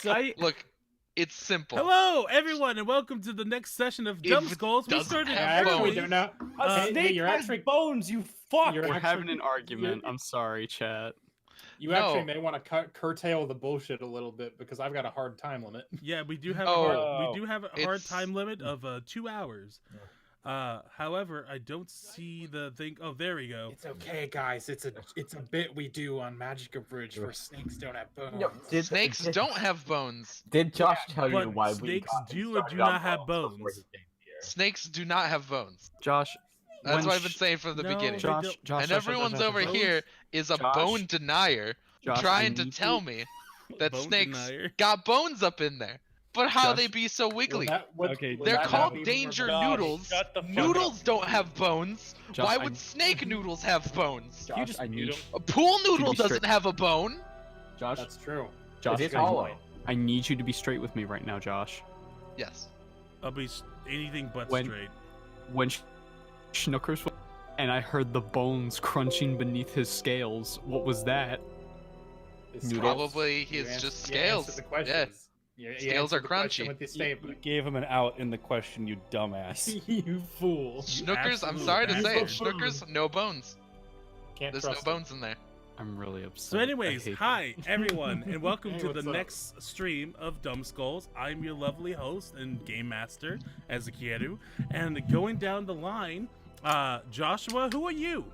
Look, it's simple. Hello, everyone, and welcome to the next session of Dumbskulls. We started Actually, they're not. A snake you're has actually bones, you fuck! You're We're actually- having an argument. I'm sorry, chat. You actually may want to curtail the bullshit a little bit because I've got a hard time limit. Yeah, we do have a hard time limit of 2 hours. However, I don't see the thing. Oh, there we go. It's okay, guys. It's a bit we do on Magic Bridge where snakes don't have bones. No, snakes don't have bones. Did Josh tell you But why snakes we do or do not have bones? Snakes do not have bones. Josh, That's what I've been saying from the beginning. Josh, And everyone's over here is a bone denier trying to tell me that snakes got bones up in there. But how they be so wiggly? They're called danger noodles. Noodles don't have bones. Why would snake noodles have bones? Josh, A pool noodle doesn't have a bone. Josh, That's true. Josh, it's hollow. I need you to be straight with me right now, Josh. Yes. I'll be anything but straight. When Schnookers and I heard the bones crunching beneath his scales, what was that? Probably his just scales. Yeah. Scales are crunchy. You gave him an out in the question, you dumbass. You fool. Schnookers, I'm sorry to say it. Schnookers, no bones. There's no bones in there. I'm really upset. So anyways, hi everyone, and welcome to the next stream of Dumbskulls. I'm your lovely host and game master, Ezekielu, and going down the line, Joshua, who are you?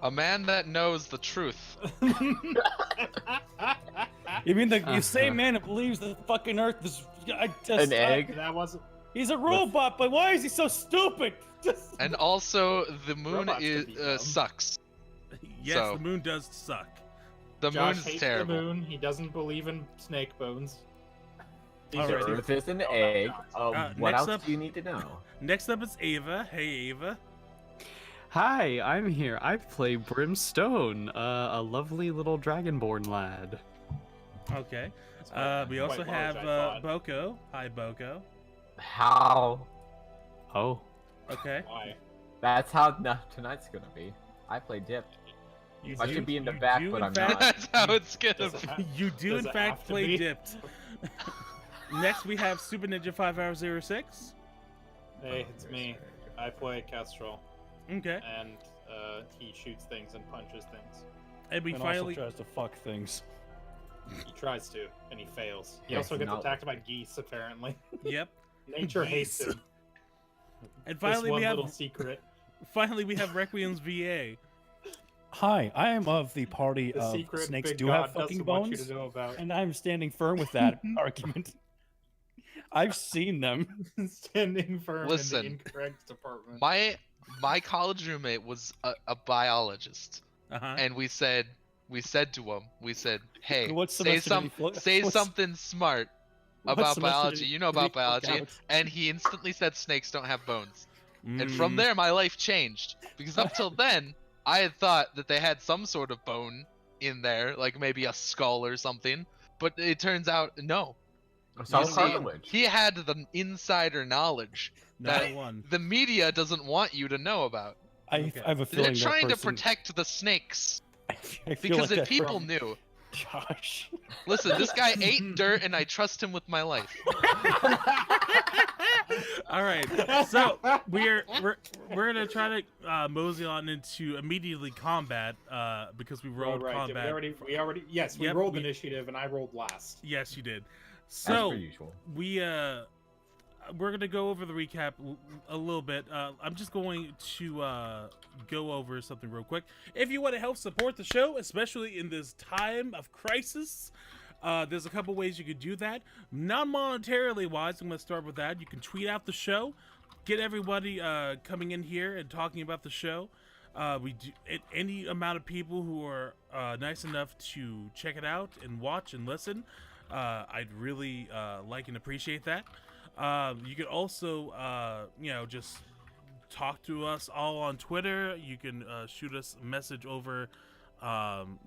A man that knows the truth. You mean the same man who believes the fucking Earth is an egg? That wasn't. He's a robot, but why is he so stupid? And also, the moon sucks. Yes, So, the moon does suck. The Josh moon's hates terrible. the moon. He doesn't believe in snake bones. The Alrighty. Earth is an egg. What next else up- do you need to know? Next up is Ava. Hey, Ava. Hi, I'm here. I play Brimstone, a lovely little dragonborn lad. Okay. We also quite have large, I thought. Boko. Hi, Boko. How? Oh, Okay. Why? That's how tonight's gonna be. I play Dip. I should be in the back, but I'm not. That's how it's gonna Does it be. You do Does in it fact have to play be? Dipped. Next we have Super Ninja 5 Hour 06. Hey, it's me. I play Kestrel, Okay. and he shoots things and punches things. And we And finally also tries to fuck things. He tries to, and he fails. He Yeah, also gets not- attacked by geese, apparently. Yep. Nature hates him. And This finally one we have little secret. Requiem's VA. Hi, I am of the party The of secret snakes Big do God have fucking doesn't want you bones, to know about. and I'm standing firm with that argument. I've seen them. Standing firm Listen, in the incorrect department. My college roommate was a biologist, Uh-huh. and we said to him, hey, What say semester did he flo- say what's- something smart what about semester biology. did You know he about flunk biology, out? and he instantly said snakes don't have bones. And Mm. from there, my life changed because up till then, I had thought that they had some sort of bone in there, like maybe a skull or something. But it turns out no. So You see, cartilage. he had the insider knowledge Not that one. the media doesn't want you to know about. I have a feeling They're that trying to person- protect the snakes I feel because like if that people person- knew. Josh. Listen, this guy ate dirt, and I trust him with my life. All right. So we're gonna try to mosey on into immediately combat because we rolled Right, combat. we already yes, we Yep, rolled we- initiative and I rolled last. Yes, you did. As So per usual. we're gonna go over the recap a little bit. I'm just going to go over something real quick. If you want to help support the show, especially in this time of crisis, there's a couple ways you could do that. Non-monetarily wise, I'm gonna start with that. You can tweet out the show, get everybody coming in here and talking about the show. We do any amount of people who are nice enough to check it out and watch and listen. I'd really like and appreciate that. You could also, just talk to us all on Twitter. You can shoot us a message over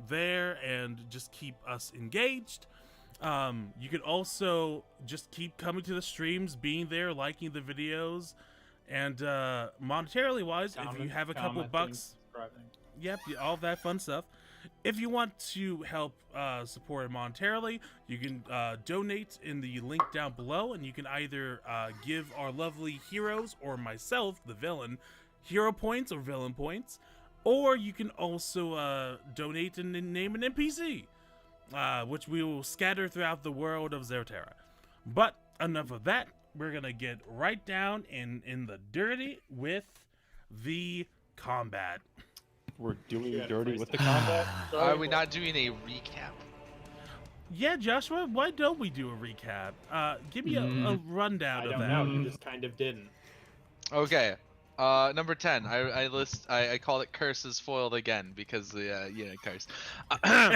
there and just keep us engaged. You could also just keep coming to the streams, being there, liking the videos, and monetarily wise, if you have a couple bucks, yep, all that fun stuff. If you want to help support it monetarily, you can donate in the link down below, and you can either give our lovely heroes or myself, the villain, hero points or villain points, or you can also donate and name an NPC, which we will scatter throughout the world of Zerterra. But enough of that. We're gonna get right down in the dirty with the combat. We're doing dirty with the combat? Are we not doing a recap? Yeah, Joshua, why don't we do a recap? Give me a rundown of that. I don't know, you just kind of didn't. Okay. Number 10. I call it curses foiled again because curse.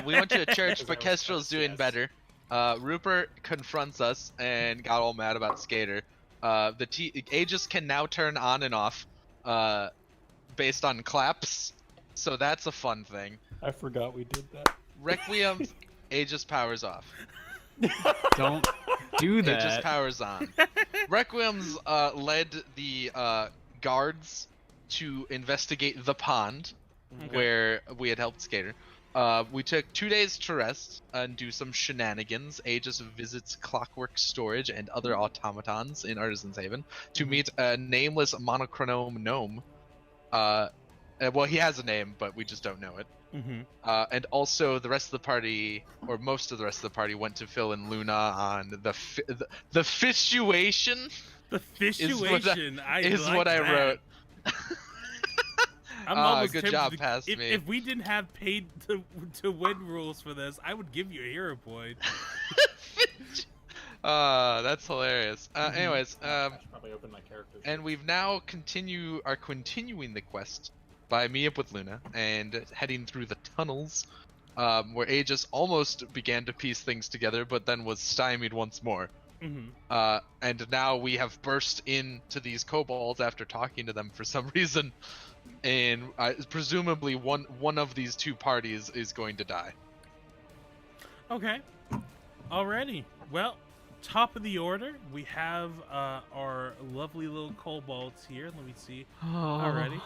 We went to a church, but Kestrel's doing better. Rupert confronts us and got all mad about Skater. Aegis can now turn on and off based on claps, so that's a fun thing. I forgot we did that. Requiem, Aegis powers off. Don't do that. Aegis powers on. Requiem's led the guards to investigate the pond where we had helped Skater. We took 2 days to rest and do some shenanigans. Aegis visits Clockwork Storage and other automatons in Artisan's Haven to meet a nameless monochrome gnome. Well, he has a name, but we just don't know it. And also, the rest of the party, or most of the rest of the party, went to fill in Luna on the fissuation. The fissuation is what I wrote. I'm almost good job, past me. If we didn't have paid to win rules for this, I would give you a hero point. That's hilarious. Anyways, Probably open my character sheet. and we've now continuing the quest by meeting up with Luna and heading through the tunnels, where Aegis almost began to piece things together, but then was stymied once more. And now we have burst into these kobolds after talking to them for some reason. And presumably one of these two parties is going to die. Okay. Alrighty. Well, top of the order, we have our lovely little kobolds here. Let me see. Alrighty.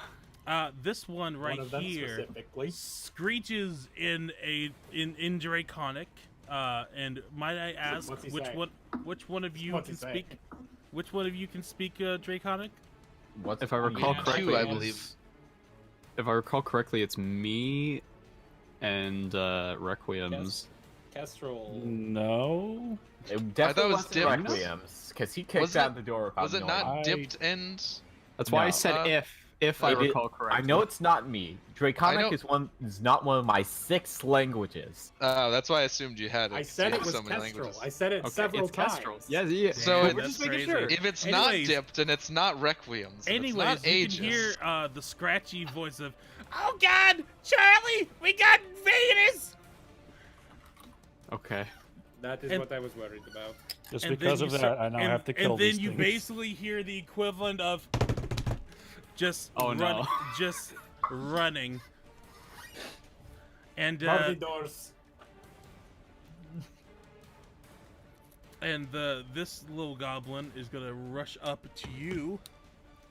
This one right here screeches in Draconic. And might I ask which one of you can speak? Which one of you can speak Draconic? If I recall correctly, I believe. If I recall correctly, it's me and Requiem's. Kestrel. No. It definitely was wasn't Requiem's, because he kicked out the door. Was it not dipped and? That's why I said if I recall correctly. I know it's not me. Draconic is not one of my 6 languages. That's why I assumed you had it. I said it was so many Kestrel. languages. I said it several times. Kestrel. Yeah. So Damn, that's crazy. if it's not dipped and it's not Requiem's, and it's not you Aegis. can hear the scratchy voice of, "Oh God, Charlie, we got invaders!" Okay. That is what I was worried about. Just because of that, I now have to kill these And then you things. basically hear the equivalent of just just running. And doors. and this little goblin is gonna rush up to you.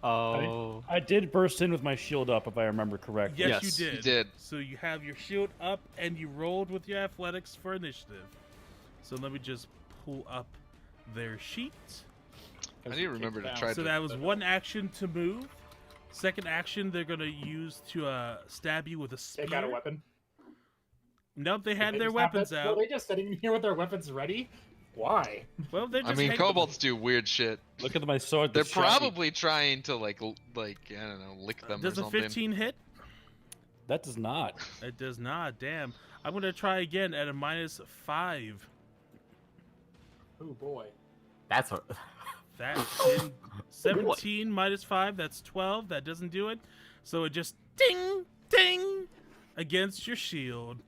Oh. I did burst in with my shield up, if I remember correctly. Yes, Yes, you did. you did. So you have your shield up, and you rolled with your athletics for initiative. So let me just pull up their sheet. I need to remember to try. So that was one action to move. Second action, they're gonna use to stab you with a spear. They got a weapon. Nope, they had their weapons out. Were they just sitting here with their weapons ready? Why? Well, they're just. I mean, kobolds do weird shit. Look at my sword. They're that's shiny. probably trying to like I don't know, lick them or Does a something. 15 hit? That does not. It does not. Damn. I'm gonna try again at a -5. Oh boy. That's a... That's 17 -5. That's 12. That doesn't do it. So it just ding, ding against your shield.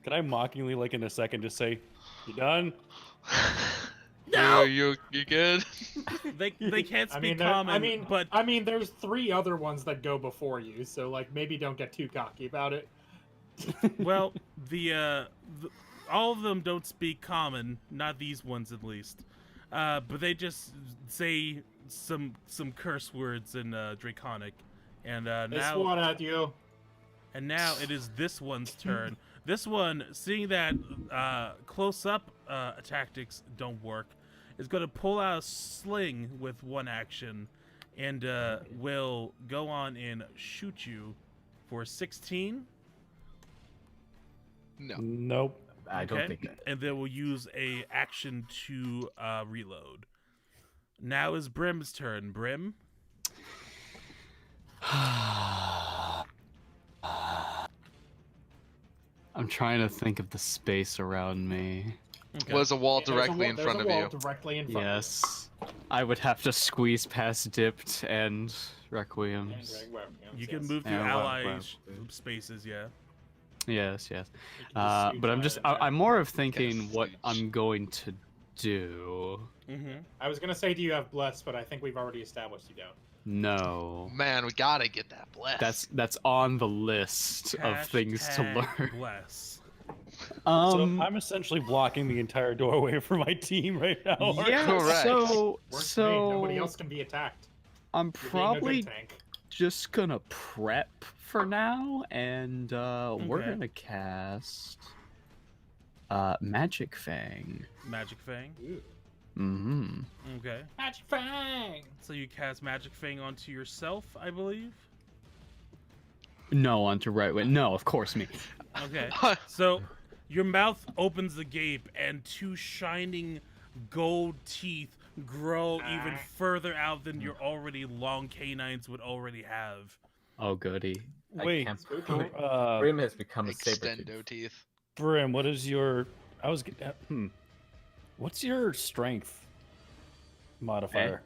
Can I mockingly, like in a second, just say, "You done?" No. You good? They can't speak but I mean, there's 3 other ones that go before you, so like maybe don't get too cocky about it. Well, all of them don't speak common, not these ones at least. But they just say some curse words in Draconic, and This one at you. And now it is this one's turn. This one, seeing that close-up tactics don't work, is going to pull out a sling with one action, and will go on and shoot you for 16. No. Nope. I don't think that. And then we'll use a action to reload. Now is Brim's turn. Brim. I'm trying to think of the space around me. Okay. Was a wall directly in front of you. Directly in front Yes. I would have to squeeze past Dipped and Requiems. You can move through Yeah, ally spaces, yeah. Yes, yes. But I'm more of thinking what I'm going to do. I was gonna say, do you have bless? But I think we've already established you don't. No. Man, we gotta get that bless. That's on the list of things to learn. Bless. So I'm essentially blocking the entire doorway for my team right now. Yeah, Correct. So nobody else can be attacked. I'm You're being a probably good tank. just gonna prep for now, and we're Okay. gonna cast Magic Fang. Magic Fang. Mm-hmm. Okay. Magic Fang. So you cast Magic Fang onto yourself, I believe. No, onto right way. No, of course me. Okay. So your mouth opens the gape, and two shining gold teeth grow even further out than your already long canines would already have. Oh, goody. Wait, Brim has become a saber Extendo teeth. Brim, what is your? What's your strength modifier?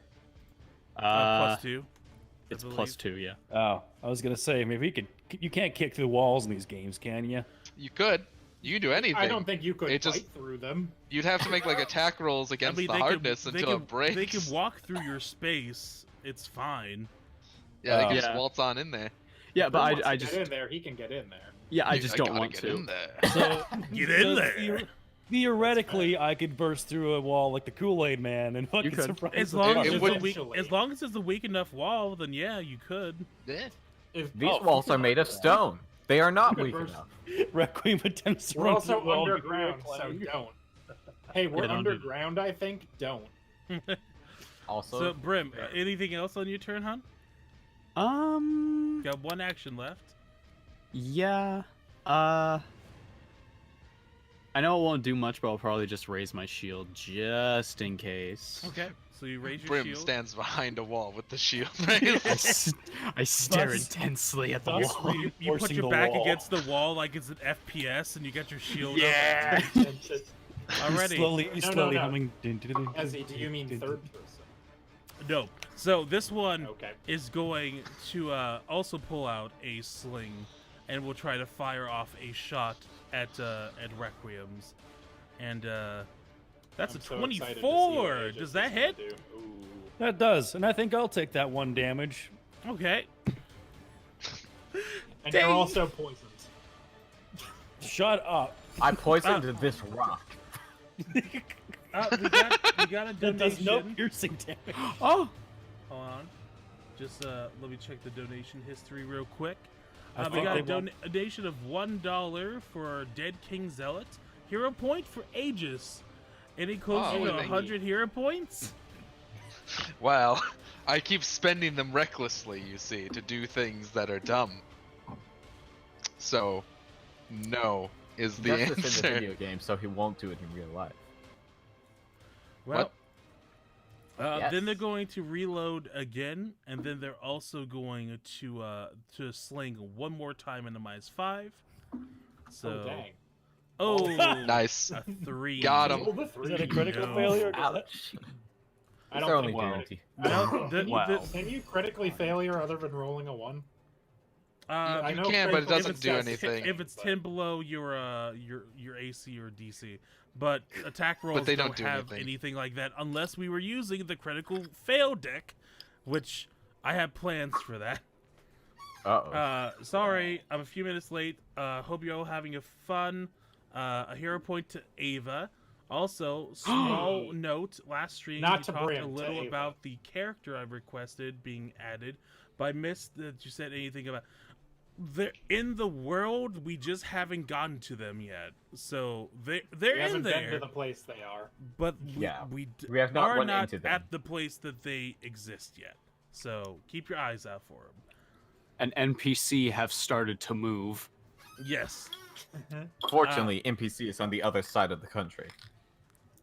+2. It's +2, yeah. Oh, I was gonna say maybe you can't kick through walls in these games, can you? You could. You can do anything. I don't think you could It fight just- through them. You'd have to make like attack rolls against the hardness until it breaks. They can walk through your space. It's fine. Yeah, they can Yeah. just waltz on in there. Yeah, but Once I you just get in there, he can get in there. I just don't gotta want get to. in there. So Get in there. Theoretically, I could burst through a wall like the Kool-Aid Man and fucking could. surprise As the long fuck as, It it's out a of weak, them. Eventually. as long as it's a weak enough wall, then yeah, you could. Yeah. If, These walls are made of stone. They are not Good weak verse. enough. Requiem attempts to We're run also through the wall. underground, so don't. Hey, we're Yeah, don't do underground, I think. Don't. Also, So Brim, anything else on your turn, hon? Got one action left. Yeah. I know it won't do much, but I'll probably just raise my shield just in case. Okay. So you raise your Brim shield. stands behind a wall with the shield I, raised. I stare Thus- intensely at the thus wall. You put reinforcing your the back wall. against the wall like it's an FPS, and you got your shield Yeah. up. Already. He's No, slowly no. humming. Ezzy, do you mean third person? No. So this one Okay. is going to also pull out a sling, and will try to fire off a shot at Requiem's, and that's I'm a so excited to see what 24. Aegis Does is that gonna hit? do. Ooh. That does, and I think I'll take that 1 damage. Okay. And Dang. you're also poisoned. Shut up. I poisoned this rock. We got a That does no donation. piercing damage. Oh! Hold on. Just let me check the donation history real quick. I We think got a they won't- donation of $1 for Dead King Zealot. Hero point for Aegis. Any close Oh, to thank you. 100 hero points? Well, I keep spending them recklessly, you see, to do things that are dumb. So, no is He the does this in the answer. video game, so he won't do it in real life. Well, Yes. then they're going to reload again, and then they're also going to sling one more time into -5. So, Oh, dang. oh, Nice. a 3. Got 'em. Roll the Is three. that a critical No. failure? Ouch. I These don't are only think guilty. No, Wow. Can you critically failure other than rolling a 1? You I know can, but it critical doesn't do success- anything. If it's 10 below your AC or DC, but attack rolls they don't don't do have anything. anything like that unless we were using the critical fail deck, which I have plans for that. Uh-oh. Sorry, I'm a few minutes late. Hope you're all having a fun. A hero point to Ava. Also, small note, last stream Not you to talked Brim, a to little Ava. about the character I've requested being added, but I missed that you said anything about... They're in the world. We just haven't gotten to them yet. So they're we haven't in there. been to the place they are. But we have are not not into them. at the place that they exist yet. So keep your eyes out for them. An NPC have started to move. Yes. Fortunately, NPC is on the other side of the country.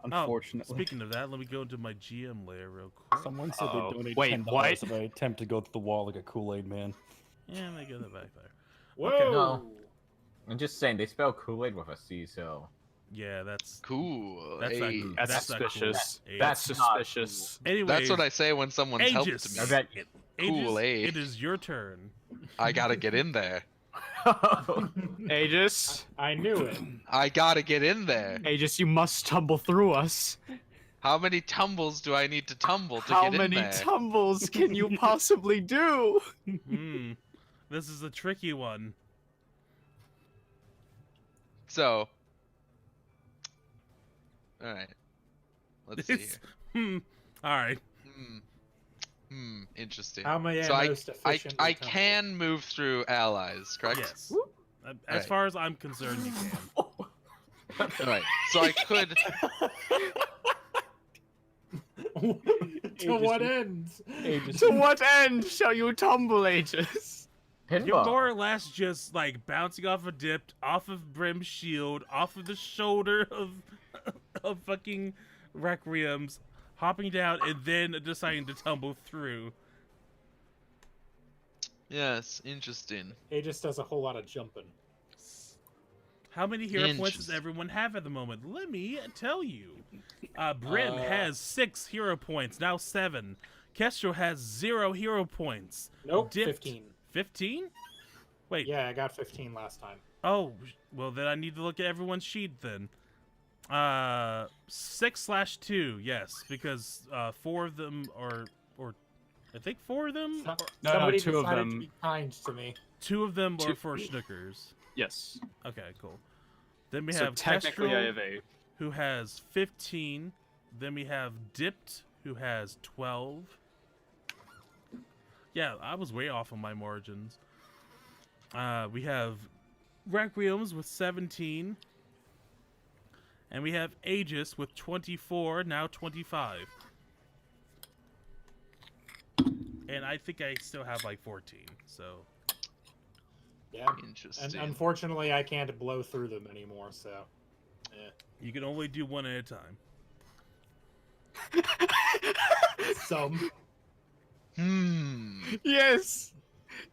Unfortunately. Speaking of that, let me go into my GM layer real quick. Someone said they donate Wait, $10 what? if I attempt to go through the wall like a Kool-Aid man. Yeah, they go back there. Whoa! Okay. No. I'm just saying, they spell Kool-Aid with a C, so... Yeah, that's cool. That's Hey. not, That's that's not cool. suspicious. Hey, That's That's suspicious. anyways, That's what I say when someone's helped Aegis. me. I bet- Kool-Aid. It is your turn. I gotta get in there. Aegis, I knew it. I gotta get in there. Aegis, you must tumble through us. How many tumbles do I need to tumble to How get in many there? tumbles can you possibly do? This is a tricky one. So, all right. Let's see here. All right. Interesting. How may I So most efficiently I tumble? can move through allies, correct? Yes. As Alright. far as I'm concerned, you can. All right. So I could. To what end? To what end shall you tumble, Aegis? You're Pinball. more or less just like bouncing off a dip, off of Brim's shield, off of the shoulder of fucking Requiem's, hopping down, and then deciding to tumble through. Yes, interesting. He just does a whole lot of jumping. How many hero points does Interesting. everyone have at the moment? Let me tell you. Brim has 6 hero points, now 7. Kestrel has 0 hero points. Nope, Dipped. 15. 15? Wait. Yeah, I got 15 last time. Oh, well then I need to look at everyone's sheet then. 6/2, yes, because 4 of them are, or I think 4 of them. So- No, Somebody 2 of decided them. to be kind to me. 2 of them are Two- for Schnookers. Yes. Okay, cool. Then we So have technically, Kestrel, I have 8. who has 15. Then we have Dipped, who has 12. Yeah, I was way off on my margins. We have Requiems with 17. And we have Aegis with 24, now 25. And I think I still have like 14, so... Yeah. Interesting. And unfortunately, I can't blow through them anymore, so... You can only do one at a time. Some. Yes!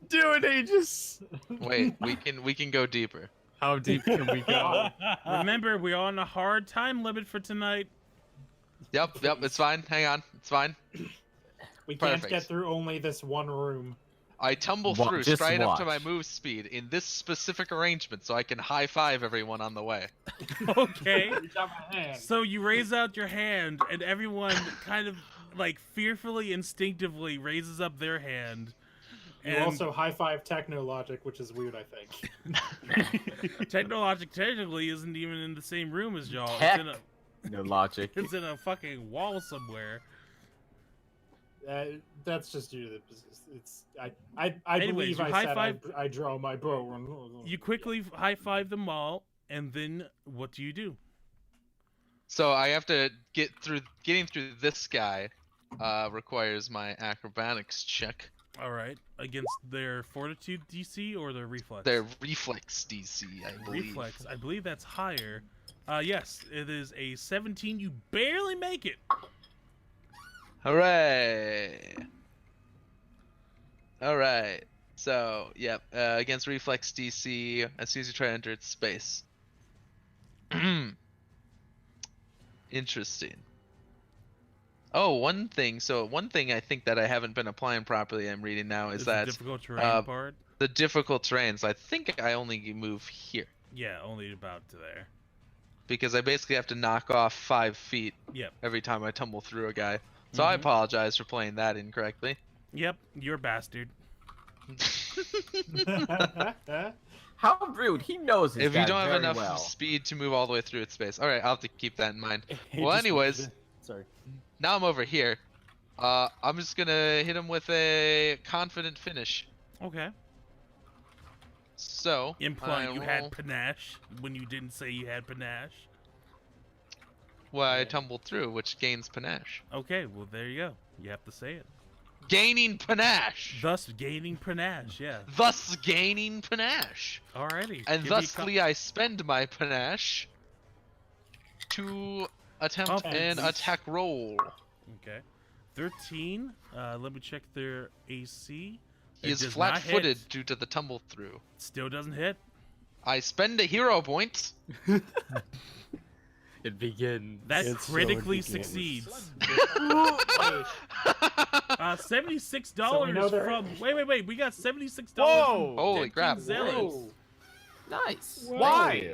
Do it, Aegis! Wait, we can go deeper. How deep can we go? Remember, we're on a hard time limit for tonight. Yep, it's fine. Hang on, it's fine. We can't Perfect. get through only this one room. I tumble Wa- through just straight up to my watch. move speed in this specific arrangement, so I can high five everyone on the way. Okay. Reach out my hand. So you raise out your hand, and everyone kind of like fearfully, instinctively raises up their hand. You And also high-five Technologic, which is weird, I think. Technologic technically isn't even in the same room as y'all. Heck. It's No logic. it's in a fucking wall somewhere. That's just due to the... I Anyways, believe you I said high-five- I draw my bow. You quickly high five them all, and then what do you do? So I have to getting through this guy requires my acrobatics check. All right, against their fortitude DC or their reflex? Their reflex DC, I believe. reflex. I believe that's higher. Yes, it is a 17. You barely make it. Hooray! Alright. So, yep, against reflex DC, as soon as you try to enter its space. Interesting. Oh, one thing I think that I haven't been applying properly, I'm reading now, is It's that the difficult terrain part. the difficult terrains, I think I only move here. Yeah, only about to there. Because I basically have to knock off 5 feet Yep. every time I tumble through a guy. So I apologize for playing that incorrectly. Yep, you're a bastard. How rude! He knows his If you guy don't have very enough well. speed to move all the way through its space. Alright, I'll have to keep that in mind. Hey, Well, just- anyways, Sorry. now I'm over here. I'm just gonna hit him with a confident finish. Okay. So implying you had panache when you didn't say you had panache. Well, I tumbled through, which gains panache. Okay, well there you go. You have to say it. Gaining panache. Thus gaining panache, yeah. Thus gaining panache. Alrighty. And thusly I spend my panache to attempt an attack roll. Okay. 13. Let me check their AC. He is flat-footed due to the tumble through. Still doesn't hit. I spend a hero point. It begins. That critically succeeds. $76 from. Wait. We got $76. Whoa! Holy crap! Nice. Why?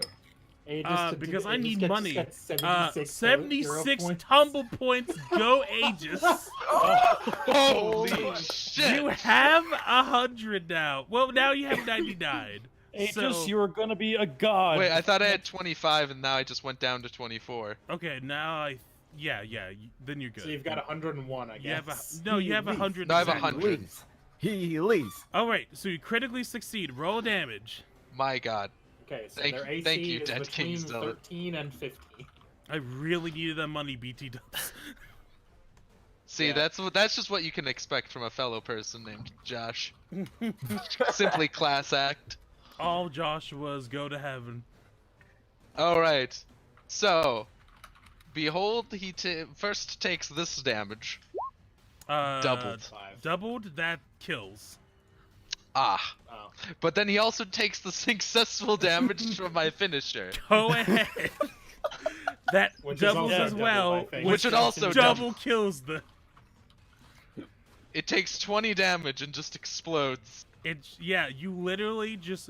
Because I need money. 76 tumble points. Go Aegis. Holy shit! You have 100 now. Well, now you have 99. Aegis, you were gonna be a god. Wait, I thought I had 25, and now I just went down to 24. Okay, now yeah. Then you're good. So you've got 101, I guess. You have 100. No, I have 100. He leaves. All right, so you critically succeed. Roll damage. My god. Okay, so Thank- their AC thank you, is Dead between King's Zealot. 13 and 50. I really needed that money, BT Dubs. See, that's just what you can expect from a fellow person named Josh. Simply class act. All Joshuas go to heaven. All right. So, behold, he first takes this damage. Doubled. Doubled, that kills. Ah. Oh. But then he also takes the successful damage from my finisher. Go ahead. That Which doubles is also as well. doubled, I think. Which would also double kills the. It takes 20 damage and just explodes. You literally just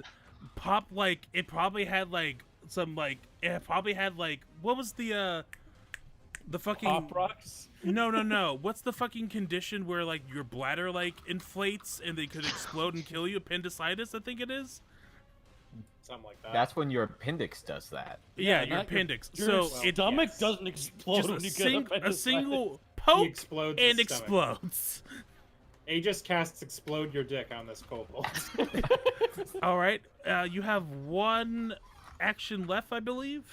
pop like it probably had like what was the fucking Pop rocks? No. What's the fucking condition where like your bladder like inflates and they could explode and kill you? Appendicitis, I think it is. Something like that. That's when your appendix does that. Yeah, your appendix. Your So stomach doesn't explode just when you get a appendicitis. single poke explodes and his stomach. explodes. Aegis casts explode your dick on this kobold. All right, you have one action left, I believe.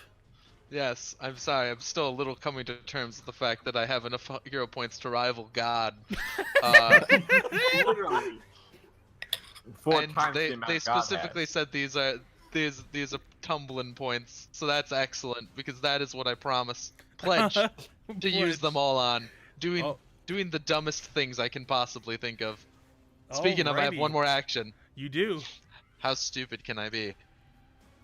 Yes, I'm sorry. I'm still a little coming to terms with the fact that I have enough hero points to rival God. Literally. Four And times the they amount God specifically has. said these are tumbling points, so that's excellent because that is what I promise. Pledge to use them all on doing the dumbest things I can possibly think of. Speaking of, I have Alrighty. one more action. You do. How stupid can I be?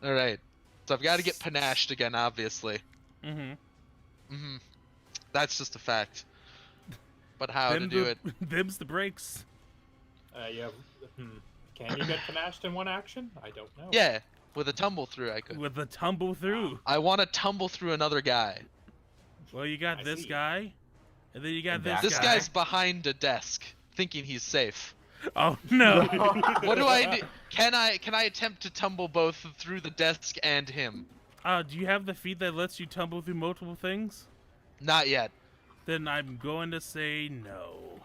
All right, so I've got to get panached again, obviously. That's just a fact. But how to do it? Them's the breaks. Can you get panached in one action? I don't know. Yeah, with a tumble through I could. With the tumble through. I want to tumble through another guy. Well, you got this see. guy, and then you got This guy's behind a desk, thinking he's safe. Oh no! What do I do? Can I attempt to tumble both through the desk and him? Do you have the feat that lets you tumble through multiple things? Not yet. Then I'm going to say no.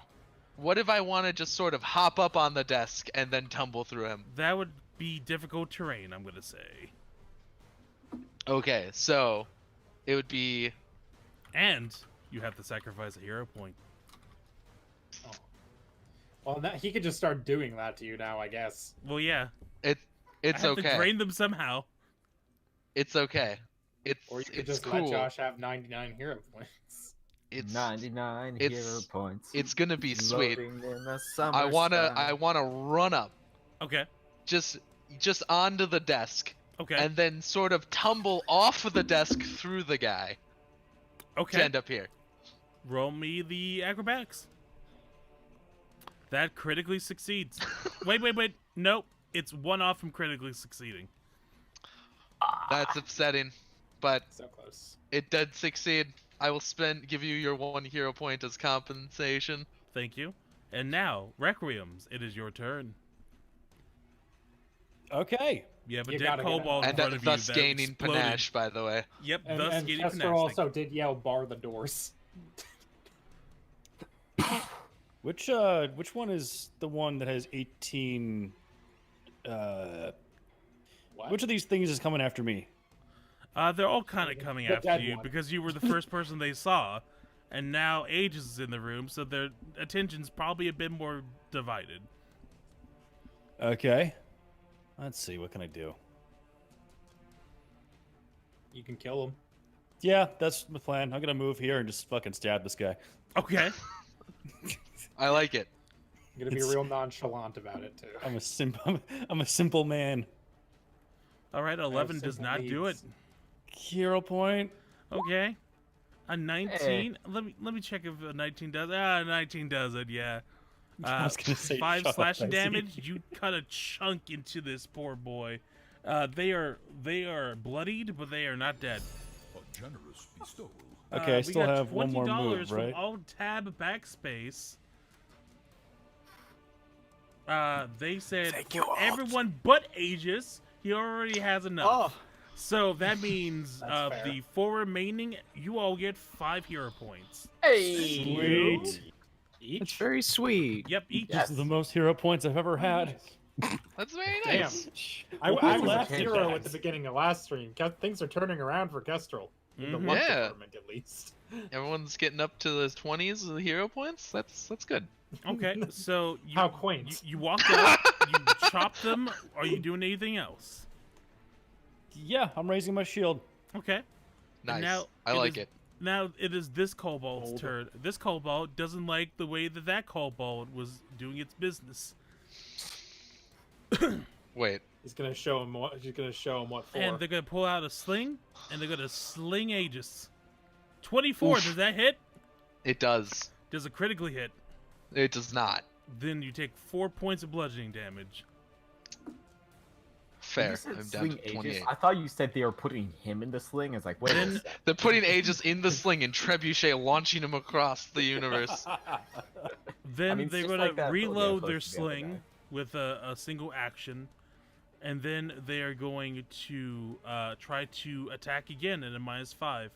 What if I want to just sort of hop up on the desk and then tumble through him? That would be difficult terrain, I'm going to say. Okay, so it would be... And you have to sacrifice a hero point. Well, he could just start doing that to you now, I guess. Well, yeah. It's I have okay. to drain them somehow. It's okay. Or you could it's just cool. let Josh have 99 hero points. It's 99 it's- hero points. It's gonna be sweet. Loading in the summer I sky. wanna run up, Okay. just onto the desk, Okay. and then sort of tumble off of the desk through the guy to Okay. end up here. Roll me the acrobatics. That critically succeeds. Wait. Nope. It's one off from critically succeeding. That's upsetting, but So close. it did succeed. I will give you your 1 hero point as compensation. Thank you. And now, Requiems, it is your turn. Okay. You have a You dead gotta get kobold in And front of you thus that gaining exploded. panache, by the way. Yep, And, thus and gaining Chester panache. also did yell, bar the doors. Which one is the one that has 18 What? Which of these things is coming after me? They're all kind of coming The after dead you one. because you were the first person they saw, and now Aegis is in the room, so their attention's probably a bit more divided. Okay. Let's see. What can I do? You can kill him. Yeah, that's the plan. I'm gonna move here and just fucking stab this guy. Okay. I like it. I'm gonna be real nonchalant about it too. I'm a simple man. All right, 11 does simple not do it. needs. Hero point. Okay. A 19. Let me check if a 19 does. 19 does it. Yeah. I was gonna say 5 shut up, slashing Dicey. damage. You cut a chunk into this poor boy. They are bloodied, but they are not dead. A generous bestowal. Okay, I we still got have one more move, from right? Alt-Tab Backspace. They said for everyone but Aegis, he already has enough. Oh. So that means That's fair. the 4 remaining, you all get 5 hero points. Hey. Sweet. It's very sweet. Yep, each. Yes. This is the most hero points I've ever had. That's very Damn. nice. I was laughed at hero that. at the beginning of last stream. Things are turning around for Kestrel. In the Mhm. luck Yeah. department, at least. Everyone's getting up to those 20s of the hero points. That's good. Okay, so you, How quaint. you walked up, you chopped them. Are you doing anything else? Yeah, I'm raising my shield. Okay. Nice. now I it like is- it. Now it is this kobold's turn. This kobold doesn't like the way that kobold was doing its business, Wait. He's gonna show him what. He's gonna show him what for. and they're gonna pull out a sling, and they're gonna sling Aegis. 24. Oof. Does that hit? It does. Does it critically hit? It does not. Then you take 4 points of bludgeoning damage. When you Fair. said I'm down sling to Aegis, 28. I thought you said they were putting him in the sling. I was like, wait a Then second. They're putting Aegis in the sling and Trebuchet launching him across the universe. Then it's they're just gonna like that reload Philly their approach to the other sling guy. with a single action, and then they are going to try to attack again at a -5.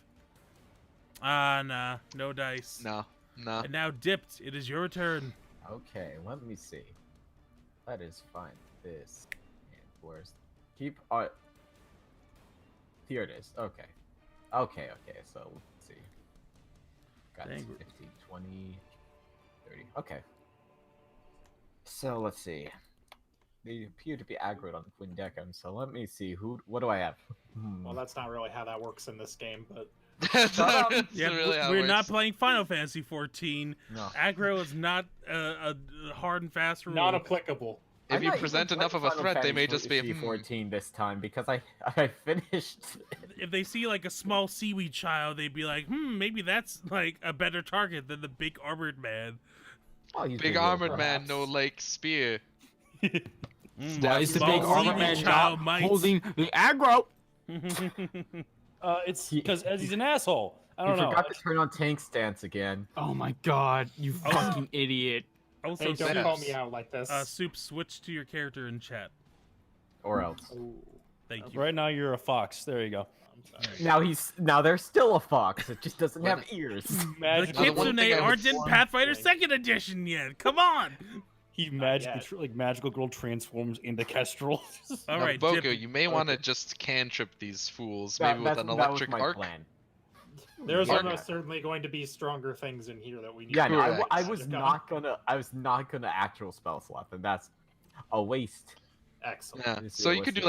Nah, no dice. No. And now dipped. It is your turn. Okay, let me see. Let us find this. And where's keep here it is. Okay. Okay, so let's see. Got Dang. 15, 20, 30. Okay. So let's see. They appear to be aggroed on the Quindecum, so let me see what do I have? Well, that's not really how that works in this game, but That's up. Yeah, really how it we're not works. playing Final Fantasy 14. No. Aggro is not a hard and fast rule. not applicable. If I'm you not present even enough of playing a Final threat, they may Fantasy just be 14 this time because I finished. If they see like a small seaweed child, they'd be like, maybe that's like a better target than the big armored man. I'll use Big the wheel, armored man, perhaps. no like spear. Why is the Small big armor seaweed man child not might- holding the aggro? It's because he's an asshole. I You don't know. forgot to turn on tank stance again. Oh my god, you fucking idiot. Also, Hey, don't Soup, call me out like this. Soup, switch to your character in chat. Or else. Ooh, Thank you. Right now you're a fox. There you go. I'm sorry. Now there's still a fox. It just doesn't have ears. The Magically, the one Kitsune thing I would aren't in form- Pathfinder like- 2nd Edition yet. Come on. he yet. magically magical girl transforms into Kestrel. All Now, right, Boku, Dip. you may want to just cantrip these fools, That- maybe with an that was electric my arc. plan. There's Mark. almost certainly going to be stronger things in here that we need. Yeah, to no, Correct. I was Just not gonna actual spell slot, and that's a waste. Excellent. Yeah. It's So you could do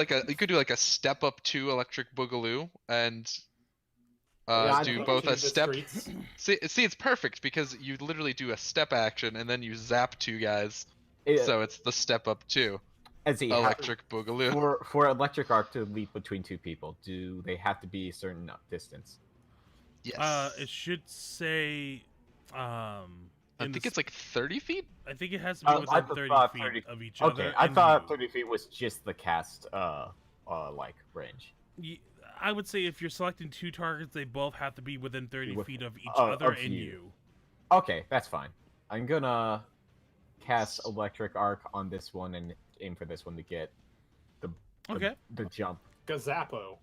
like a step up 2 electric boogaloo and Yeah, I do don't both To a the step. streets. See, it's perfect because you literally do a step action and then you zap 2 guys. It- So it's the step up 2 as a electric boogaloo. for electric arc to leap between two people, do they have to be a certain distance? Yes. It should say. I think it's like 30 feet. I think it has to be within I 30 thought feet 30 of each other. Okay, I and thought you. 30 feet was just the cast like range. I would say if you're selecting 2 targets, they both have to be within 30 With- feet of each of other and you. you. Okay, that's fine. I'm gonna cast electric arc on this one and aim for this one to get Okay. the jump. Gazappo.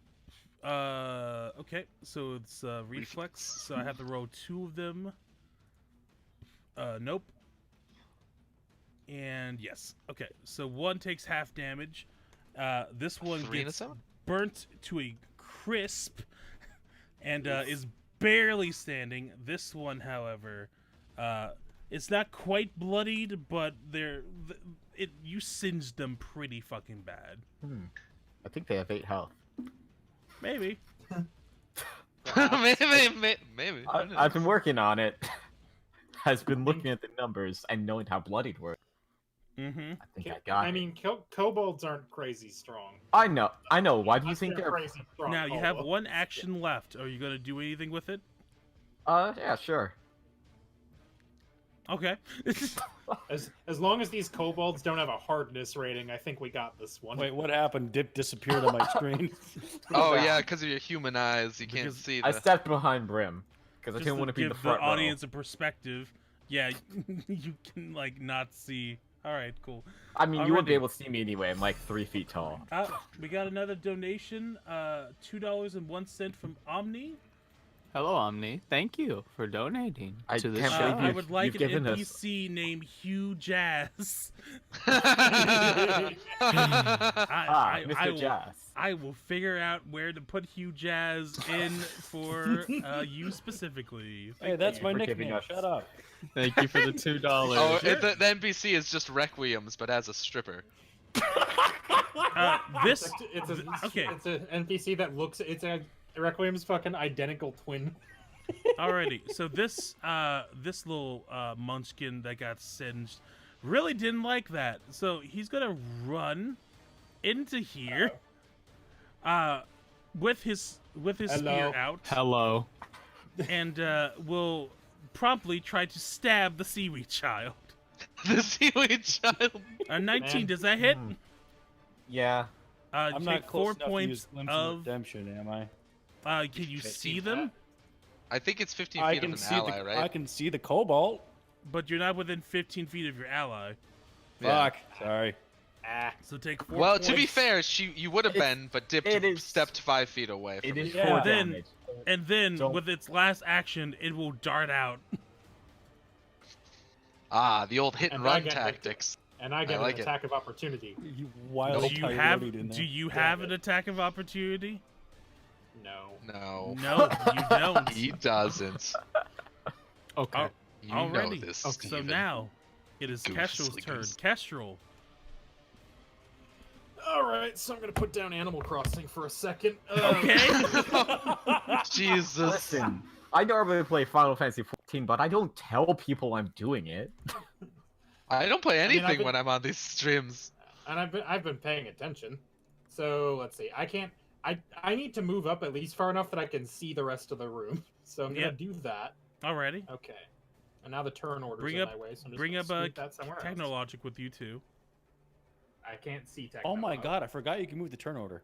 Okay. So it's reflex. So I have to roll 2 of them. Nope. And yes. Okay. So 1 takes half damage. This one 3 and a gets 7? burnt to a crisp and is barely standing. This one, however, it's not quite bloodied, but you singed them pretty fucking bad. I think they have 8 health. Maybe. Maybe. I've been working on it. Has been looking at the numbers and knowing how bloodied were. Mm-hmm. I think I got it. I mean, kobolds aren't crazy strong. I know. Why do you think they're crazy strong? Now, you have one action left. Are you going to do anything with it? Yeah, sure. Okay. As long as these kobolds don't have a hardness rating, I think we got this one. Wait, what happened? Dip disappeared on my screen. Oh yeah, because of your human eyes, you can't see. I stepped behind Brim because I didn't want to be in the front give the audience a perspective. Yeah, you can like not see. All right, cool. I mean, you wouldn't be able to see me anyway. I'm like 3 feet tall. We got another donation. $2.01 from Omni. Hello, Omni. Thank you for donating to the can't show. believe I would like an given us- NPC named Hugh Jazz. Mr. I Jazz. I will figure out where to put Hugh Jazz in for you specifically. Hey, that's you my for giving nickname. us- Shut up. Thank you for the $2. Oh, the NPC is just Requiems, but as a stripper. Okay. It's an NPC that looks. It's a Requiem's fucking identical twin. Alrighty, so this little munchkin that got singed really didn't like that, so he's gonna run into here, with his spear out, Hello. and will promptly try to stab the seaweed child. The seaweed child. 19, Man. does that hit? Yeah. I'm Take not 4 close enough to points use Glimpse of of. Redemption, am I? Can you see them? I think it's 15 I feet can of an see ally, the right? I can see the Kobold. But you're not within 15 feet of your ally. Yeah. Fuck. Sorry. So take 4 Well, points. to be fair, you would have been, but Dip stepped 5 feet away from It is you. Yeah. 4 Then- damage. And then, Don't- with its last action, it will dart out. Ah, the old hit and And I run get tactics. And I get like an it. attack of opportunity. You wild Do you have coyote in there. Do you have an attack of opportunity? No. No, No, you don't. he doesn't. Okay. You know Already. this, So Steven. now, it is Goose, Kestrel's silly turn. goose. Kestrel. All right, so I'm gonna put down Animal Crossing for a second. Okay. Jesus. Listen, I normally play Final Fantasy 14, but I don't tell people I'm doing it. I don't play mean, I've anything been- when I'm on these streams. And I've been paying attention. So let's see. I need to move up at least far enough that I can see the rest of the room. So I'm gonna Yep. do that. Already. Okay. And now the turn order's Bring in up- my way, so I'm just Bring gonna up a scoot that somewhere else. Technologic with you too. I can't see Techno. Oh my god, I forgot you can move the turn order.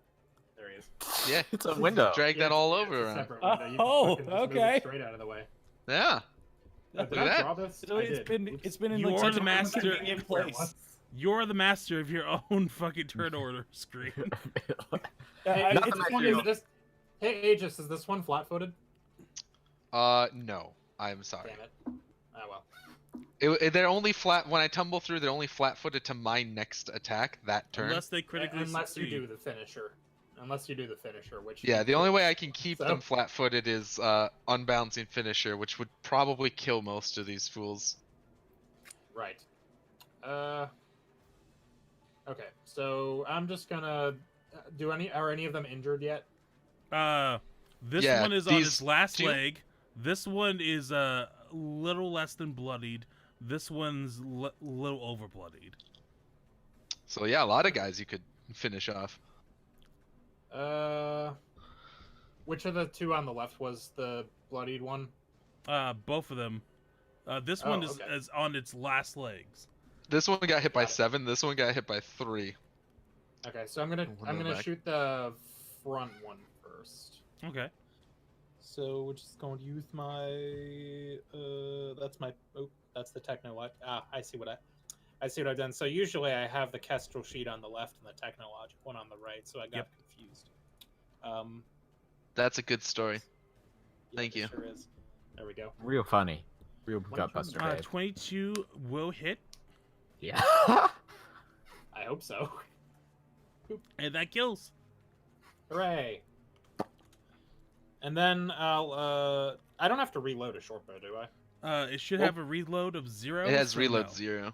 There he is. Yeah, It's a window. drag that Yeah, all yeah, over it's a around. separate window. You can Oh, fucking just move it okay. Straight out of the way. Yeah. Did Look at I that. draw this? So I it's did. been Oops. it's been in You're like such the an master- inconvenient place. You're the master of your own fucking turn order screen. Hey, Nothing is this I one, do. is this... Hey, Aegis, is this one flat-footed? No. I'm sorry. Damn it. Oh well. They're only flat when I tumble through. They're only flat-footed to my next attack that turn. Unless they critically Unless succeed. you do the finisher. Which... Yeah, the only way I can keep So- them flat-footed is unbalancing finisher, which would probably kill most of these fools. Right. Okay, so I'm just gonna... Are any of them injured yet? This Yeah, one is on these its last two- leg. This one is a little less than bloodied. This one's little over bloodied. So yeah, a lot of guys you could finish off. Which of the two on the left was the bloodied one? Both of them. This Oh, one is okay. on its last legs. This one got hit by Got it. 7. This one got hit by 3. Okay, so I'm gonna One in the back. shoot the front one first. Okay. So we're just going to use my that's the techno. I see what I've done. So usually I have the Kestrel sheet on the left and the technologic one on the right, so I got Yep. confused. That's a good story. Yeah, Thank it you. Sure is. There we go. Real funny. Real gutbuster. babe. 22 will hit. Yeah. I hope so. And that kills. Hooray! And then I'll I don't have to reload a short bow, do I? It should have a reload of 0. It has so reload no. 0.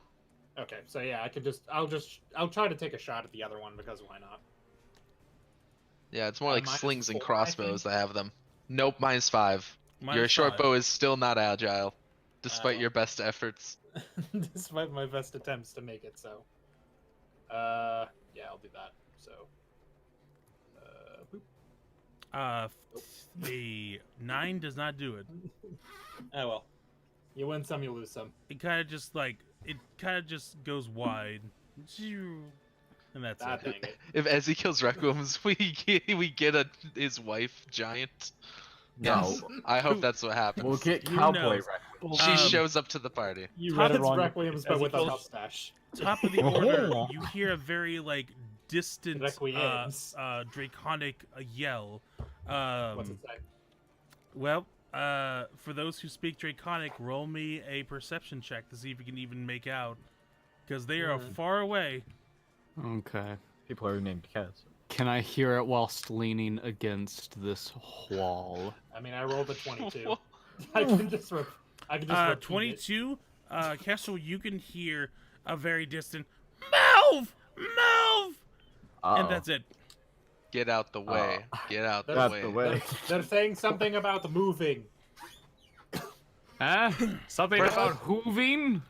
Okay, so yeah, I'll try to take a shot at the other one because why not? Yeah, it's more like minus slings and 4, I crossbows that have them. Nope, -5. Your Minus short 5. bow is still not agile, despite well. your best efforts. Despite my best attempts to make it so. Yeah, I'll do that. So. Boop. The 9 does not do it. Oh well. You win some, you lose some. It kind of just goes wide, and that's Ah, it. dang it. If Ezzy kills Requiem's, we get his wife giant. No. Yes, I hope that's what happens. We'll get Who Cowboy knows? Requiem. She shows up to the party. You read it It's wrong. Requiems, but with a Ezekiel's- mustache. Top of the order, you hear a very distant Requiems. draconic yell. What's it say? Well, for those who speak Draconic, roll me a perception check to see if you can even make out, because they are far away. Okay. People are named Kez. Can I hear it whilst leaning against this wall? I mean, I rolled a 22. I can just repeat it. 22, Kessel, you can hear a very distant move, and that's it. Get out the way. Get out the That's way. the way. They're saying something about moving. Something about hooving?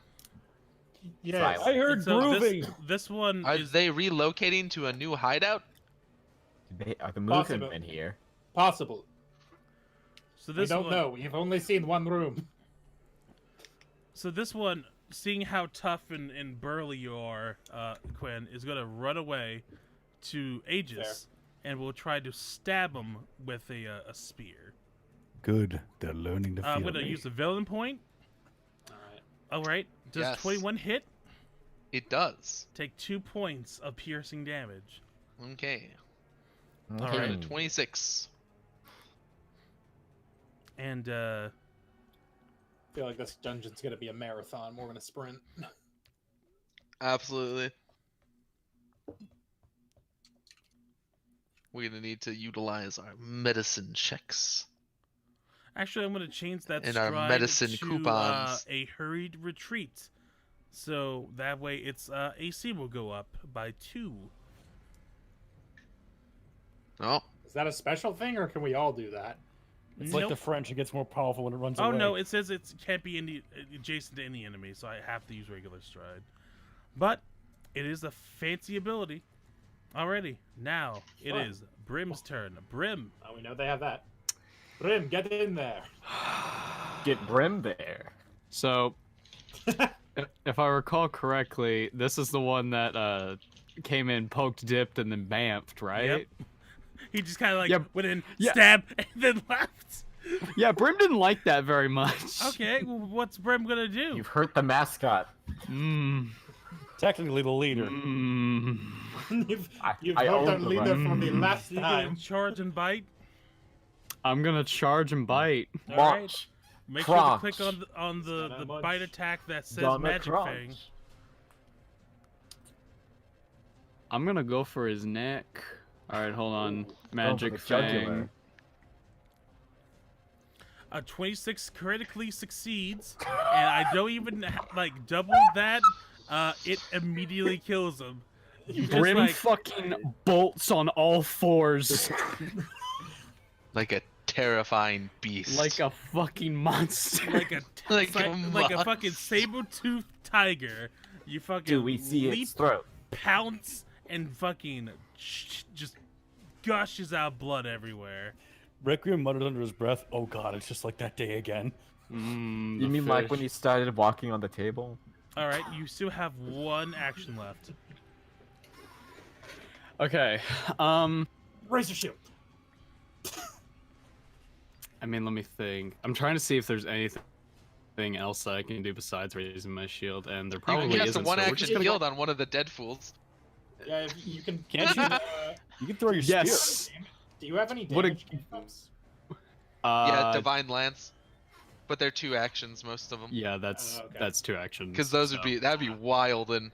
Yes. I heard So grooving. this one Are is they relocating to a new hideout? Are the Possible. movement here? Possible. so We this don't one. know. We've only seen one room. So this one, seeing how tough and burly you are, Quinn, is gonna run away to Aegis, and will try to stab him with a spear. Good. They're learning to feel I'm gonna me. use the villain point. Alright. All right. Does Yes. 21 hit? It does. Take 2 points of piercing damage. Okay. All Okay. right. 26. And I feel like this dungeon's gonna be a marathon. We're gonna sprint. Absolutely. We're gonna need to utilize our medicine checks. actually, I'm gonna change that And our stride medicine to coupons. a hurried retreat, so that way its AC will go up by 2. Oh, Is that a special thing, or can we all do that? It's like the Nope. French. It gets more powerful when it runs Oh away. no, it says it can't be adjacent to any enemy, so I have to use regular stride. But it is a fancy ability. Alrighty, now it Sure. is Brim's turn. Brim, Oh, we know they have that. Brim, get in there. Get Brim there. So, if I recall correctly, this is the one that came in, poked, dipped, and then bamfed, right? Yep. He just kind of Yep. went in, Yeah. stab, and then left. Yeah, Brim didn't like that very much. Okay, well, what's Brim gonna do? You've hurt the mascot. Technically the leader. You've I hurt own our the leader right. from the last You gonna time. charge and bite. I'm gonna charge and bite. All right. March. Make Crunch. sure to click on the Gonna bite munch. attack that says Gonna Magic crunch. Fang. I'm gonna go for his neck. Alright, hold on. Go for Magic the jugular. Fang. A 26 critically succeeds, and I don't even double that. It immediately kills him. You just Brim fucking bolts on all fours like a terrifying beast. like a fucking monster. like a Like a like a monster. fucking saber-toothed tiger. You fucking Do we see leap, its throat? pounce, and fucking just gushes out blood everywhere. Requiem muttered under his breath, "Oh God, it's just like that day again." You mean like when he started walking on the table? All right, you still have 1 action left. Okay. Raise your shield. I mean, let me think. I'm trying to see if there's anything else that I can do besides raising my shield, and there You probably can cast a isn't. so we're one-action just gonna- field on one of the dead fools. Yeah, you can. Can't you? You can throw your Yes. spear. Do you have any What a- damage cantrips? Yeah, divine lance. But they're 2 actions, most of them. Yeah, that's Oh, okay. that's 2 actions. Because those so. that'd be wild and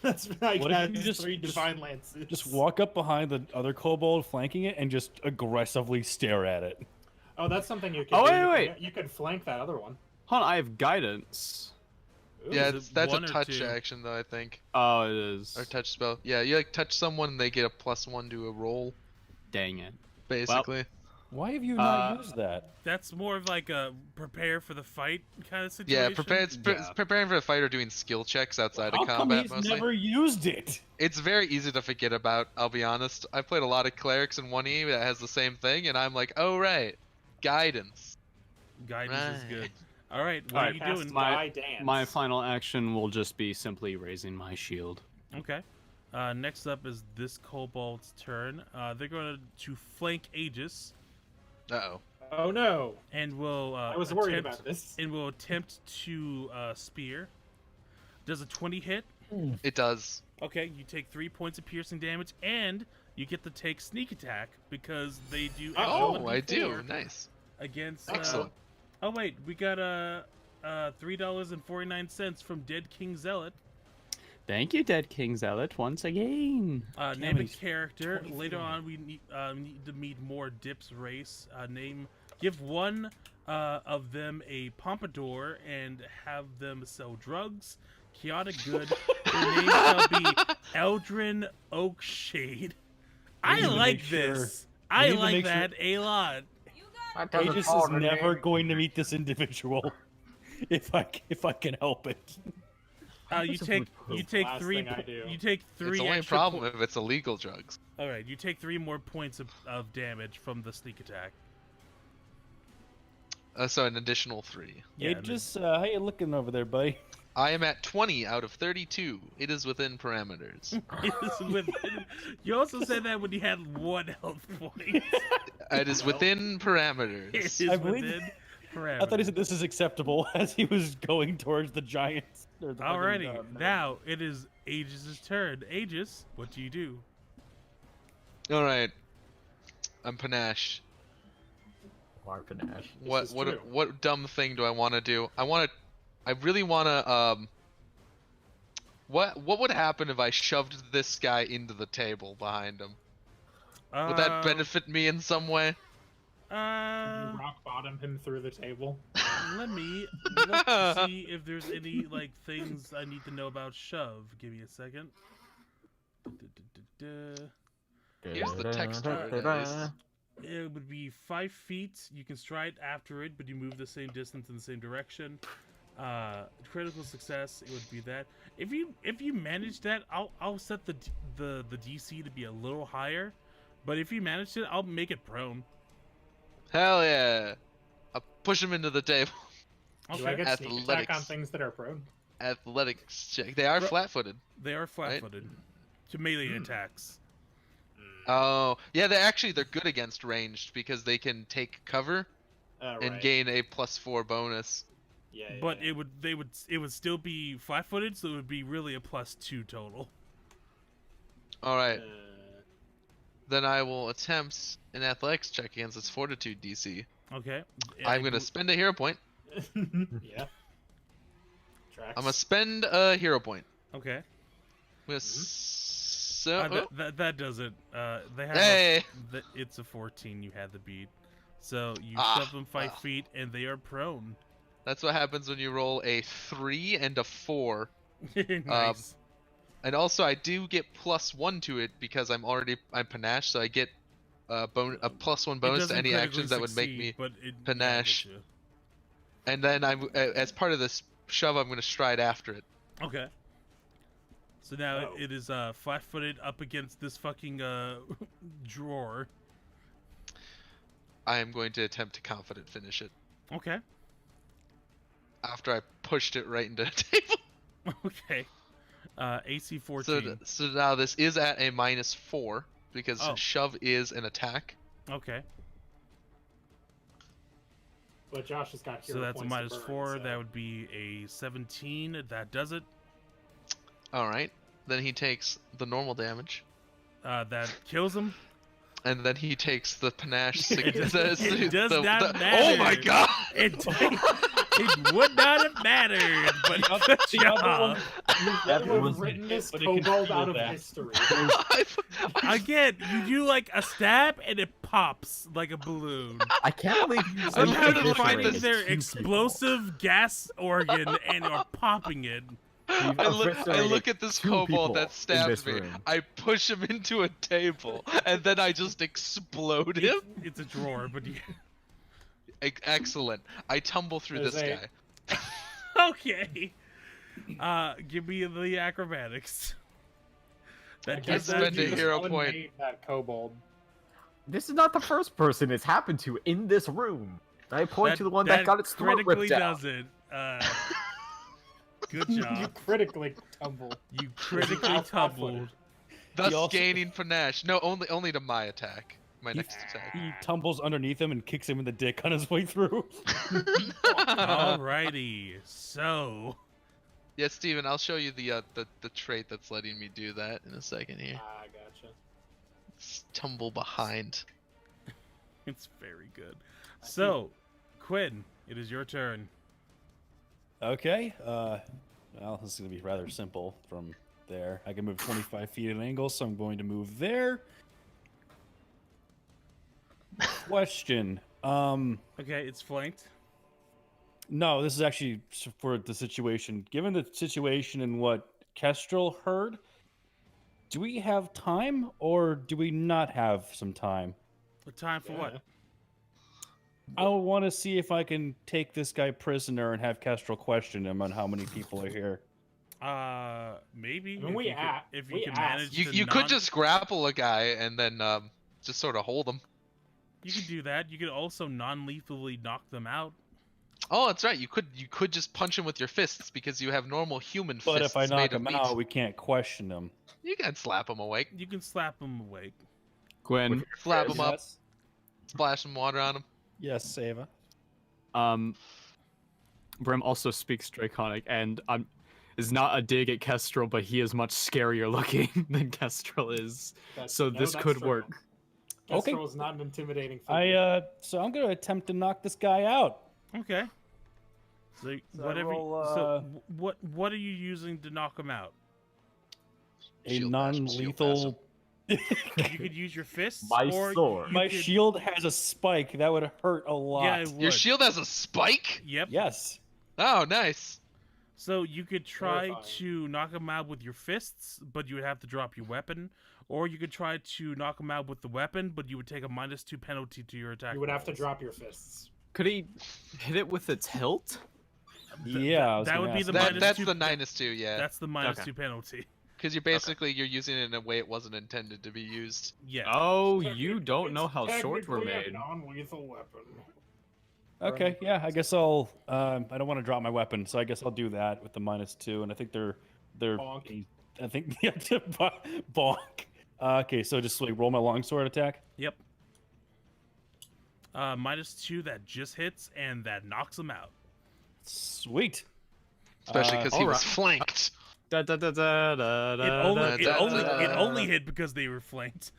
That's right. What if you just 3 divine lances? Just walk up behind the other kobold flanking it and just aggressively stare at it. Oh, that's something you can Oh, do. wait. You could flank that other one. Hold on, I have guidance. Ooh. Yeah, Is it that's a 1 or touch 2? action though, I think. Oh, it is. Or touch spell. Yeah, you like touch someone and they get a +1 to a roll, Dang it. basically. Why have you not used that? That's more of like a prepare for the fight kind of situation. Yeah, preparing for a fight or doing skill checks outside How of come combat he's mostly. never used it? It's very easy to forget about, I'll be honest. I played a lot of clerics in 1E that has the same thing, and I'm like, oh right, guidance. Guidance is good. All right, what Alright, are you doing? My final action will just be simply raising my shield. Okay. Next up is this kobold's turn. They're going to flank Aegis. Uh-oh. Oh no! And will I was worried about this. And will attempt to spear. Does a 20 hit? It does. Okay, you take 3 points of piercing damage, and you get to take sneak attack because they do. Oh, I do. Nice. Against. Excellent. Oh wait, we got $3.49 from Dead King Zealot. Thank you, Dead King Zealot, once again. Name a character. Later on, we need to meet more Dips race. Give one of them a pompadour and have them sell drugs. Chaotic good. Their name shall be Eldrin Oakshade. I like this. I like that a lot. Aegis is never going to meet this individual, if I can help it. You take 3. You take 3. It's only a problem if it's illegal drugs. All right, you take 3 more points of damage from the sneak attack. So an additional 3. Yeah, Aegis, how you looking over there, buddy? I am at 20 out of 32. It is within parameters. It is within. You also said that when you had 1 health point. It is within parameters. It is I believe- within parameters. I thought he said this is acceptable as he was going towards the giants. Alrighty, now it is Aegis' turn. Aegis, what do you do? All right, I'm panache. Panache. What dumb thing do I want to do? I really want to What would happen if I shoved this guy into the table behind him? Would that benefit me in some way? You rock bottom him through the table. Let's see if there's any like things I need to know about shove. Give me a second. Here's the text for it, at least. It would be 5 feet. You can stride after it, but you move the same distance in the same direction. Critical success. It would be that. If you manage that, I'll set the DC to be a little higher. But if you manage it, I'll make it prone. Hell yeah! I'll push him into the table. Do I get sneak attack on things that are prone? Athletics check. They are flat-footed. They are flat-footed to melee attacks. Oh, yeah. They're good against ranged because they can take cover and gain a +4 bonus. Yeah. But it would still be flat-footed, so it would be really a +2 total. All right. Then I will attempt an athletics check against its fortitude DC. Okay. I'm gonna spend a hero point. Yeah. I'm gonna spend a hero point. Okay. I'm gonna that doesn't. They have. Hey! It's a 14. You had the beat. So you shove them 5 feet, and they are prone. That's what happens when you roll a 3 and a 4. Nice. And also, I do get +1 to it because I'm panache, so I get a +1 bonus to any actions that would make me panache. And then as part of this shove, I'm going to stride after it. Okay. So now it is flat-footed up against this fucking drawer. I am going to attempt to confident finish it. Okay. After I pushed it right into the table. Okay. AC 14. So now this is at a -4 because shove is an attack. Okay. But Josh has got so that's a -4. So that would be a 17. That does it. All right. Then he takes the normal damage. That kills him. And then he takes the panache. It does not matter. Oh my god! It would not have mattered, but good job. Everyone's written this Kobold out of history. Again, you do like a stab and it pops like a balloon. I can't believe you So you're finding eviscerated their 2 explosive gas organ and are popping it. I look at this 2 kobold people that in stabs this me. room. I push him into a table, and then I just explode him. It's a drawer, but you... Excellent. I tumble through this guy. Okay. Give me the acrobatics. That I spend a hero point. That kobold. This is not the first person it's happened to in this room. I point to the one that got its throat ripped out. Does it. Good job. You critically tumble. You critically tumbled. Thus gaining panache. No, only to my attack. My next attack. He tumbles underneath him and kicks him in the dick on his way through. Alrighty, so... Yeah, Steven, I'll show you the trait that's letting me do that in a second here. Ah, gotcha. It's tumble behind. It's very good. So, Quinn, it is your turn. Okay. Well, this is going to be rather simple from there. I can move 25 feet at an angle, so I'm going to move there. Question. Okay, it's flanked. No, this is actually for the situation. Given the situation and what Kestrel heard, do we have time or do we not have some time? The time for what? I want to see if I can take this guy prisoner and have Kestrel question him on how many people are here. Maybe. I mean, if you can manage to You could just grapple a guy and then just sort of hold him. You could do that. You could also non-lethally knock them out. Oh, that's right. You could just punch him with your fists because you have normal human fists. But if I knock made him of out, meat. we can't question him. You can slap him awake. You can slap them awake. Gwen. Slap him up. Splash some water on him. Yes, Seva. Brim also speaks Draconic, and is not a dig at Kestrel, but he is much scarier looking than Kestrel is. So this could work. Okay. Kestrel is not an intimidating figure. So I'm gonna attempt to knock this guy out. Okay. So whatever. What are you using to knock him out? A non-lethal. You could use your fists. My or sword. My shield has a spike. That would hurt a lot. Yeah, it would. Your shield has a spike? Yep. Yes. Oh, nice. So you could try to knock him out with your fists, but you would have to drop your weapon. Or you could try to knock him out with the weapon, but you would take a -2 penalty to your attack. You would have to drop your fists. Could he hit it with its hilt? Yeah, that would be the that's the -2. Yeah. That's the -2 penalty. Because you're using it in a way it wasn't intended to be used. Yeah. Oh, you don't know how swords were made. A non-lethal weapon. Okay, yeah, I guess I'll. I don't want to drop my weapon, so I guess I'll do that with the -2, and I think they're. Bonk. I think yeah, bonk. Okay, so just like roll my longsword attack. Yep. -2 that just hits and that knocks him out. Sweet. Especially because he was flanked. It only hit because they were flanked.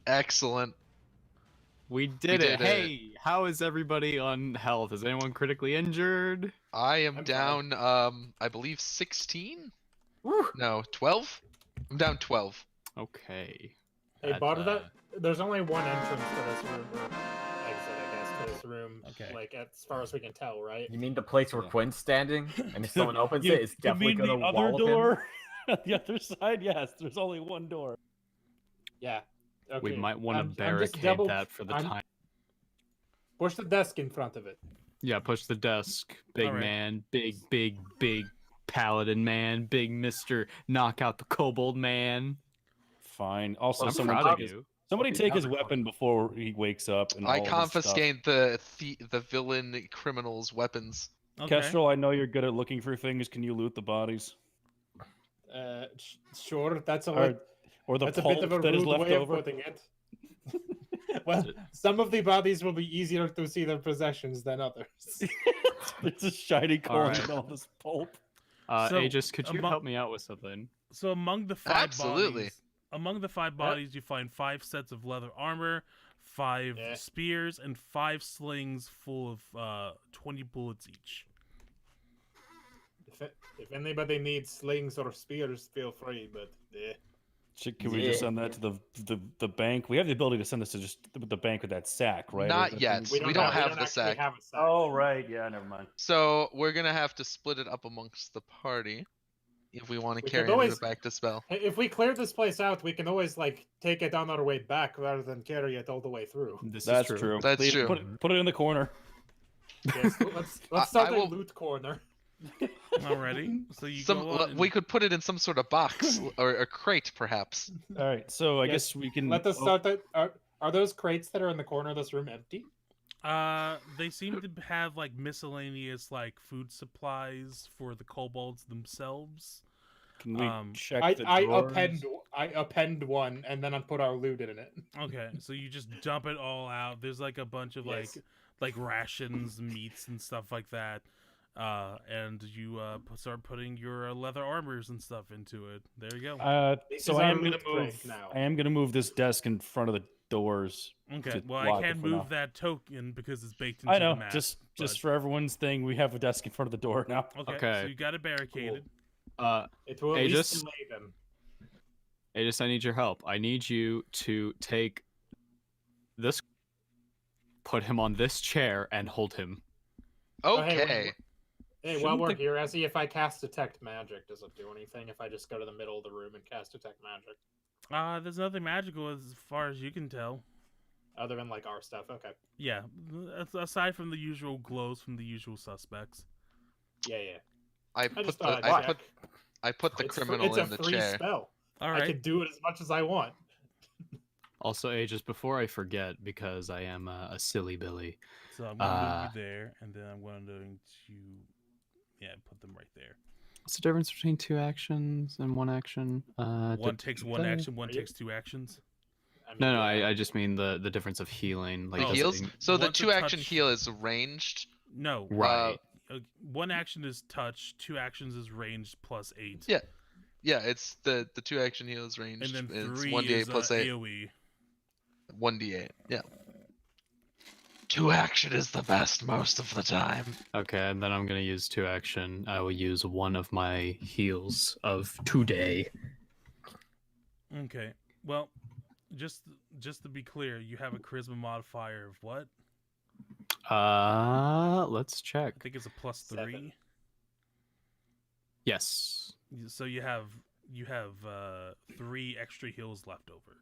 Excellent. We did it. Hey, how is everybody on health? Is anyone critically injured? I am down, I believe 16? No, 12? I'm down 12. Okay. Hey, there's only one entrance to this room, or exit, I guess, to this room. Okay. Like, as far as we can tell, right? You mean the place where Quinn's standing? And if someone opens it, it's definitely you mean gonna the other wallop him? door? The other side, yes. There's only one door. Yeah. Okay. We might want to barricade that for the time. Push the desk in front of it. Yeah, push the desk. Big right. man. Big paladin man. Big Mr. Knock out the kobold man. Fine. Also, I'm somebody proud take of you. Somebody take his weapon before he wakes up. And I all confiscate the villain criminal's weapons. Okay. Kestrel, I know you're good at looking for things. Can you loot the bodies? Sure. That's Or the that's a pulp bit of a that is rude left way over? of putting it. Well, some of the bodies will be easier to see their possessions than others. There's a shiny coin right. and all this pulp. So, Aegis, could you help me out with something? So among the 5 Absolutely. bodies, you find 5 sets of leather armor, 5 spears, and 5 slings full of 20 bullets each. If anybody needs slings or spears, feel free. But Can we just send that to the bank? We have the ability to send this to just the bank with that sack, right? Not yet. We don't have the sack. Oh, right. Yeah, never mind. So we're gonna have to split it up amongst the party if we want to carry it back to spell. If we clear this place out, we can always like take it on our way back rather than carry it all the way through. That's true. That's true. Put it in the corner. Yes, let's start the loot corner. Alrighty. So you we could put it in some sort of box or a crate, perhaps. All right. So I guess we can let us start that. Are those crates that are in the corner of this room empty? They seem to have like miscellaneous like food supplies for the kobolds themselves. Can we check the drawers? I append one and then I put our loot in it. Okay, so you just dump it all out. There's like a bunch of like rations, meats, and stuff like that. And you start putting your leather armors and stuff into it. There you go. So I am gonna move now. I am gonna move this desk in front of the doors. Okay. Well, I can't move that token because it's baked into the map. Just for everyone's thing, we have a desk in front of the door now. Okay. So you got it barricaded. Cool. It will at least delay them. Aegis, I need your help. I need you to take this, put him on this chair, and hold him. Okay. Hey, while we're here, Ezzy, if I cast Detect Magic, does it do anything if I just go to the middle of the room and cast Detect Magic? There's nothing magical as far as you can tell. Other than, like, our stuff, okay. Yeah, aside from the usual glows from the usual suspects. Yeah. I put the criminal in the chair. It's a free spell. All right. I can do it as much as I want. Also, Aegis, before I forget, because I am a silly Billy. So I'm going to move you there, and then I'm going to, put them right there. What's the difference between 2 actions and 1 action? One takes 1 action, one takes 2 actions. No, I just mean the difference of healing. Like heals? So the 2-action heal is ranged? No. Right. 1 action is touch, 2 actions is ranged plus 8. Yeah, it's the 2-action heal is ranged. And then 3 1d8 is plus 8. AoE. 1d8, yeah. 2-action is the best most of the time. Okay, and then I'm gonna use 2-action. I will use one of my heals of today. Okay. Well, just to be clear, you have a charisma modifier of what? Let's check. I think it's a +3. 7. Yes. So you have 3 extra heals left over.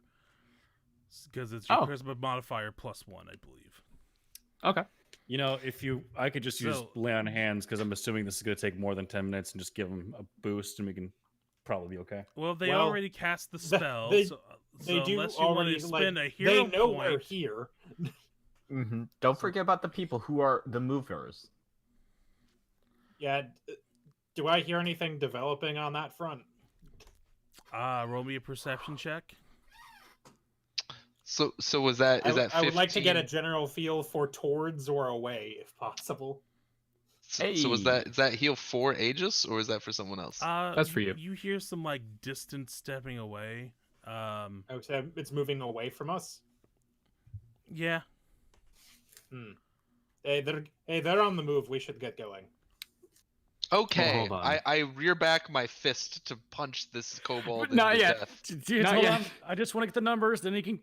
Because it's your charisma modifier +1, I believe. Okay. You know, I could just use lay on hands because I'm assuming this is going to take more than 10 minutes and just give them a boost and we can probably be okay. Well, they already cast the spell. They do unless you want to spend a hero They know point, we're here. Don't forget about the people who are the movers. Yeah. Do I hear anything developing on that front? Roll me a perception check. So is that 15? I would like to get a general feel for towards or away, if possible. So is that heal for Aegis, or is that for someone else? That's for you. You hear some like distant stepping away. So it's moving away from us. Yeah. Hey, they're on the move. We should get going. Okay, I rear back my fist to punch this kobold. Not yet. Death. Hold on. I just want to get the numbers. Then he can.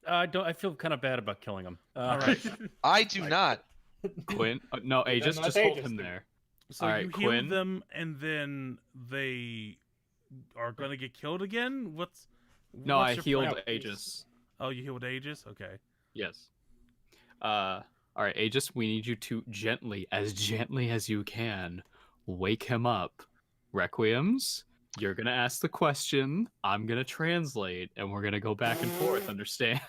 I feel kind of bad about killing him. All right. I do not. Quinn. No, Aegis, just hold him there. So you heal them, and then they are gonna get killed again. No, I healed Aegis. Oh, you healed Aegis? Okay. Yes. All right, Aegis. We need you to gently as you can, wake him up. Requiems. You're gonna ask the question. I'm gonna translate, and we're gonna go back and forth. Understand?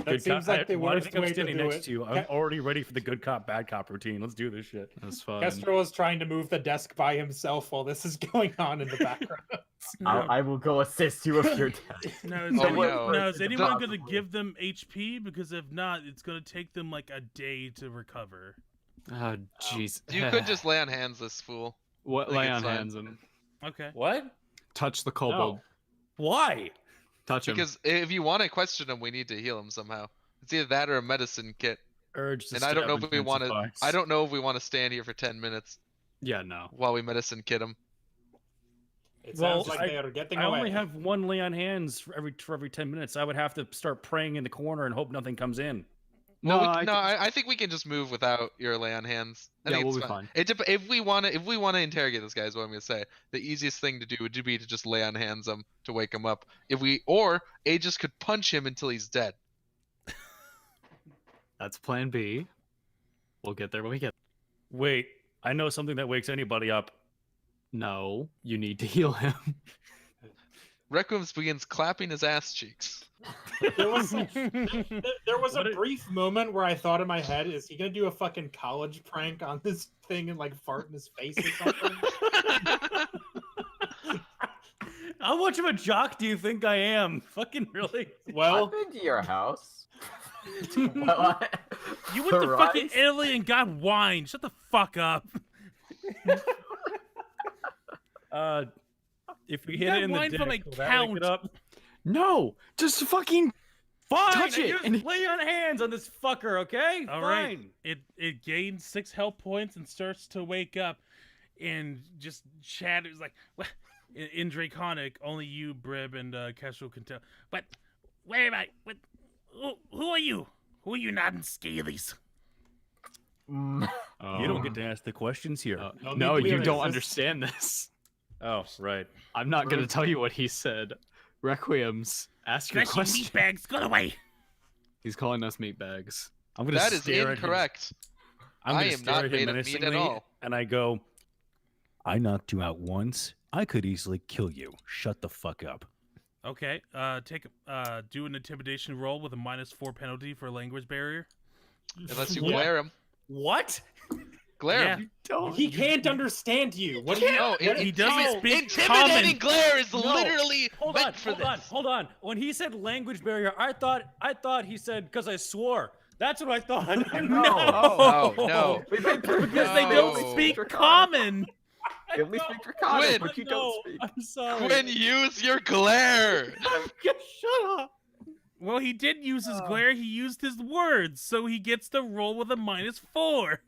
That seems like the worst way to do next to you. I'm already ready for the good cop, bad cop routine. Let's do this shit. That's fun. Kestrel is trying to move the desk by himself while this is going on in the background. I will go assist you if you're dead. Is anyone going to give them HP? Because if not, it's going to take them like a day to recover. Oh, jeez. You could just lay on hands this fool. What? Lay on hands him. Okay. What? Touch the kobold. No. Why? Touch him. Because if you want to question him, we need to heal him somehow. It's either that or a medicine kit. Urge. And I don't know if we want to. I don't know if we want to stand here for 10 minutes. Yeah, no. While we medicine kid him. It sounds like they are getting away. I only have one lay on hands for every 10 minutes. I would have to start praying in the corner and hope nothing comes in. Well, I think we can just move without your lay on hands. I think we'll it's be fine. If we want to interrogate this guy, is what I'm gonna say. The easiest thing to do would be to just lay on hands him to wake him up. Or Aegis could punch him until he's dead. That's plan B. We'll get there when we get there. Wait, I know something that wakes anybody up. No, you need to heal him. Requiem begins clapping his ass cheeks. There was a brief moment where I thought in my head, is he gonna do a fucking college prank on this thing and like fart in his face or something? How much of a jock do you think I am? Fucking really? Well, I've been to your house. You went to fucking Italy and got wine. Shut the fuck up. If we hit it in the dick, from a count. No, just fucking touch it and lay on hands on this fucker, okay? All right. It gains 6 health points and starts to wake up, and just chatters like in Draconic. Only you, Brib, and Kestrel can tell. But wait a minute. Who are you? Who are you, not in Scalies? You don't get to ask the questions here. No, you don't understand this. Oh, right. I'm not going to tell you what he said. Requiems, ask your question. Meatbags, go away. He's calling us meatbags. That is incorrect. I am not made of meat at all. And I go, I knocked you out once. I could easily kill you. Shut the fuck up. Okay. Do an intimidation roll with a -4 penalty for a language barrier. Unless you glare him. What? Glare him. He can't understand you. What do you know? He doesn't speak Intimidating common. glare is literally meant for this. Hold on. When he said language barrier, I thought he said because I swore. That's what I thought. No. Because they don't speak common. At least speak Draconic, but you don't speak. I'm sorry. Quinn, use your glare. Shut up. Well, he didn't use his glare. He used his words, so he gets to roll with a -4.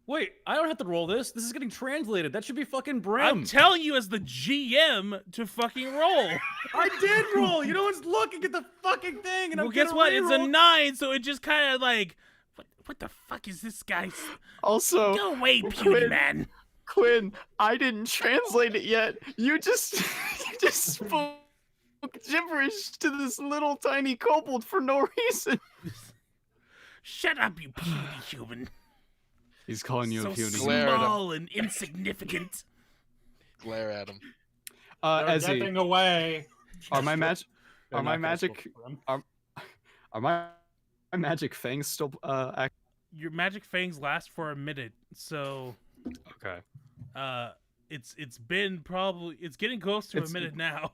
Wait, I don't have to roll this. This is getting translated. That should be fucking Brim. I'm telling you as the GM to fucking roll. I did roll. You know what's looking at the fucking thing, and well, guess what? It's a 9, so it just kind of like, what the fuck is this guy? Also, go away, puny man. Quinn, I didn't translate it yet. You just spoke gibberish to this little tiny kobold for no reason. Shut up, you puny human. He's calling you a puny. So small and insignificant. Glare at him. Getting away. Are my magic fangs still active? Your magic fangs last for a minute, so okay. It's getting close to a minute now.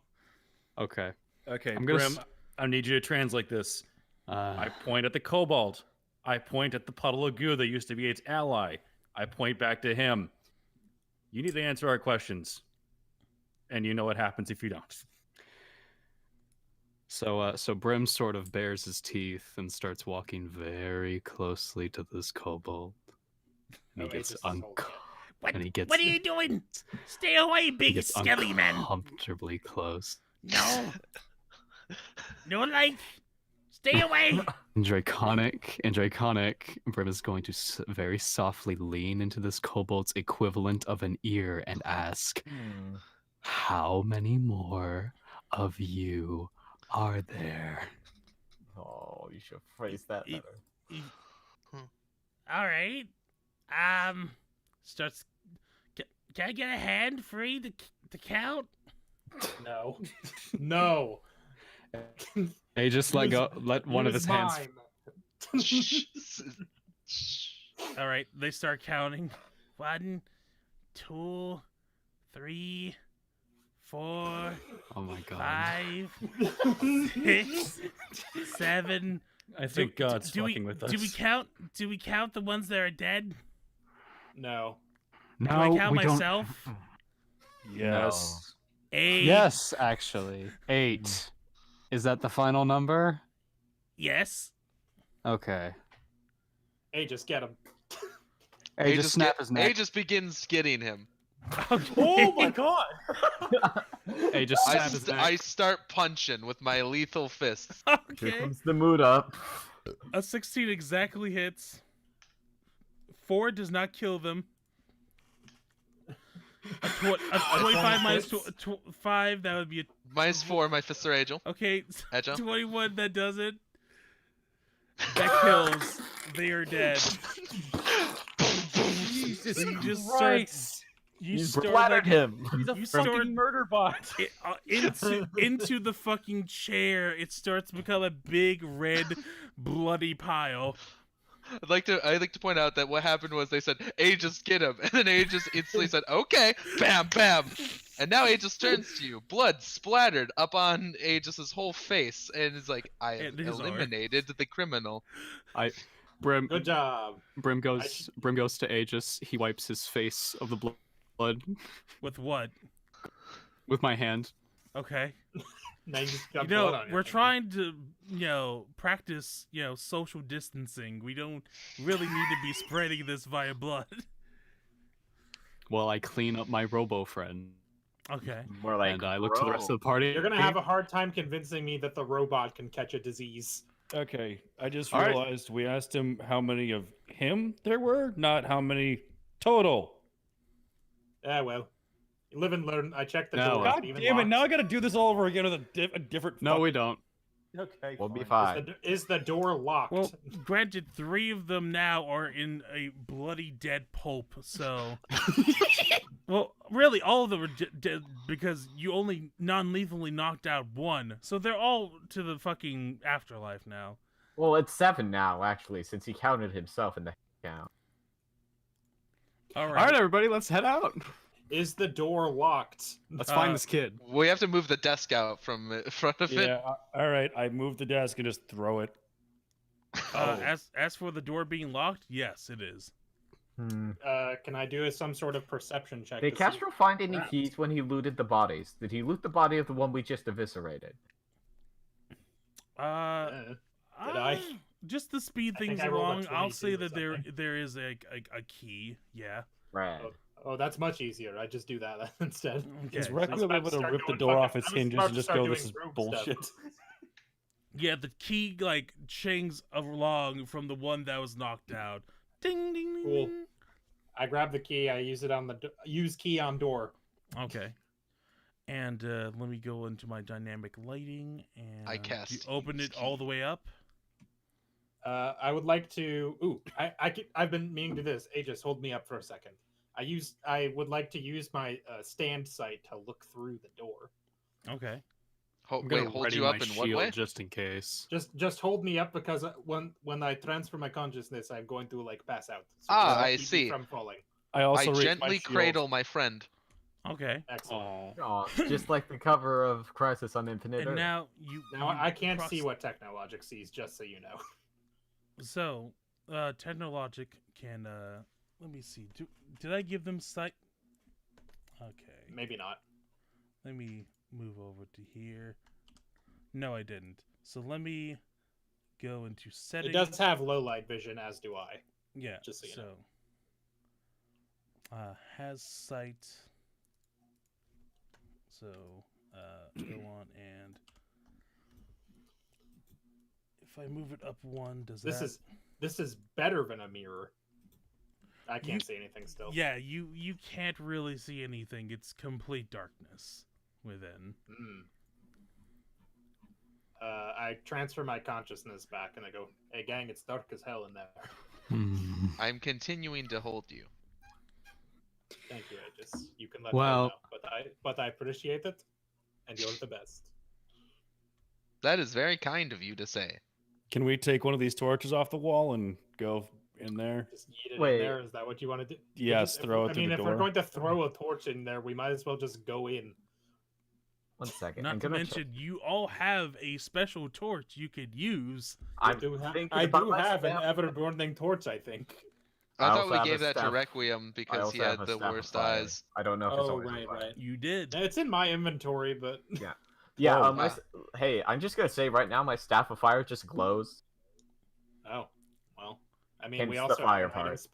Okay. Okay, Brim, I need you to translate this. I point at the kobold. I point at the puddle of goo that used to be its ally. I point back to him. You need to answer our questions. And you know what happens if you don't. So Brim sort of bares his teeth and starts walking very closely to this kobold. And he gets What are you doing? Stay away, big skelly man. Uncomfortably close. No. No light. Stay away. In Draconic, Brim is going to very softly lean into this kobold's equivalent of an ear and ask, how many more of you are there? Oh, you should phrase that better. All right. Starts. Can I get a hand free to count? No. No. Hey, just let one of his hands. All right, they start counting. 1, 2, 3, 4. Oh my god. 5, 6, 7. I think God's fucking with us. Do we count the ones that are dead? No. Do I count myself? Yes. No. 8. Yes, actually. 8. Is that the final number? Yes. Okay. Hey, just get him. Aegis begins skidding him. Oh my god! Aegis snap his neck. I start punching with my lethal fists. Here Okay. comes the mood up. A 16 exactly hits. 4 does not kill them. A 25 minus 5, that would be a... Minus 4, my fists are agile. Okay, Agile. 21, that does it. That kills. They are dead. Jesus You just Christ! You You start splattered like, him. He's a You fucking start- murder bot. into the fucking chair. It starts to become a big red bloody pile. I'd like to point out that what happened was they said, Aegis, get him, and then Aegis instantly said, okay, bam, bam, and now Aegis turns to you, blood splattered up on Aegis's whole face, and is like, I have And his arm. eliminated the criminal. Brim Good job. Brim goes to Aegis. He wipes his face of the blood With what? with my hand. Okay. Now you just got You blood know, on your we're finger. trying to, practice, social distancing. We don't really need to be spreading this via blood. Well, I clean up my robo friend, Okay. More like, and I look to the rest of the party. You're gonna have a hard time convincing me that the robot can catch a disease. Okay, I just All right. realized we asked him how many of him there were, not how many total. Yeah, well. You live and learn. I checked the No. door. God damn it! Now I gotta do this all over again with a different. No, we don't. Okay, we'll be fine. fine. Is the door locked? Well, granted, 3 of them now are in a bloody dead pulp, so... Well, really, all of them are dead because you only non-lethally knocked out 1. So they're all to the fucking afterlife now. Well, it's 7 now, actually, since he counted himself in the count. All All right, everybody, let's head out. Is the door locked? Let's find this kid. We have to move the desk out from in front of it. Yeah. All right. I move the desk and just throw it. As for the door being locked, yes, it is. Can I do some sort of perception check? Did to see- Castro find any Perhaps. keys when he looted the bodies? Did he loot the body of the one we just eviscerated? Did I? Just to speed I think things I rolled a along, I'll 22 say or that something. there is a key. Yeah. Red. Oh, that's much easier. I just do that instead. Is Okay. Requiem about able to to start rip the going door fucking- off its I was hinges about and to just start go, doing "This is rogue bullshit"? stuff. Yeah, the key changs along from the one that was knocked out. Ding ding ding. Cool. ding. I grab the key. I use it on the use key on door. Okay. And let me go into my dynamic lighting and I cast open use it key. all the way up. I would like to. Ooh, I've been meaning to do this. Aegis, hold me up for a second. I would like to use my stand sight to look through the door. Okay. I'm gonna Hold ready you my up in what shield way? just in case. Just hold me up because when I transfer my consciousness, I'm going to like pass out. So Ah, just I keep me see. From falling. I also I raise my gently shield. cradle my friend. Okay. Excellent. Oh, just like the cover of Crisis on Infinite And Earth. now you. Now you I can't cross- see what Technologic sees, just so you know. So, Technologic can. Let me see. Did I give them sight? Okay. Maybe not. Let me move over to here. No, I didn't. So let me go into settings. It does have low light vision, as do I. Yeah. just so you know. Has sight. So, go on and if I move it up 1, does This that? this is better than a mirror. I can't You- see anything still. Yeah, you can't really see anything. It's complete darkness within. Mm. I transfer my consciousness back and I go, "Hey gang, it's dark as hell in there." I'm continuing to hold you. Thank you, Aegis. You can let me Well- know, but I appreciate it, and you're the best. That is very kind of you to say. Can we take one of these torches off the wall and go in there? Just eat it Wait. in there. Is that what you want to do? Yes, If- throw it I through mean, the if door. we're going to throw a torch in there, we might as well just go in. 1 second. Not I'm to gonna mention, you all have a special torch you could use. I'm I do thinking have about an my staff. ever-burning torch, I think. I I thought also we have gave a that to staff- Requiem I because also he have had a the staff of worst fire. eyes. I don't know if it's Oh, always right, fire. right. You did. It's in my inventory, but Yeah, Oh, hey, I'm just gonna say right now my staff of fire just glows. oh, well. I mean, Hence we the also fire have an part.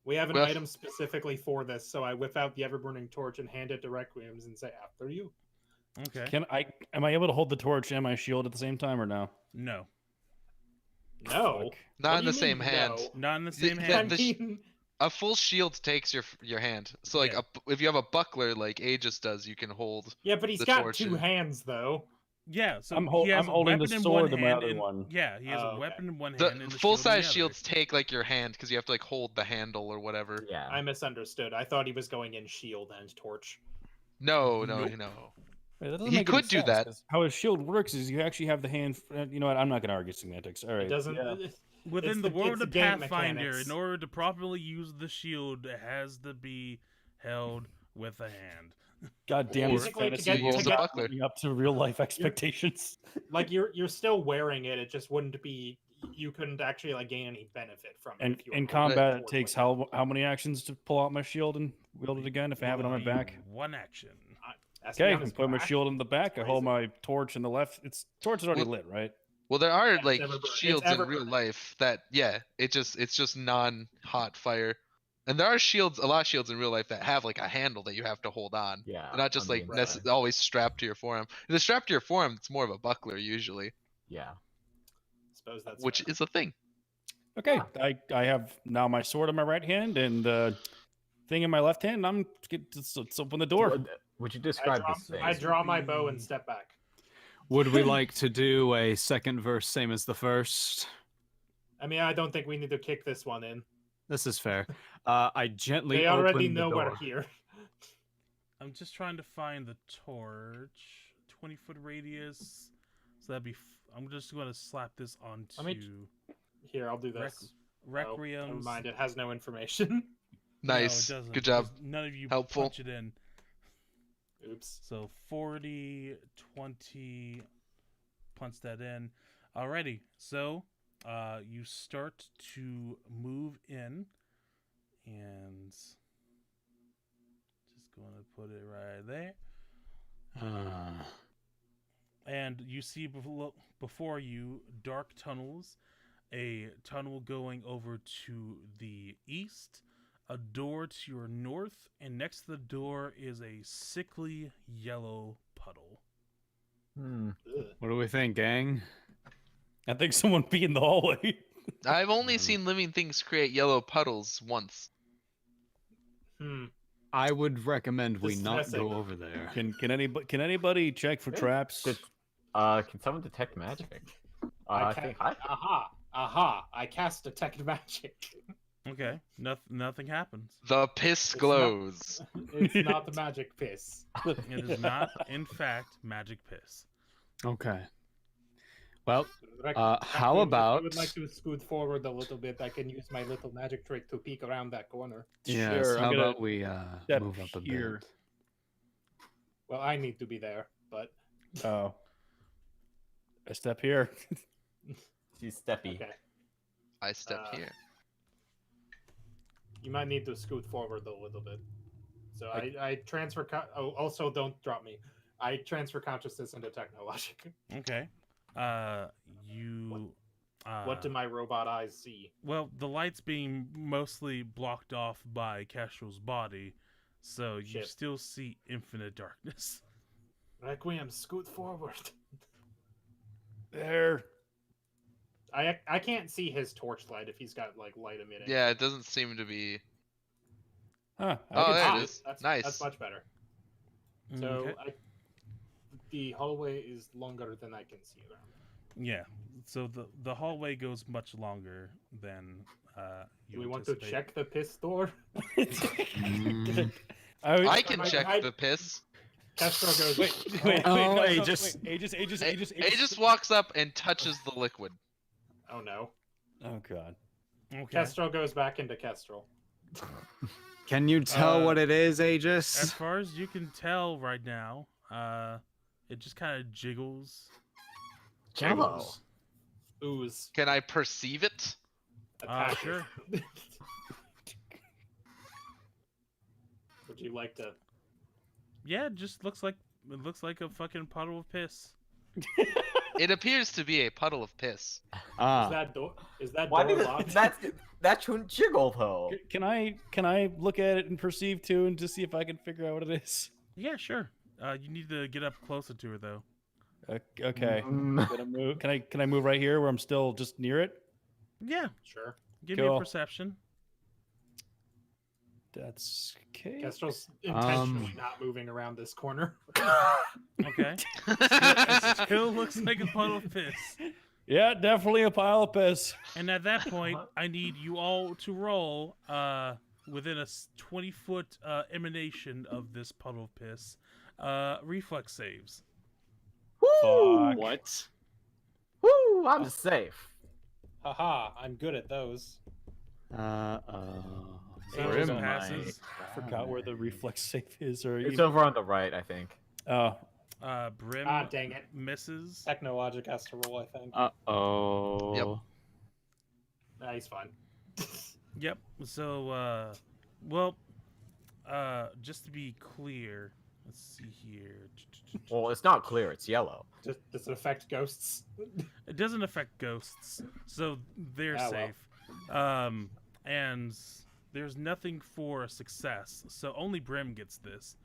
We have an item specifically for this, so I whip out the ever-burning torch and hand it to Requiems and say, "After you." Okay. Am I able to hold the torch and my shield at the same time or no? No. No. Not in the same hand. No? Not in the same hand. A full shield takes your hand. So like if you have a buckler like Aegis does, you can hold. Yeah, but he's got two hands though. Yeah, so I'm he has holding a the weapon in sword one in my hand. other one. Yeah, he has a weapon in one The hand. And the full-size shield shields take like your hand because you have to like hold the handle or whatever. Yeah. I misunderstood. I thought he was going in shield and torch. No. He could do that. How his shield works is you actually have the hand. You know what? I'm not going to argue semantics. All right. It doesn't. Within the world of Pathfinder, in order to properly use the shield, it has to be held with a hand. God damn it! Fantasy rules up to real life expectations. Like you're still wearing it. It just wouldn't be. You couldn't actually like gain any benefit from it. And in combat, it takes how many actions to pull out my shield and wield it again if I have it on my back? One action. Okay, I can put my shield in the back. I hold my torch in the left. Torch is already lit, right? Well, there are like shields in real life that it's just non-hot fire, and there are a lot of shields in real life that have like a handle that you have to hold on. Yeah, they're not just like always strapped to your forearm. If they're strapped to your forearm, it's more of a buckler usually. Yeah, I suppose that's which is a thing. Okay, I have now my sword in my right hand and the thing in my left hand. Let's open the door. Would you describe this thing? I draw my bow and step back. Would we like to do a second verse, same as the first? I mean, I don't think we need to kick this one in. This is fair. I gently. They already open know the door. we're here. I'm just trying to find the torch. 20-foot radius. So that'd be. I'm just going to slap this onto. Here, I'll do this. Requiem. Never mind. It has no information. Nice. No, it doesn't. Good job. None of you helpful. Punch it in. Oops. So 40, 20, punch that in. Alrighty, so you start to move in, and just going to put it right there. And you see before you dark tunnels, a tunnel going over to the east, a door to your north, and next to the door is a sickly yellow puddle. What do we think, gang? I think someone peed in the hallway. I've only seen living things create yellow puddles once. I would recommend we not go over there. Can anybody check for traps? Can someone detect magic? I think I. Aha! I cast detect magic. Okay, nothing happens. The piss glows. It's not the magic piss. It is not, in fact, magic piss. Okay. Well, how about... I would like to scoot forward a little bit. I can use my little magic trick to peek around that corner. Yes, sure, how about we move up a here. bit? Well, I need to be there, but... Oh. I step here. She's steppy. Okay. I step here. You might need to scoot forward a little bit. So I transfer... also, don't drop me. I transfer consciousness into technologic. Okay. What do my robot eyes see? Well, the light's being mostly blocked off by Kestrel's body, so you still see infinite darkness. Requiem, scoot forward. There. I can't see his torchlight if he's got like light emitting. Yeah, it doesn't seem to be. Huh, there it is. Nice. That's much better. So the hallway is longer than I can see around. Yeah. So the hallway goes much longer than you. Do we want to check the piss door? I can check the piss. Kestrel goes. Wait. Aegis walks up and touches the liquid. Oh no. Oh god. Okay. Kestrel goes back into Kestrel. Can you tell what it is, Aegis? As far as you can tell right now, it just kind of jiggles. Jello. Ooze. Can I perceive it? Sure. Would you like to? Yeah, it just looks like a fucking puddle of piss. It appears to be a puddle of piss. Is that Why door did locked? that shouldn't jiggle though? Can I look at it and perceive too, and just see if I can figure out what it is? Yeah, sure. You need to get up closer to her though. Okay. Gonna move. Can I move right here where I'm still just near it? Yeah, Sure. give me a perception. That's okay. Kestrel's intentionally not moving around this corner. Okay. It still looks like a puddle of piss. Yeah, definitely a pile of piss. And at that point, I need you all to roll within a 20-foot emanation of this puddle of piss. Reflex saves. Woo! What? Woo! I'm safe. Haha, I'm good at those. Angels passes. I forgot where the reflex save is. Or It's over on the right, I think. Oh. Brim dang it. misses. Technologic has to roll, I think. Uh-oh. Yep. Nah, he's fine. Yep. So, well, just to be clear, let's see here. Well, it's not clear. It's yellow. Does it affect ghosts? It doesn't affect ghosts, so they're well. safe. And there's nothing for a success, so only Brim gets this.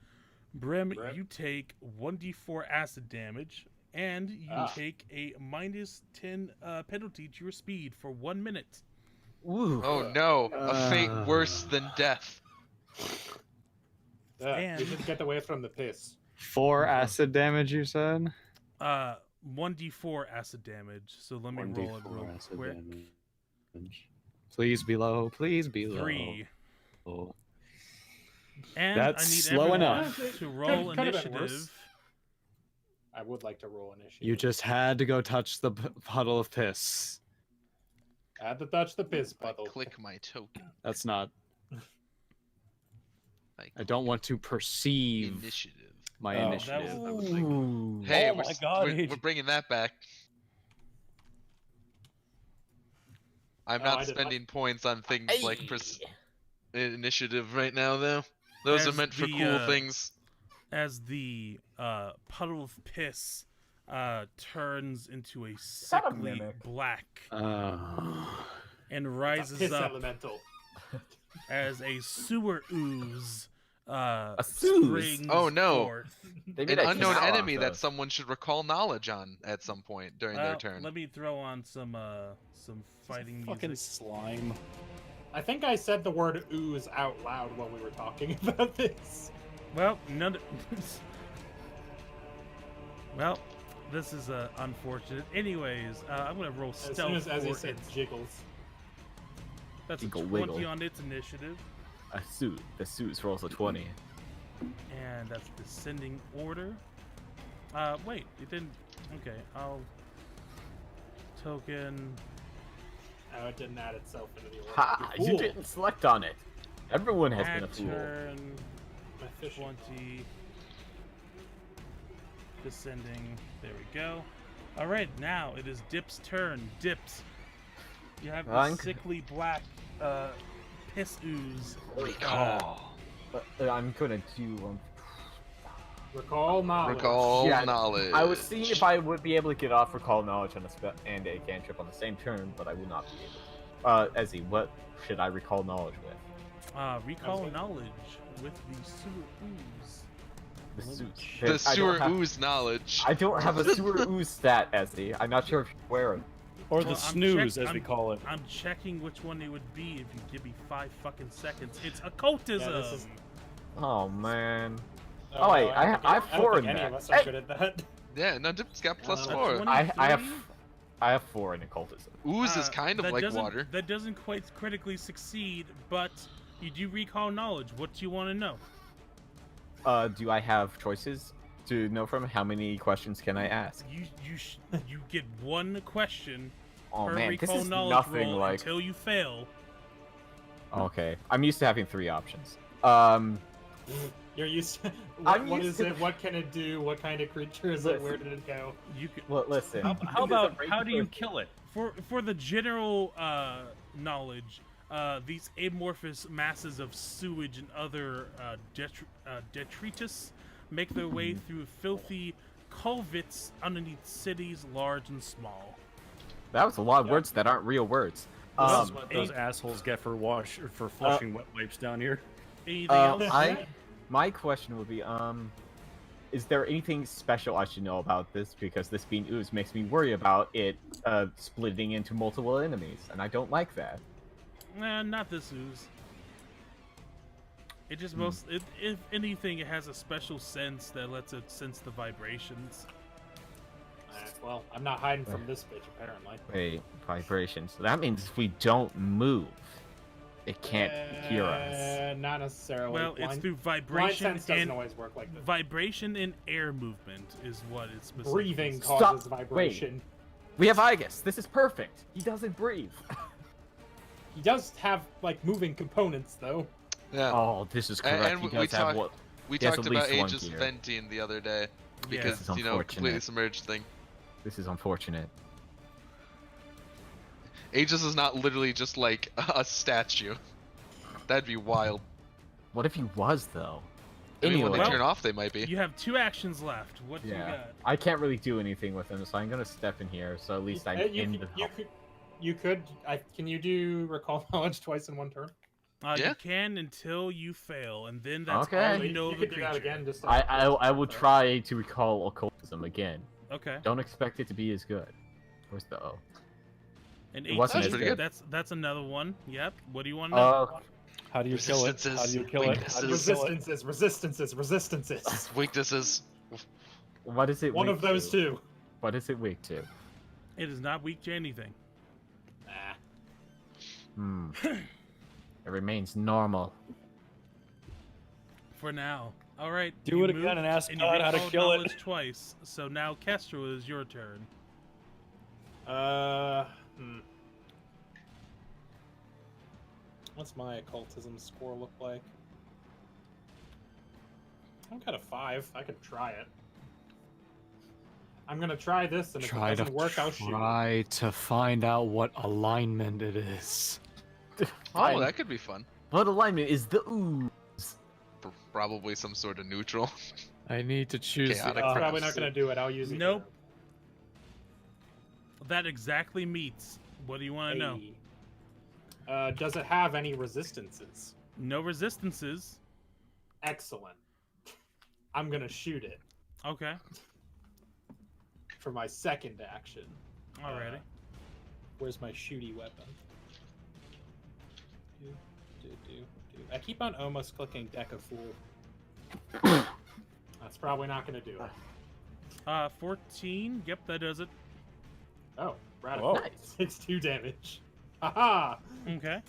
Brim, you take 1d4 acid damage, and you take a -10 penalty to your speed for 1 minute. Ooh. Oh no, a fate worse than death. We should get away from the piss. 4 acid damage, you said? 1d4 acid damage, so let me roll it real quick. Damage. Please be low, please be low. 3. Oh. And That's I need slow everyone enough. to roll Could have been initiative. worse. I would like to roll initiative. You just had to go touch the puddle of piss. I had to touch the piss puddle. Click my token. That's not... I don't want to perceive Initiative. my That initiative. was Hey, Oh my God. we're bringing that back. I'm Oh, not I did not- spending points on things like initiative right now, though. Those are meant for cool things. As the puddle of piss turns into a sickly mimic. black Oh. and rises Piss up elemental. as a sewer ooze A Suze? springs Oh, no. forth. They An made a unknown canal enemy off that those. someone should recall knowledge on at some point during their turn. Let me throw on some fighting Fucking music. slime. I think I said the word ooze out loud while we were talking about this. Well, none. Well, this is unfortunate. Anyways, I'm gonna roll As stealth soon as he for said it. jiggles. That's a Jiggle 20 wiggle. on its initiative, A suit. The suit rolls a 20. and that's descending order. Wait, it didn't. Okay, I'll token. Oh, it didn't add itself into the order. Ha! You You fool. didn't select on it. Everyone has been a Add fool. turn My fish. 20. Descending. There we go. All right, now it is Dip's turn. Dips. You have the Rank. sickly black piss ooze. I'm gonna do Recall knowledge. Recall Yeah, knowledge. I was seeing if I would be able to get off recall knowledge on a and a cantrip on the same turn, but I will not be able to. Ezzy, what should I recall knowledge with? Recall Okay. knowledge with the sewer ooze. The suits. The I don't sewer have- ooze knowledge. I don't have a sewer ooze stat, Ezzy. I'm not sure if you're aware of. Or Well, the I'm snooze, check- as we I'm- call it. I'm checking which one it would be if you give me 5 fucking seconds. It's occultism. Yeah, this is- Oh man. Oh, Oh, wait, no, I don't have think 4 any in of that. us are Hey! good at that. Yeah, no, Dip's got plus That's 4. 20. I have 4 in occultism. Ooze is kind of that like doesn't- water. That doesn't quite critically succeed, but you do recall knowledge. What do you want to know? Do I have choices to know from? How many questions can I ask? You get 1 question Oh per man, this recall is knowledge nothing roll like. until you fail. Okay, I'm used to having 3 options. You're used to... I'm what used is to- it? What can it do? What kind of creature is it? Where did it go? You can, Well, listen. How about how do you kill it? for the general knowledge, these amorphous masses of sewage and other detritus make their way through filthy culverts underneath cities large and small. That was a lot of words that aren't real words. This is what those assholes get for flushing wet wipes down here. Anything else? My question would be, is there anything special I should know about this? Because this being ooze makes me worry about it splitting into multiple enemies, and I don't like that. Nah, not this ooze. It just if anything, it has a special sense that lets it sense the vibrations. Well, I'm not hiding from this bitch, apparently. Wait, vibrations. So that means if we don't move, it can't hear us. Not necessarily. Well, it's through Blind vibration sense doesn't always work like this. Vibration and air movement is what it's specific. Breathing causes vibration. Wait. We have Igus. This is perfect. He doesn't breathe. He does have, like, moving components, though. Yeah. Oh, this is correct. And we talked about Aegis venting the other day because completely submerged thing. This is unfortunate. Aegis is not literally just like a statue. That'd be wild. What if he was though? I mean, when they turn off, they might be. You have 2 actions left. What do you got? I can't really do anything with him, so I'm gonna step in here. So at least I'm in the. Can you do recall knowledge twice in one turn? You can until you fail, and then that's all you know of the creature. Do that again, just I will try to recall occultism again. Okay. Don't expect it to be as good. Where's the O? And It wasn't as good. That's another one. Yep. What do you want to know? How do you kill it? How do you kill it? Resistances. Weaknesses. What is it? One of those two. What is it weak to? It is not weak to anything. It remains normal. For now. All right. Do it again and ask God how to kill it. Twice. So now, Kestrel, is your turn. What's my occultism score look like? I've got a 5. I could try it. I'm gonna try this, and if it doesn't work, I'll shoot. Try to find out what alignment it is. Oh, that could be fun. What alignment is the ooze? Probably some sort of neutral. I need to choose. Probably not gonna do it. I'll use it. Nope. That exactly meets. What do you want to know? Does it have any resistances? No resistances. Excellent. I'm gonna shoot it. Okay. For my second action. Alrighty. Where's my shooty weapon? I keep on almost clicking Deck of Fool. That's probably not going to do it. 14. Yep, that does it. Oh, radical. Nice. It's 2 damage. Haha! Okay.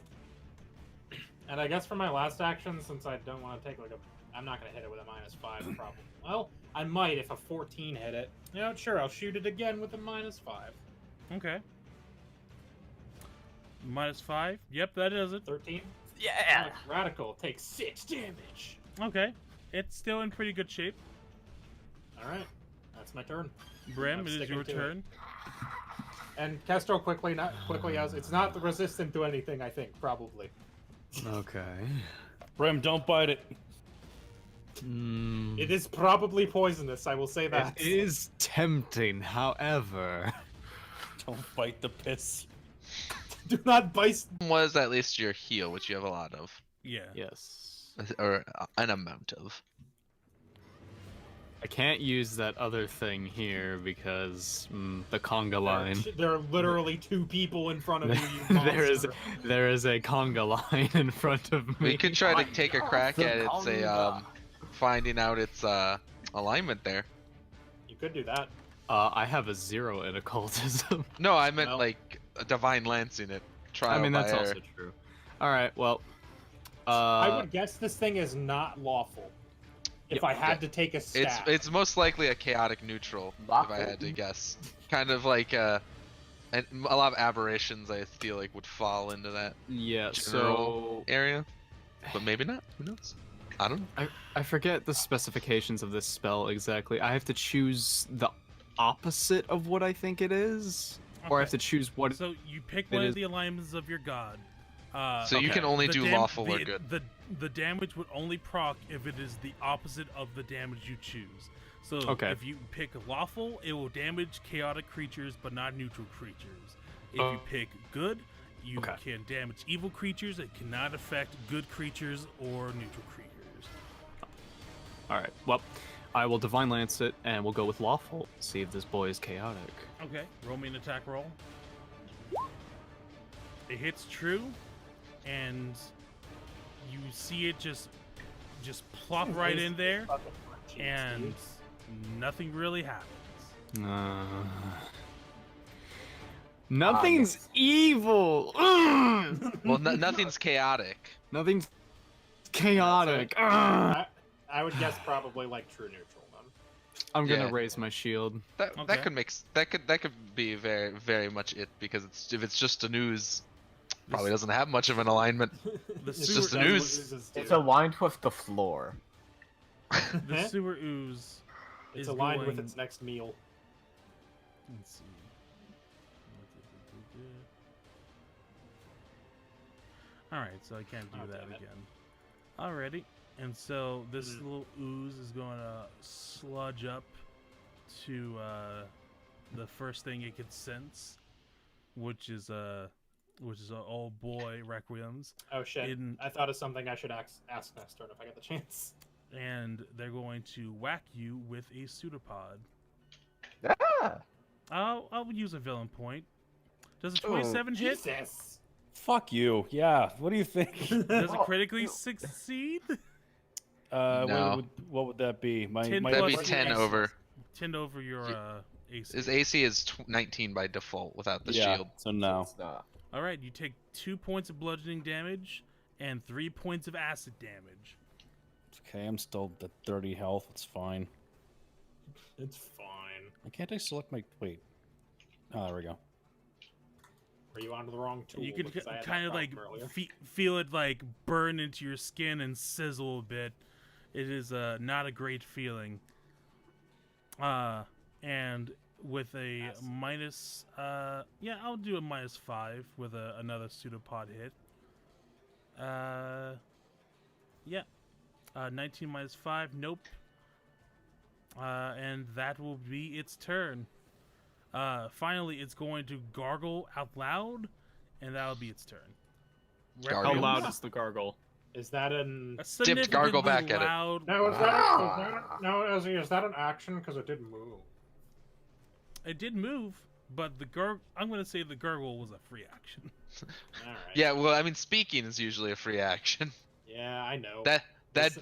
And I guess for my last action, since I don't want to take like I'm not going to hit it with a -5 probably. Well, I might if a 14 hit it. You know, sure, I'll shoot it again with a -5. Okay. -5. Yep, that does it. 13. Yeah. Radical takes 6 damage. Okay. It's still in pretty good shape. All right. That's my turn. Brim, it is your turn. And Kestrel quickly as it's not resistant to anything, I think, probably. Okay. Brim, don't bite it. It is probably poisonous, I will say that. It is tempting, however. Don't bite the piss. Do not bite. Was at least your heal, which you have a lot of. Yeah. Yes. Or an amount of. I can't use that other thing here because the conga line. There are literally 2 people in front of you. You there is a conga line in front of me. We could try to take a crack at its finding out its alignment there. You could do that. I have a 0 in occultism. No, I meant like a divine lancing it. I mean that's also true. All right, well. I would guess this thing is not lawful. If I had to take a stab. It's most likely a chaotic neutral, if I had to guess. Kind of like and a lot of aberrations I feel like would fall into that general area. But maybe not. Who knows? I don't know. I forget the specifications of this spell exactly. I have to choose the opposite of what I think it is? Okay. Or I have to choose what So you pick one of the alignments of your god. So you can only do lawful or good. The damage would only proc if it is the opposite of the damage you choose. So if you pick lawful, it will damage chaotic creatures but not neutral creatures. If you pick good, you can damage evil creatures. It cannot affect good creatures or neutral creatures. All right. Well, I will Divine Lance it, and we'll go with Lawful. See if this boy is chaotic. Okay. Roll me an attack roll. It hits true, and you see it just plop right in there, and nothing really happens. Nothing's evil. Well, nothing's chaotic. Nothing's chaotic. I would guess probably like true neutral then. I'm gonna raise my shield. That could be very very much it, because if it's just a ooze, probably doesn't have much of an alignment. It's just an ooze. It's aligned with the floor. The sewer ooze. It's aligned with its next meal. Let's see. Alright, so I can't do that again. Alrighty. And so this little ooze is going to sludge up to the first thing it can sense, which is a old boy Requiem's. Oh shit! I thought of something I should ask next turn if I get the chance. And they're going to whack you with a pseudopod. Ah! I'll use a villain point. Does a 27 hit? Jesus. Fuck you. Yeah. What do you think? Does it critically succeed? No. What would that be? That'd be 10 over. 10 over your AC. His AC is 19 by default without the shield. So no. All right, you take 2 points of bludgeoning damage and 3 points of acid damage. Okay, I'm still at 30 health. It's fine. It's fine. Can't I select my... Wait. Oh, there we go. Are you onto the wrong tool? You can kind of like feel it like burn into your skin and sizzle a bit. It is not a great feeling. And with a minus... yeah, I'll do a -5 with another pseudopod hit. Yeah. 19 minus 5, nope. And that will be its turn. Finally, it's going to gargle out loud, and that'll be its turn. How loud is the gargle? Is that an... Dipped gargle back at it. No, is that an action? Because it didn't move. It did move, but I'm going to say the gargle was a free action. Alright. Yeah, well, I mean, speaking is usually a free action. Yeah, I know.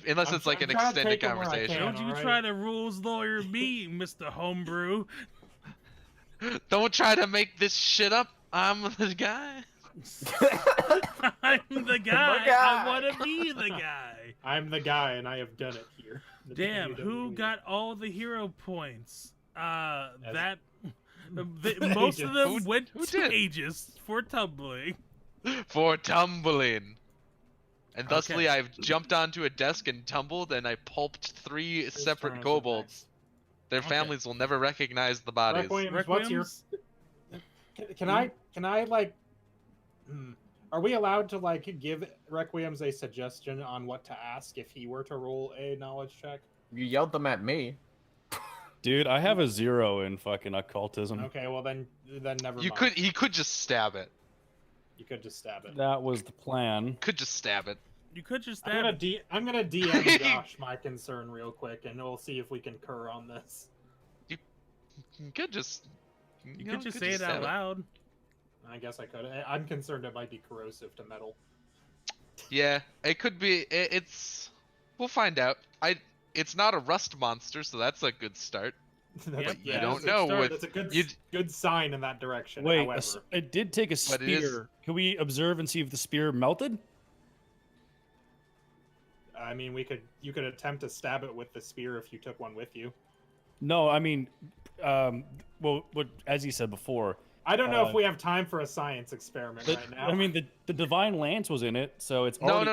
Unless it's like an extended conversation. Don't you try to rules lawyer me, Mr. Homebrew. Don't try to make this shit up. I'm the guy. I'm the guy. I want to be the guy. I'm the guy, and I have done it here. Damn, who got all the hero points? Most of them went to Aegis for tumbling. For tumbling. And thusly, I've jumped onto a desk and tumbled, and I pulped 3 separate kobolds. Their families will never recognize the bodies. Requiems, what's your... Can I like... Are we allowed to like give Requiems a suggestion on what to ask if he were to roll a knowledge check? You yelled them at me. Dude, I have a 0 in fucking occultism. Okay, well then never mind. He could just stab it. You could just stab it. That was the plan. Could just stab it. You could just stab it. I'm gonna DM Josh my concern real quick, and we'll see if we concur on this. You could just... You could just say it out loud. I guess I could. I'm concerned it might be corrosive to metal. Yeah, it could be. We'll find out. It's not a rust monster, so that's a good start. You don't know. That's a good sign in that direction. Wait, however. it did take a spear. Can we observe and see if the spear melted? I mean, you could attempt to stab it with the spear if you took one with you. No, I mean, well, as you said before. I don't know if we have time for a science experiment right now. I mean, the divine lance was in it, so it's no.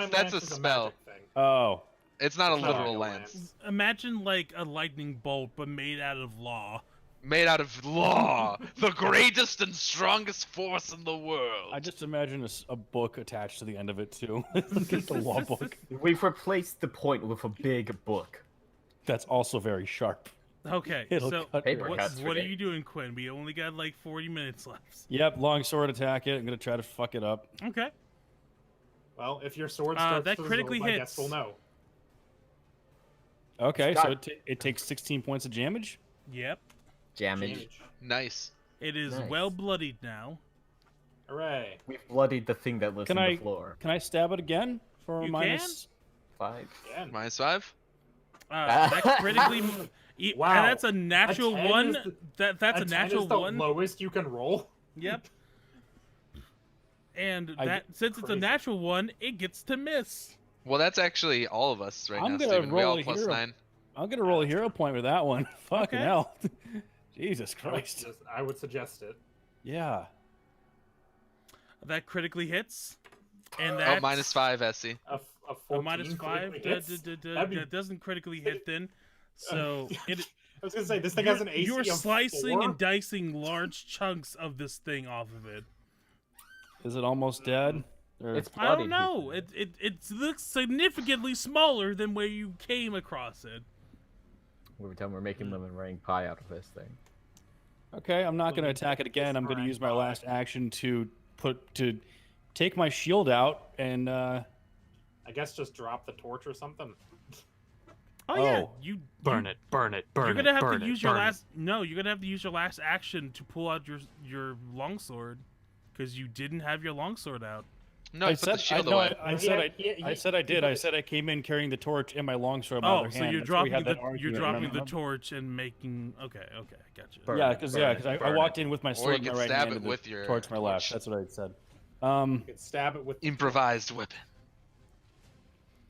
That's a spell. Oh, it's not a literal lance. Imagine like a lightning bolt, but made out of law. Made out of law, the greatest and strongest force in the world. I just imagine a book attached to the end of it too. It's the law book. We've replaced the point with a big book. That's also very sharp. Okay, It'll so cut Paper your- cuts. what are you doing, Quinn? We only got like 40 minutes left. Yep, longsword attack it. I'm gonna try to fuck it up. Okay. Well, if your sword starts that to critically fizzle, I hits. guess we'll know. Okay, Scott. so it takes 16 points of damage. Yep. Damage. Nice. It is Nice. well bloodied now. Hooray. We've bloodied the thing that lives Can on I the floor. can I stab it again for You minus? 5. Again. -5. That critically. Wow. And that's a natural 10 one. is That's a 10 natural is the one. lowest you can roll. Yep. And I- that since it's a Crazy. natural one, it gets to miss. Well, that's actually all of us right I'm now, gonna Steven. We roll all a plus hero. 9. I'm gonna roll a hero point with that one. Fucking Okay. hell. Jesus Christ. I would suggest it. Yeah. That critically hits. And Oh, that's -5, Essie. A a 14 -5. critically hits? That'd be- That doesn't critically hit then. So it, I was gonna say this thing has an AC you're of slicing 4? and dicing large chunks of this thing off of it. Is it almost dead? Or- It's I don't bloodied. know. It looks significantly smaller than where you came across it. Every time we're making lemon meringue pie out of this thing. Okay, I'm not gonna attack it again. I'm gonna use my last action to take my shield out and I guess just drop the torch or something. Oh, yeah, Oh. you Burn it, burn it, burn You're it. gonna have burn to it, use your burn it. last. No, you're gonna have to use your last action to pull out your longsword, because you didn't have your longsword out. No, I you put the said shield no, away. I said I did. I said I came in carrying the torch in my longsword in my Oh, other so hand. you're That's where we dropping had that the you're argument, dropping the remember? torch and making. Okay, gotcha. Burn Yeah, it, because burn it, I burn walked it. in with my Or sword you in my can right stab hand it and the with your torch in my left. torch. That's what I said. You could stab it with Improvised weapon.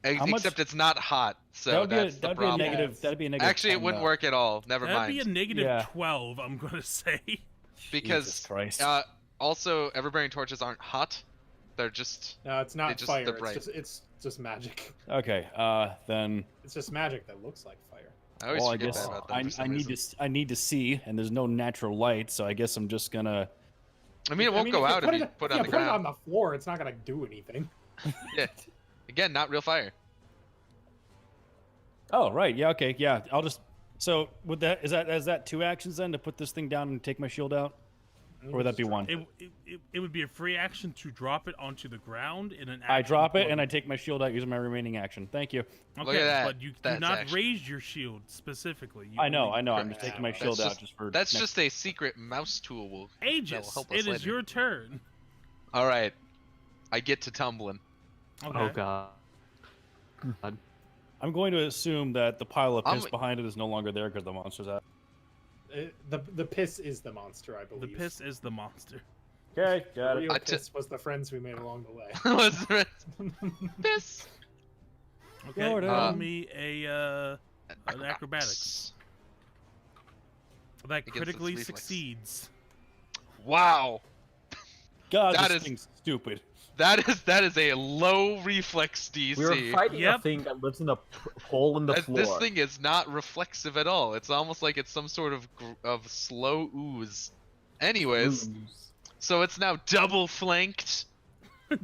How much- Except it's not hot, so that's the that'd be a problem. negative. Yes. That'd be a negative. Actually, it 10, wouldn't though. work at all. Never That'd mind. be a negative Yeah. 12. I'm gonna say. Because Jesus Christ. also, ever-burning torches aren't hot. They're just No, it's not just- fire. they're bright. It's just magic. Okay. Then. It's just magic that looks like fire. I always Well, I forget guess that about them for some I need reason. I need to see, and there's no natural light, so I guess I'm just gonna. I mean, it won't go out if you put it on the put it ground. on the floor. It's not gonna do anything. Yeah. Again, not real fire. Oh right, yeah, okay, yeah. I'll just. So would that is that 2 actions then to put this thing down and take my shield out, or would that be 1? It would be a free action to drop it onto the ground in an. I action drop it for- and I take my shield out using my remaining action. Thank you. Okay, Look at that. but you do That's not action. raise your shield specifically. You I know. only- I'm just taking my That's shield out just- just for. That's next- just a secret mouse tool. That will Aegis, help us it is later. your turn. All right. I get to tumbling. Okay. Oh god. I'm going to assume that the pile of piss I'm- behind it is no longer there because the monster's out. The piss is the monster, I The believe. piss is the monster. Okay, The got it. real I t- piss was the friends we made along the way. Was it this? Okay, Jordan. roll me an acrobatics. That Against critically its reflex. succeeds. Wow. God, That this is- thing's stupid. That is a low reflex DC. We were fighting a Yep. thing that lives in a hole in the floor. This thing is not reflexive at all. It's almost like it's some sort of slow ooze. Anyways, so it's now double flanked.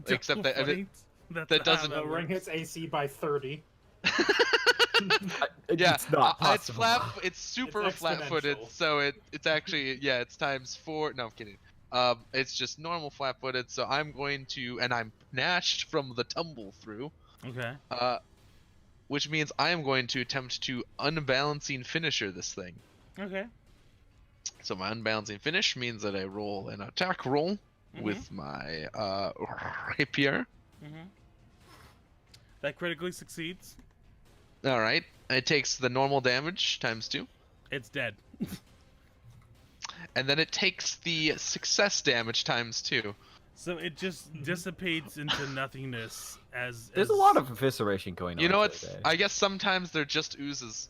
Except that- Double flanked? that That's doesn't- how The ring works. hits AC by 30. Yeah, It's not it's possible. flat. It's super It's flat-footed, exponential. so it's actually it's times 4. No, I'm kidding. It's just normal flat-footed. So I'm going to, and I'm nashed from the tumble through. Okay. Which means I am going to attempt to unbalancing finisher this thing. Okay. So my unbalancing finish means that I roll an attack roll Mhm. with my rapier. Mm-hmm. That critically succeeds. All right, it takes the normal damage times 2, It's dead. and then it takes the success damage times 2. So it just dissipates into nothingness as. There's a lot of evisceration going on. You know what? today. I guess sometimes they're just oozes.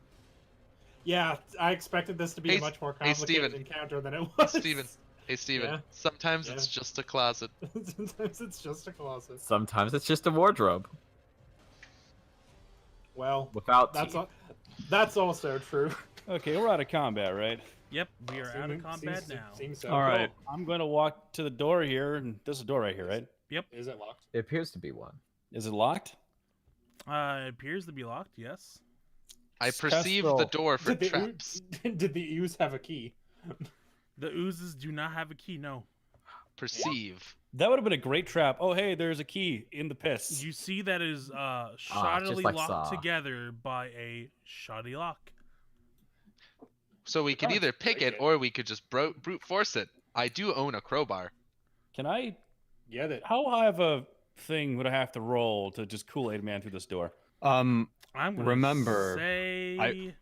Yeah, I expected this to be Hey, a much more hey, complicated Steven. encounter than it was. Steven. Hey Steven, Yeah? sometimes Yeah. it's just a closet. Sometimes it's just a closet. Sometimes it's just a wardrobe Well, without that's teeth. that's also true. Okay, we're out of combat, right? Yep, we are out of Seems- combat seems- now. Seems so. All right. I'm going to walk to the door here, and there's a door right here, right? Is it locked? It appears to be one. Is it locked? It appears to be locked. Yes. I perceive the door for traps. Did the ooze have a key? The oozes do not have a key, no. Perceive. That would have been a great trap. Oh, hey, there's a key in the piss. You see that is shoddily like locked Saw. together by a shoddy lock. So we could either pick it or we could just brute force it. I do own a crowbar. Can I? Yeah. How high of a thing would I have to roll to just Kool-Aid Man through this door? I'm gonna Remember, say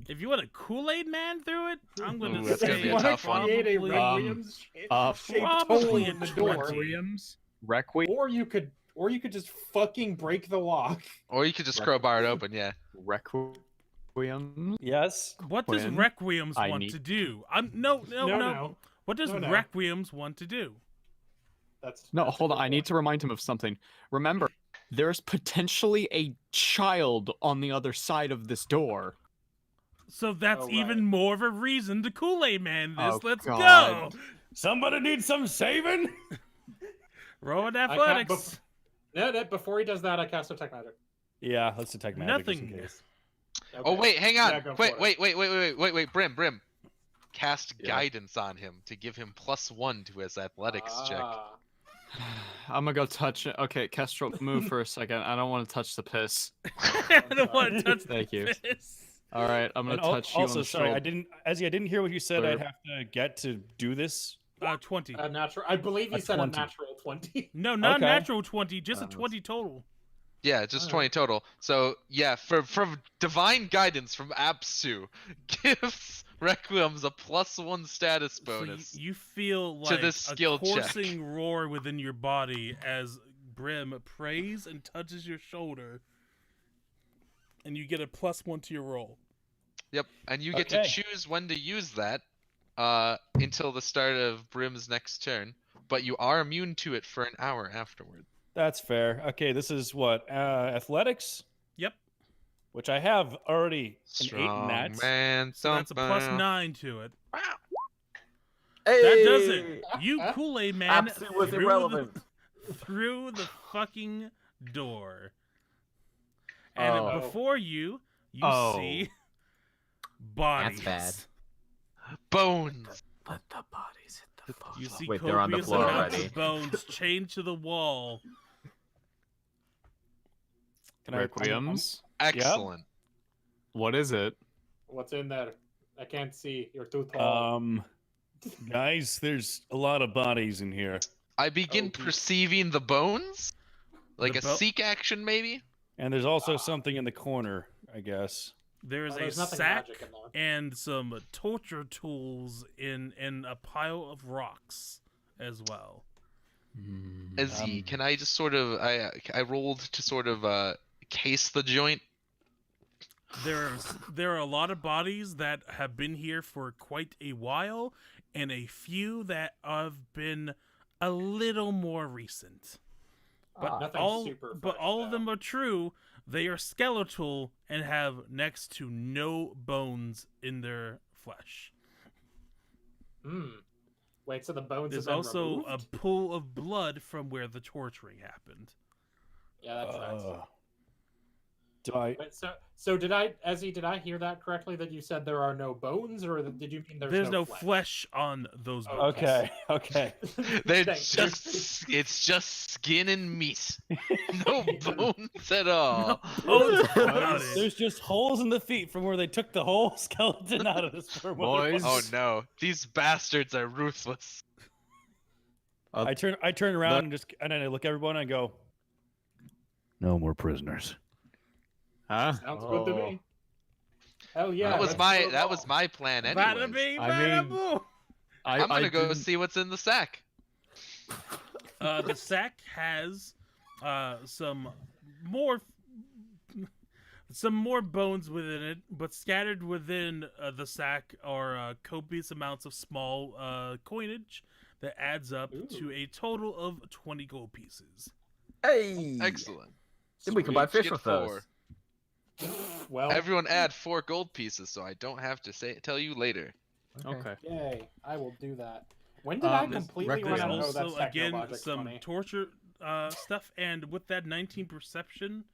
if you want a Kool-Aid Man through it, I'm gonna That's gonna say be a tough one. Create a probably, Requiem's shaped probably hole a in the door. 20. Requiem. Or you could just fucking break the lock. Or you could just crowbar it open, yeah. Requiem. Yes. What does Quinn, Requiems I want need- to do? No. What does No. Requiems want to do? No, That's hold a on. good I need point. to remind him of something. Remember, there's potentially a child on the other side of this door. So that's Oh, right. even more of a reason to Kool-Aid Man this. Oh, Let's God. go. Somebody need some saving? Roll an I can't athletics. No, before he does that, I cast Detect Magic. Yeah, let's detect magic just in Nothing. case. Oh Okay. wait, hang on. Yeah, go for it. Wait, Brim. Cast Yeah. guidance on him to give him +1 to his athletics check. Ah. I'm gonna go touch it. Okay, Kestrel, move for a second. I don't want to touch the piss. I don't want to touch Thank the you. piss. All right, I'm gonna And touch you on also, the sorry, shoulder. I didn't hear what you said. I'd Burp. have to get to do this. 20. A natural. I believe he A said 20. a natural 20. No, not Okay. natural 20, just a 20 total. Yeah, just Oh. 20 total. So yeah, for divine guidance from Apsu, gives Requiems a +1 status So bonus. you feel To like this skill a check. coursing roar within your body as Brim prays and touches your shoulder, and you get a +1 to your roll. Yep, and you get Okay. to choose when to use that until the start of Brim's next turn, but you are immune to it for an hour afterward. That's fair. Okay, this is what athletics, Yep. which I have already an 8 in Strong that. man, So that's a something. +9 to it. Hey! That does it. You Kool-Aid Man Apsu was through irrelevant. through the fucking door. And Oh. before you Oh. see bodies. That's Bones. Let the bodies hit the floor. You see Wait, they're on the copious floor amounts already. of bones chained to the wall. Can I? Requiems. Excellent. What is it? What's in there? I can't see. You're too tall. Guys, there's a lot of bodies in here, I begin Oh, geez. perceiving the bones, like The a bo- seek action maybe. and there's also something in the corner, I guess. There is Oh, a there's nothing sack magic in there. and some torture tools in a pile of rocks as well. Ezzy, can I just sort of I rolled to sort of case the joint. There are a lot of bodies that have been here for quite a while, and a few that have been a little more recent. But Nothing super but fresh, all of though. them are true. They are skeletal and have next to no bones in their flesh. Hmm. Wait, so the bones There's have been also a removed? pool of blood from where the torturing happened. Yeah, that tracks. Do I? Wait, so did I, Ezzy, did I hear that correctly? That you said there are no bones, or did you mean There's no flesh? flesh on those bones. Okay, okay. They're Thanks. just it's just skin and meat. No bones at all. Bones about it. There's just holes in the feet from where they took the whole skeleton out of this poor Boys. Oh no, these bastards are ruthless. I turn around and I look at everyone and I go, "No more prisoners." Huh? Sounds good to me. Hell yeah. that was let's my go that wrong. was my plan Bada anyways. bing, I bada mean- boom. I'm gonna go didn't- see what's in the sack. The sack has some more bones within it, but scattered within the sack are copious amounts of small coinage that adds up to a total of 20 gold pieces. Hey! Excellent. Then we can buy Sweet. fish Get with 4. those. Well, Everyone add 4 gold pieces, so I don't have to tell you later. Okay. Yay! I will do that. When did I There's completely There's run out? Oh, also that's again technologic some 20. torture stuff, and with that 19 perception,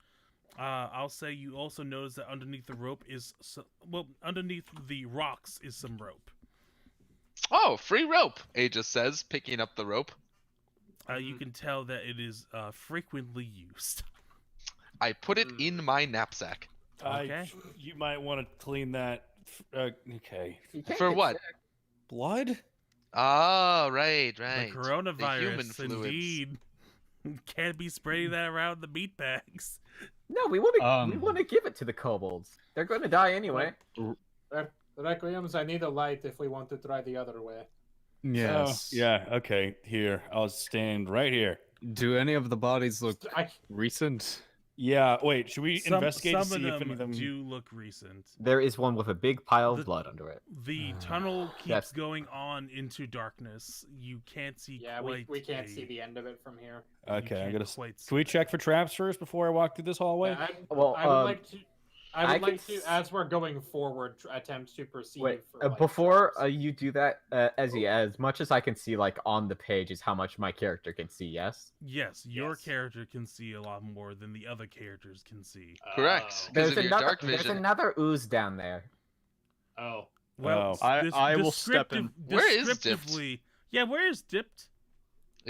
I'll say you also notice that underneath the rope is underneath the rocks is some rope. Oh, free rope, Aegis says, picking up the rope. You can tell that it is frequently used. I put it in my knapsack. Okay. You might want to clean that. Okay. For what? Blood? Oh, right. The coronavirus, the human fluids. indeed. Can't be spreading that around the meat bags. No, we want to give it to the kobolds. They're going to die anyway. Requiems, I need a light if we want to try the other way. Yes. Oh, yeah. Okay. Here, I'll stand right here. Do any of the bodies look recent? Yeah. Wait. Should we investigate to some see of if any of them do look recent? There is one with a big pile of blood under it. The tunnel keeps going on into darkness. You can't see. Yeah, we can't see the end of it from here. Okay, I'm gonna. Can we check for traps first before I walk through this hallway? Yeah, I would like to. I would like to, as we're going forward, attempt to perceive. Wait, for, like, before traps. you do that, as much as I can see, like on the page, is how much my character can see. Yes. Yes, your character can see a lot more than the other characters can see. Correct. Because of your dark vision. There's another ooze down there. Oh. Well, I will step in. Where is Dipped? Yeah, where is Dipped?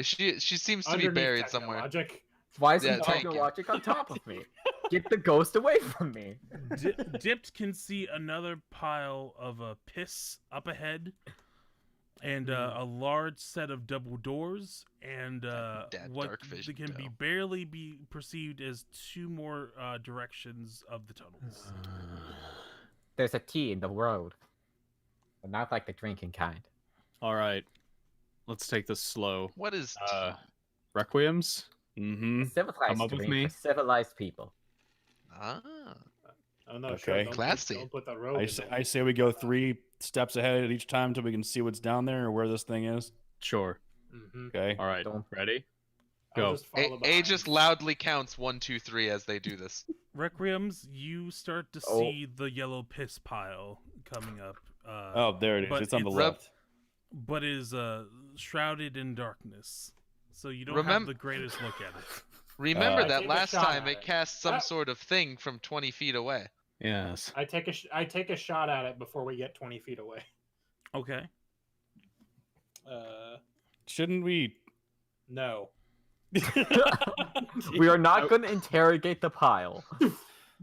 She seems to be buried somewhere. Logic. Why is Yeah, the thank you. technologic on top of me? Get the ghost away from me. Dipped can see another pile of piss up ahead, and a large set of double doors, and what dark vision, can be barely be perceived as two more directions of the tunnels. There's a T in the road, but not like the drinking kind. All right, let's take this slow. What is Requiems? Mm-hmm. Civilized Come up with drink me. for civilized people. Ah. Oh no, Okay. sure. Classy. Don't put the road. I say we go 3 steps ahead at each time until we can see what's down there or where this thing is. Sure. Okay. All right. Don't- Ready? I'll Go. just follow Aegis loudly counts 1, 2, 3 as they do this. Requiems, you start to see the yellow piss pile coming up. Oh, there it is. but It's on the it's- left. But is shrouded in darkness, so you don't have Remember- the greatest look at it. Remember I that take a last shot time at it it. cast some sort of thing from 20 feet away. Yes. I take a shot at it before we get 20 feet away. Okay. Shouldn't we? No. We are not going to interrogate the pile.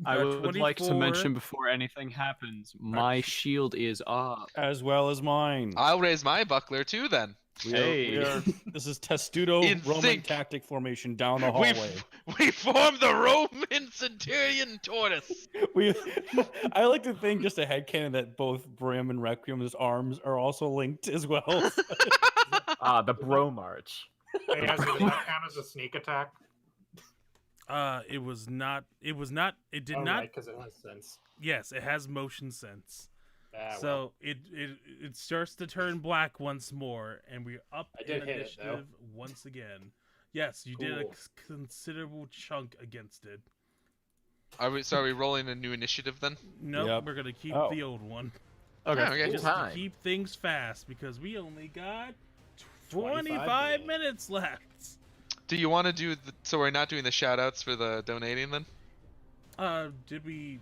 I would like to 24. mention before anything happens, my shield is up. As well as mine. I'll raise my buckler too then. This is Testudo In Roman sync. tactic formation down the hallway. We form the Roman Centurion Tortoise. I like to think just a headcanon that both Brim and Requiem's arms are also linked as well. The bro march. Hey, does that count as a sneak attack? It was not. It was not. It did not. Because it has sense. Yes, it has motion sense. Ah, So well. it starts to turn black once more, and we're up I did in hit it, though. initiative once again. Yes, you did a Cool. considerable chunk against it. Are we rolling a new initiative then? Nope, Yep. we're gonna keep Oh. the old one. Okay. Okay. Just to keep things fast because we only got 25 minutes left. Do you want to do the, so we're not doing the shout outs for the donating then? Did we?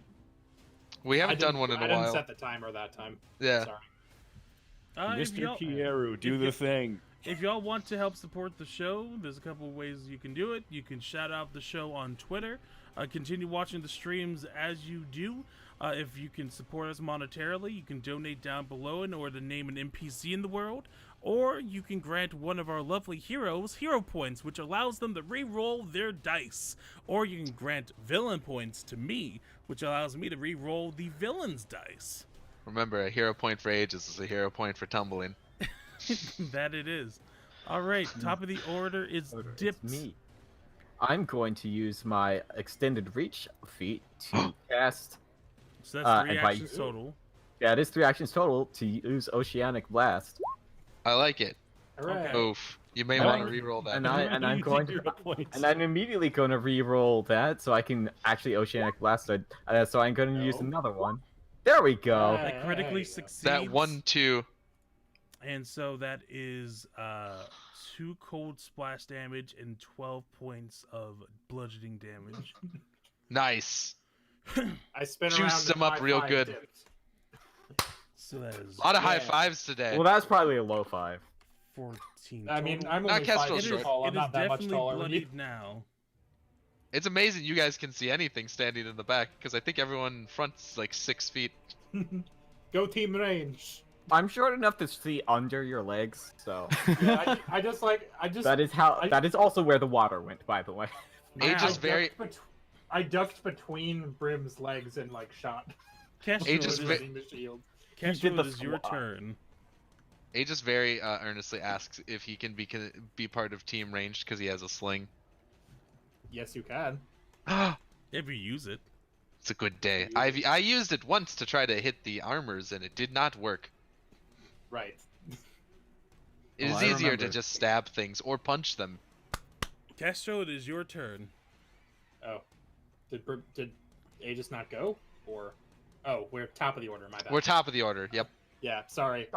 We haven't done one in I a didn't while. set the timer that time. Yeah. Sorry. If Mr. y'all- Pieru, do if the you- thing. If y'all want to help support the show, there's a couple of ways you can do it. You can shout out the show on Twitter. Continue watching the streams as you do. If you can support us monetarily, you can donate down below in order to name an NPC in the world. Or you can grant one of our lovely heroes hero points, which allows them to re-roll their dice. Or you can grant villain points to me, which allows me to re-roll the villain's dice. Remember, a hero point for Aegis is a hero point for tumbling. That it is. All right, top of the order is Dipped. It's me. I'm going to use my extended reach feat to cast. So that's 3 and by- actions total. Yeah, it is 3 actions total to use Oceanic Blast. I like it. Hooray. Oof. You may And want I- to re-roll that. And I'm going to, and I'm immediately going to re-roll that so I can actually Oceanic Blast it. So I'm going to use another one. There we go. That critically succeeds. That 1, 2. And so that is 2 cold splash damage and 12 points of bludgeoning damage. Nice. I spin Juiced around him up real good. dipped. So that is A lot of high fives today. Well, that's probably a low 5. 14. I mean, total. I'm Not only 5 Kestrel feet short. tall. I'm It is not that much definitely taller than you. bloodied now. It's amazing you guys can see anything standing in the back, because I think everyone in front's like 6 feet. Go team range. I'm short enough to see under your legs, so Yeah, I just that is also where the water went, by the way. Age is very. I ducked between Brim's legs and like shot. Kestrel, Age is Using the shield. Kestrel, the it is your squat. turn. Aegis very earnestly asks if he can be part of team ranged because he has a sling. Yes, you can. If you use it. It's a good day. I used it once to try to hit the armors and it did not work. Right. It is I easier to remember. just stab things or punch them. Kestrel, it is your turn. Oh, did Aegis not go? Or, oh, we're top of the order. My bad. We're top of the order. Yep. Yeah, sorry.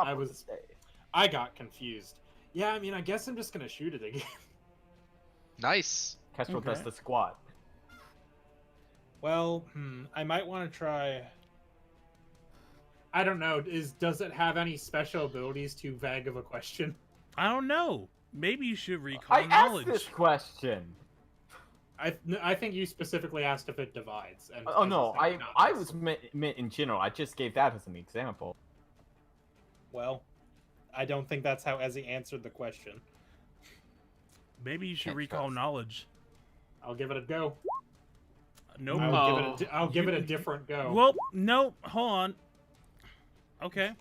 I got confused. Yeah, I mean, I guess I'm just gonna shoot it again. Nice. Kestrel does Okay. the squat. Well, I might want to try. I don't know. Does it have any special abilities? Too vague of a question. I don't know. Maybe you should recall I knowledge. asked this question. I think you specifically asked if it divides. And Oh no, I just think I not. was meant in general. I just gave that as an example. Well, I don't think that's how Ezzy answered the question. Maybe you should Can't recall trust. knowledge. I'll give it a go. Nope. I'll give it a different go. Well, no. Hold on. Okay.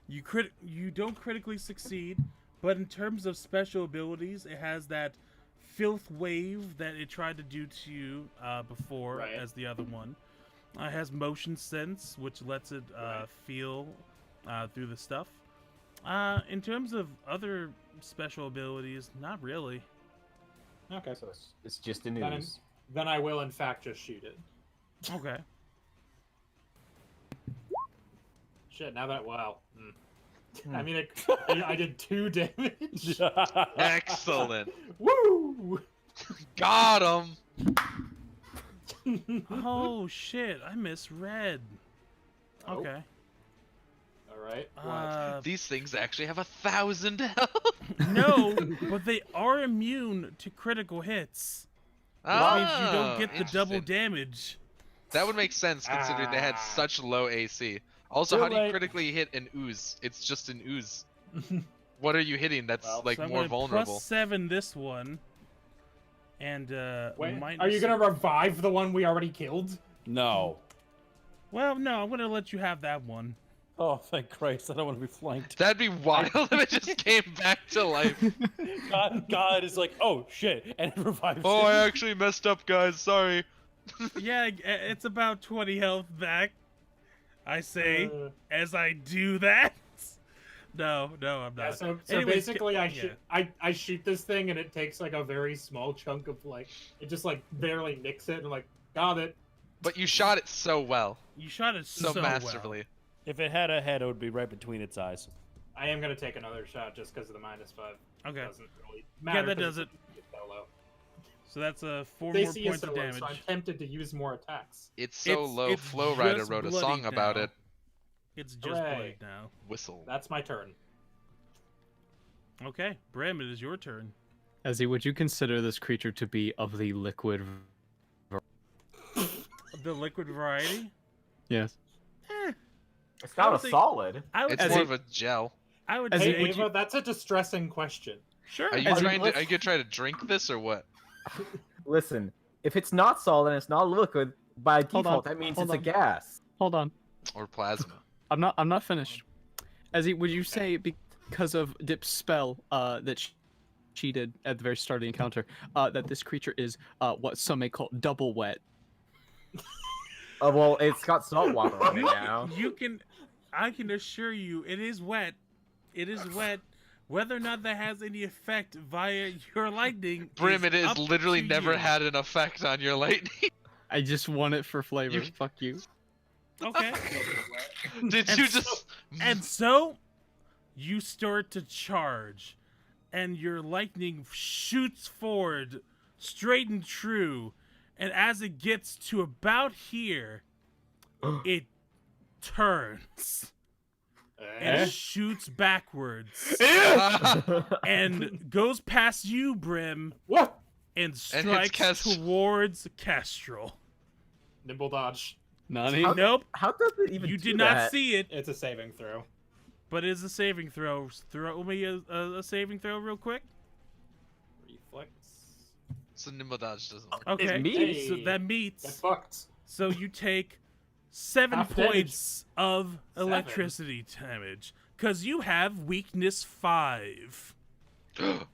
You don't critically succeed, but in terms of special abilities, it has that filth wave that it tried to do to you before Right. as the other one. It has motion sense, which lets it feel through the stuff. In terms of other special abilities, not really. Okay. So it's just a Then, news. then I will in fact just shoot it. Okay. Shit. Now that I mean, I did 2 damage. Excellent. Woo! Got him. Oh shit! I misread. Oh. Okay. All right. These things actually have 1,000 health. No, but they are immune to critical hits. That means you don't get the double interesting. damage. That would make sense considering they had such low AC. Also, Too how do you late. critically hit an ooze? It's just an ooze. What are you hitting that's Well, like So I'm more gonna vulnerable? +7 this one, and Wait, minus... are you gonna revive the one we already killed? No. Well, no, I'm gonna let you have that one. Oh, thank Christ! I don't want to be flanked. That'd be wild if it just came back to life. God is like, oh shit, and it revives. Oh, him. I actually messed up, guys. Sorry. Yeah, it's about 20 health back. I say, as I do that. No, I'm Yeah, not. so Anyways, basically, yeah. I shoot this thing and it takes like a very small chunk of like it just like barely nicks it and like got it. But you shot it so well, You shot it so, so masterfully. well. If it had a head, it would be right between its eyes. I am gonna take another shot just because of the -5. Okay. Doesn't really matter. that 'cause does it's it. so low. So that's 4 They more see points so of low, damage. so I'm tempted to use more attacks. It's so low. it's Flow Rider just wrote a bloodied song about now. it. It's just Hooray. bloodied now. Whistle. That's my turn. Okay, Bram, it is your turn. Ezzy, would you consider this creature to be of the liquid? The liquid variety? Yes. It's not would a think- solid. I would It's As more it- of a gel. I would As say it- Hey, would Ava, that's a distressing question. sure. Are you As trying to? let's- Are you gonna try to drink this or what? Listen, if it's not solid and it's not liquid, by Hold default on, that means hold it's a on. gas. Hold on. Or plasma? I'm not finished. Ezzy, would you say because of Dip's spell that she did at the very start of the encounter that this creature is what some may call double wet? Oh well, it's got salt water on it now. I can assure you, it is wet. It is wet. Whether or not that has any effect via your lightning, Brim, it has up literally to never you. had an effect on your lightning. I just want it for flavor. You- Fuck you. Okay. Did And you so- just? And so, you start to charge, and your lightning shoots forward, straight and true, And as it gets to about here, it turns and shoots backwards and goes past you, Brim. What? And strikes towards Kestrel. Nimble dodge. Nani? Nope. How does it even You do did that? not see it. It's a saving throw. But it is a saving throw. Throw me a saving throw real quick. Reflex. So nimble dodge doesn't work. Okay. Hey. So that meets. Get fucked. So you take 7 Half points of electricity damage. Because you have weakness 5.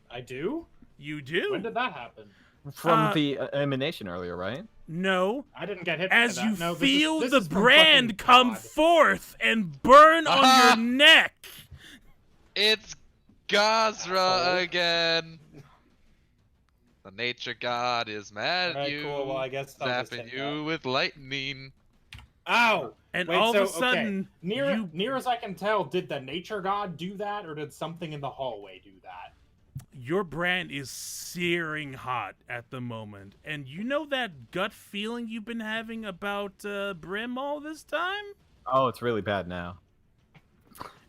I do? You do. When did that happen? From the emanation earlier, right? No. I didn't get hit As by you that. No, feel this the is from brand fucking come God. forth and burn on your neck. It's Gazra Asshole. again. The nature god is mad at Alright, you, cool. Well, I guess I'll just zapping take you that. with lightning. Ow! And Wait, all of a so, sudden, okay. Near as I can tell, did the nature god do that, or did something in the hallway do that? your brand is searing hot at the moment. And you know that gut feeling you've been having about Brim all this time? Oh, it's really bad now.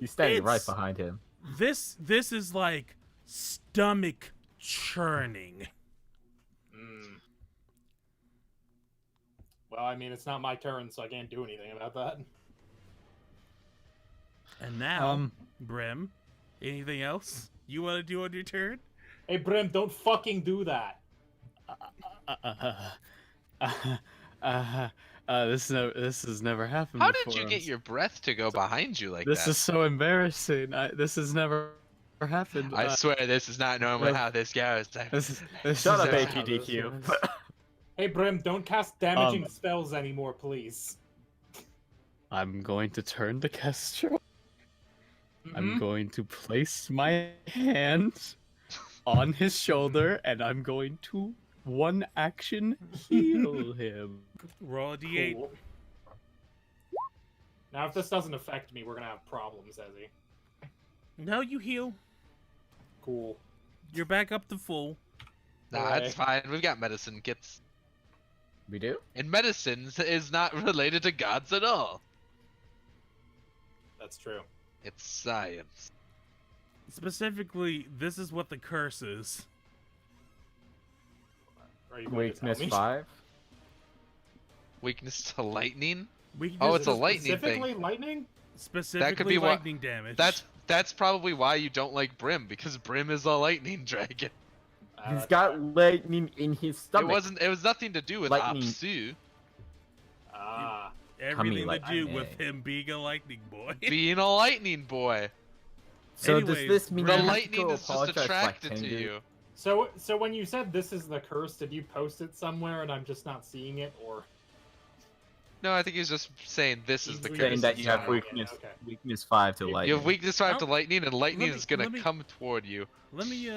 He's standing right behind him. This is like stomach churning. Well, I mean, it's not my turn, so I can't do anything about that. And now, Brim, anything else you want to do on your turn? Hey, Brim, don't fucking do that. This has never happened How before. did you get your breath to go behind you like This that? is so embarrassing. This has never happened. I swear this is not normally how this goes. This Shut is up, never how this APDQ. goes. Hey, Brim, don't cast damaging spells anymore, please. I'm going to turn to Kestrel. I'm going to place my hand on his shoulder, and I'm going to one action heal him. Roll a d8. Cool. Now, if this doesn't affect me, we're gonna have problems, Ezzy. No, you heal. Cool. You're back up to full. Nah, it's fine. We've got medicine kits. We do? And medicine is not related to gods at all. That's true. It's science. Specifically, this is what the curse is. Are you going to tell Weakness me? 5? Weakness to lightning? Weakness Oh, it's a Is it lightning specifically thing. lightning? specifically That could be lightning damage. That's probably why you don't like Brim, because Brim is a lightning dragon. He's got lightning in his stomach. It was nothing to do with Lightning. Apsu Ah. everything like to do me. with him being a lightning boy. being a lightning boy. So Anyways, does this mean The I have to lightning go is just apologize attracted like to Tengu? you. So when you said this is the curse, did you post it somewhere and I'm just not seeing it, or? No, I think he's just saying this is the He's curse. Saying that you have Yeah, weakness, okay. weakness 5 to You lightning. You have weakness 5 to Oh, lightning, and lightning let me- is gonna let me- come toward you. Let me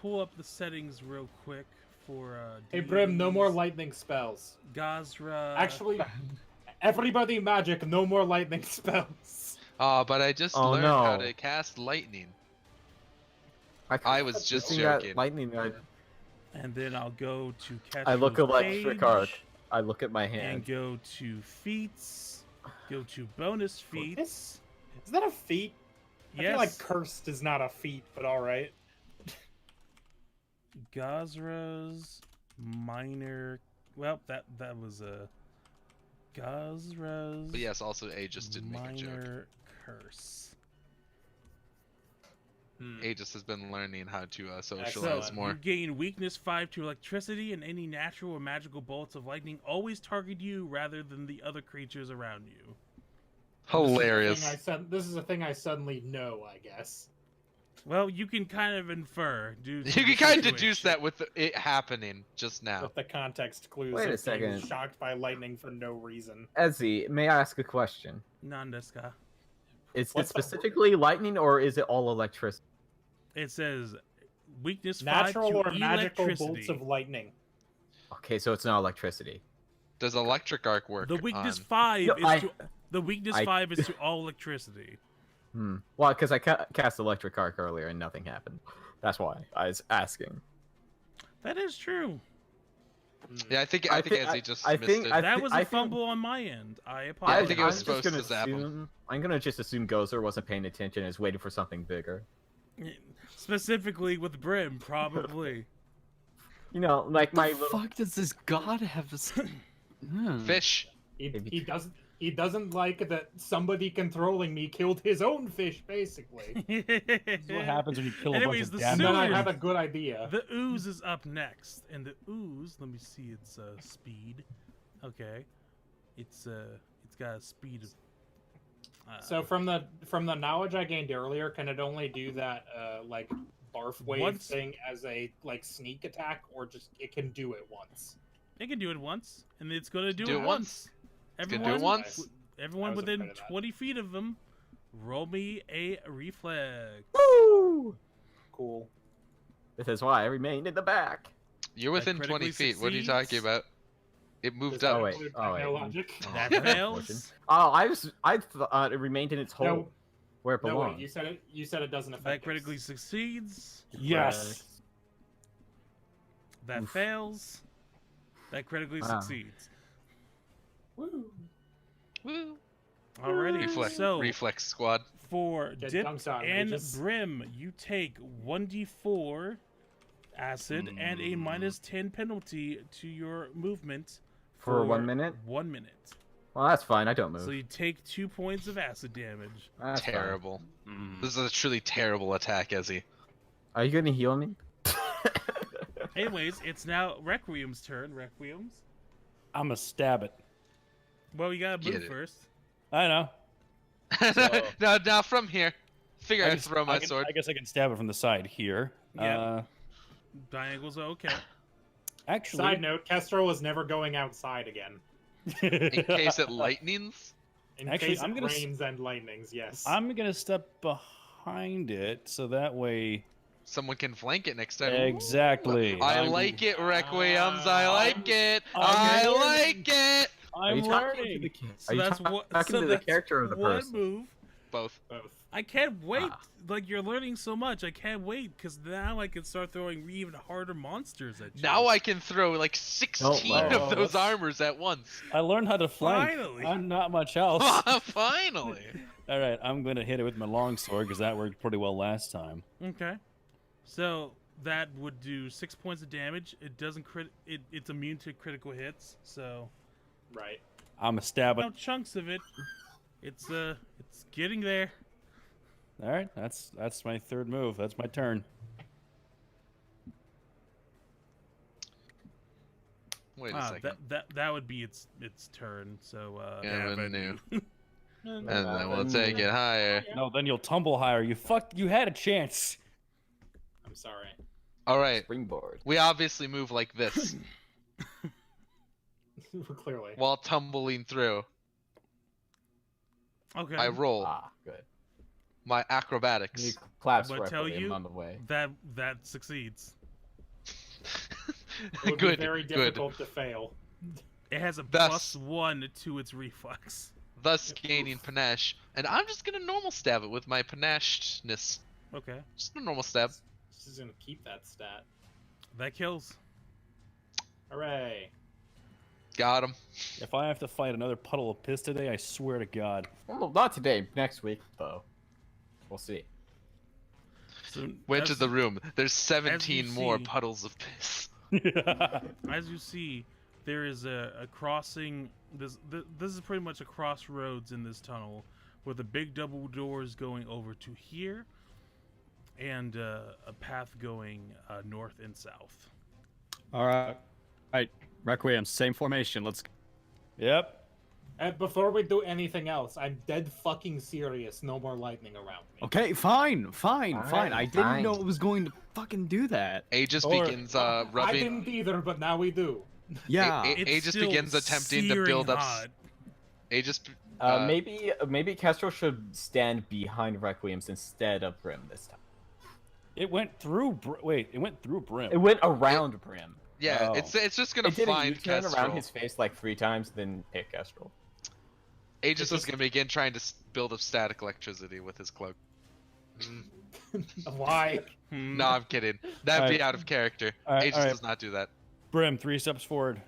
pull up the settings real quick for Hey, Brim, no more deities, lightning spells. Gazra. Actually, everybody magic, no more lightning spells. Oh, but I just Oh, learned how no. to cast lightning. could- I was just Using that joking. lightning, And then I'll go to catch. I look electric arc. I look at my And hand. go to feats. Go to bonus feats. Is that a feat? I Yes. feel like cursed is not a feat, but alright. Gazra's minor. Well, that was a Gazra's. But yes, also Aegis did make a joke. minor curse. Aegis has been learning how to socialize So Excellent. more. you gain weakness 5 to electricity, and any natural or magical bolts of lightning always target you rather than the other creatures around you. Hilarious. This is a thing I suddenly know, I guess. Well, you can kind of infer. You can kind of deduce that with it happening just now. With the context clues Wait a of being second. shocked by lightning for no reason. Ezzy, may I ask a question? Nandeska. Is it What's the- specifically lightning, or is it all electricity? It says weakness 5 Natural to or magical electricity. bolts of lightning. Okay, so it's not electricity. Does electric arc work? The weakness on... 5 No, is to the weakness I- 5 is to all electricity. Well, because I cast electric arc earlier and nothing happened. That's why I was asking. That is true. Yeah, I think Ezzy just missed it. That was a fumble on my end. I apologize. I think it was supposed to zap him. I'm gonna just assume Gozer wasn't paying attention and is waiting for something bigger. Specifically with Brim, probably. You know, like my What the fuck does this god have? Fish. He doesn't like that somebody controlling me killed his own fish, basically. That's what happens when you kill a bunch of And damage. then I have a good idea. The ooze is up next, and the ooze. Let me see its speed. Okay, it's got a speed of. So from the knowledge I gained earlier, can it only do that like barf wave thing as a like sneak attack, or just it can do it once? It can do it once, and it's gonna do it once. Everyone within 20 feet of them, roll me a reflex. Woo! Cool. This is why I remained in the back. You're within 20 feet. What are you talking about? It moved up. Oh wait. That fails. Oh, I thought it remained in its hole where it belongs. No, wait, you said it doesn't affect. That critically succeeds. Yes. That fails. That critically succeeds. Woo. Woo. Alrighty, reflex squad. For Get Dip dunks on, and Regis. Brim, you take 1d4 acid and a -10 penalty to your movement For 1 minute? 1 minute. Well, that's fine. I don't move. So you take 2 points of acid damage. That's Terrible. This is a truly terrible attack, Ezzy. Are you gonna heal me? Anyways, it's now Requiem's turn. Requiems. I'ma stab it. Well, you gotta move first. I know. Now from here, figure I throw my sword. I guess I can stab it from the side here. Yeah. Diagonals are okay. Actually, Side note: Kestrel was never going outside again. In case it lightnings. In case it rains and lightnings, yes. I'm gonna step behind it so that way Someone can flank it next time. Exactly. I like it, Requiems. I like it. I like it. I'm learning. So that's what. Talking So to the that's character of the one person. move. Both. I can't wait. Like, you're learning so much. I can't wait because now I can start throwing even harder monsters at you. Now I can throw like 16 of those armors at once. I learned how to flank. Finally. I'm not much else. Finally. All right, I'm going to hit it with my longsword because that worked pretty well last time. Okay. So that would do 6 points of damage. It doesn't it's immune to critical hits. So. Right. I'm a stab it. No chunks of it. It's getting there. All right, that's my third move. That's my turn. Wait a second. That would be its turn. So Avenue. And then we'll take it higher. No, then you'll tumble higher. You had a chance. I'm sorry. All right. Springboard. We obviously move like this Clearly. while tumbling through. Okay. I roll Good. my acrobatics. You claps But tell you on the way. that succeeds. It would Good. be very difficult to fail. It has a Thus- +1 to its reflex. Thus gaining panache. And I'm just gonna normal stab it with my panacheness. Okay. Just a normal stab. Just gonna keep that stat. That kills. Hooray. Got him. If I have to fight another puddle of piss today, I swear to God. Well, not today. Next week, though. We'll see. So Went to as- the room. There's 17 you more see- puddles of piss. As you see, there is a crossing. This is pretty much a crossroads in this tunnel, with the big double doors going over to here, and a path going north and south. All right. Requiem, same formation. Let's. Yep. And before we do anything else, I'm dead fucking serious. No more lightning around me. Okay, fine. I didn't fine. know it was going to fucking do that. Aegis Or- begins I rubbing. didn't either, but now we do. Yeah. It's Aegis still begins attempting to searing build up. hot. Aegis. Maybe Kestrel should stand behind Requiems instead of Brim this time. It went through. It went through Brim. It went around Brim. Yeah, Oh. it's just gonna It did a find U-turn around Kestrel. his face like 3 times, then hit Kestrel. Aegis is gonna begin trying to build up static electricity with his cloak. Why? Hmm. No, I'm kidding. That'd be Alright. out of character. Alright, Aegis alright. does not do that. Brim, 3 steps forward.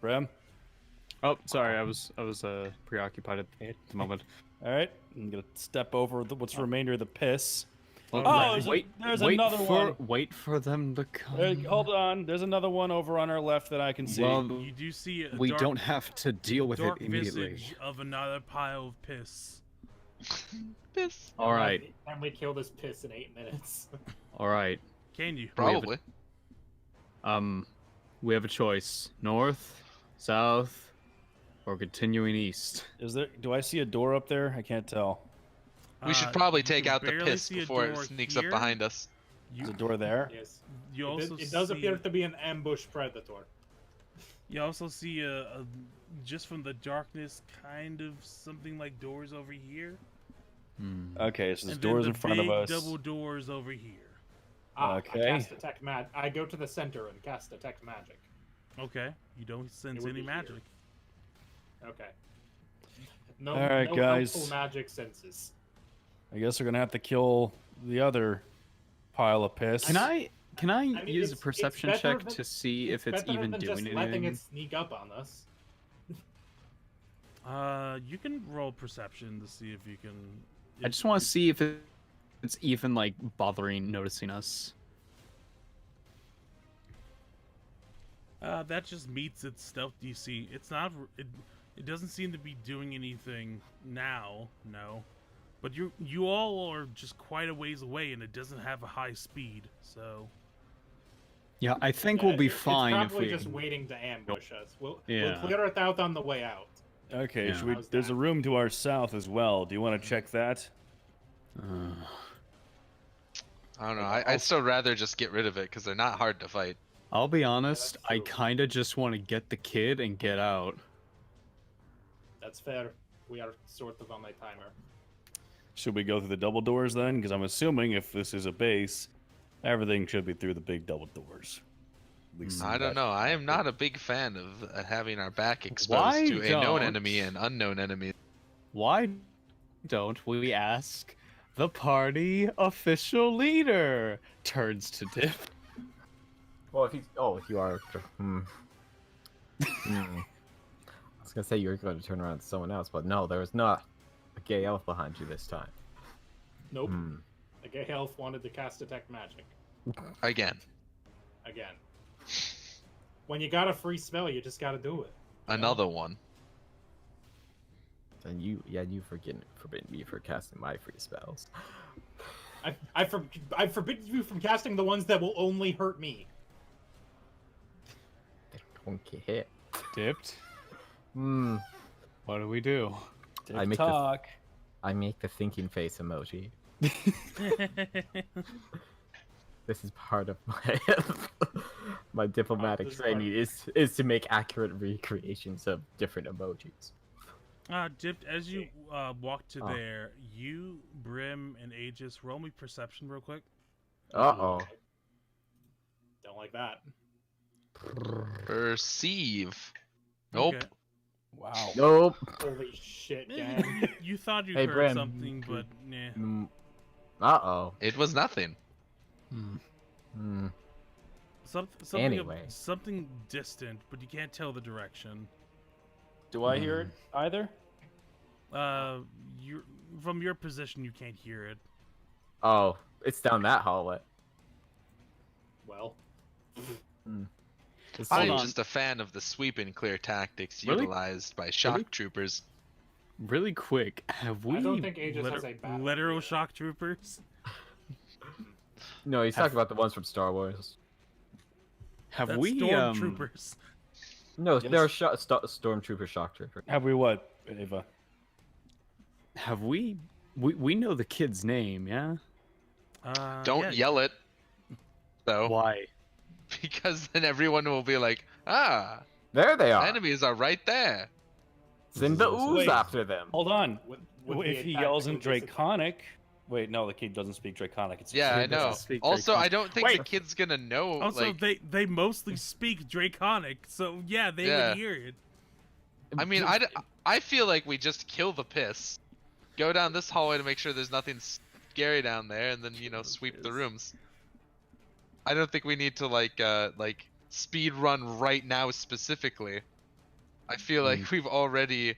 Brim. Oh, sorry, I was preoccupied at the moment. All right, I'm gonna step over what's remainder of the piss. Oh, there's another one. Wait for them to come. Hold on, there's another one over on our left that I can see. Well, You do see we don't have to deal with it dark immediately. visage of another pile of piss. Piss. All right. And we kill this piss in 8 minutes. All right. Can you? Probably. We have a choice: north, south, or continuing east. Do I see a door up there? I can't tell. We should probably you take can out the barely piss see a before it door sneaks here. up behind us. There's a door there. Yes. You also It does see, appear to be an ambush predator. You also see just from the darkness, kind of something like doors over here. Okay, so there's And then doors the in front of big us. double doors over here. Okay. I cast detect I go to the center and cast detect magic. Okay, you don't sense would any be magic. Okay. No, All right, no guys. helpful magic senses. I guess we're gonna have to kill the other pile of piss. Can I mean, use a it's perception better check than- to see if it's better even than doing just anything? letting it sneak up on us. You can roll perception to see if you can. I just want to see if it's even like bothering noticing us. That just meets its stealth DC. It's not. It doesn't seem to be doing anything now. No, but you all are just quite a ways away, and it doesn't have a high speed. So. Yeah, I think we'll be It's fine if probably we. just waiting to ambush us. We'll Yeah. clear it out on the way out. Okay, Yeah. should we? There's a room to our south as well. Do you want to check that? I don't know. I'd still rather just get rid of it because they're not hard to fight. I'll be honest. that's I true. kind of just want to get the kid and get out. That's fair. We are sort of on a timer. Should we go through the double doors then? Because I'm assuming if this is a base, everything should be through the big double doors. At least I don't that's- know. I am not a big fan of having our back exposed Why to a known don't- enemy and unknown enemies. Why don't we ask the party official leader? Turns to Dip. Well, if you are. I was gonna say you were going to turn around to someone else, but no, there was not a gay elf behind you this time. Nope. The gay elf wanted to cast detect magic. Again. When you got a free spell, you just gotta do it. Another one. And you forbidden me for casting my free spells. I forbid you from casting the ones that will only hurt me. They don't get hit. Dipped. What do we do? I make TikTok. I make the thinking face emoji. This is part of my my diplomatic This is training is to make accurate recreations of different emojis. Dipped, as you walk to there, you, Brim, and Aegis, roll me perception real quick. Uh-oh. Don't like that. Perceive. Nope. Okay. Wow. Nope. Holy shit, gang. You thought you Hey, heard Brim. something, but nah. Uh-oh. It was nothing. Something Anyway. something distant, but you can't tell the direction. Do I hear it either? You from your position, you can't hear it. Oh, it's down that hallway. Well, I'm on. just a fan of the sweep and clear tactics Really? utilized by shock troopers. Really quick, have we? I don't think Aegis has a battle. Literal shock troopers. No, he's talking about the ones from Star Wars. Have That's we? stormtroopers. No, Yes. there are stormtrooper shock trooper. Have we what, Ava? Have we? We know the kid's name, yeah. Don't yeah, yell it, though, Why? because then everyone will be like, "Ah, There they are. enemies are right there." Send the ooze Wait. after them. Hold on. Would If be he a yells in tactical disadvantage. Draconic... Wait, no, the kid doesn't speak Draconic. It's Yeah, I Kid know. doesn't speak Also, Draconic. I don't think the Wait. kid's gonna know. Also, like, they mostly speak Draconic, so yeah, they Yeah. would hear it. I mean, I feel like we just kill the piss, go down this hallway to make sure there's nothing scary down there, and then sweep the rooms. I don't think we need to like speed run right now specifically. I feel like we've already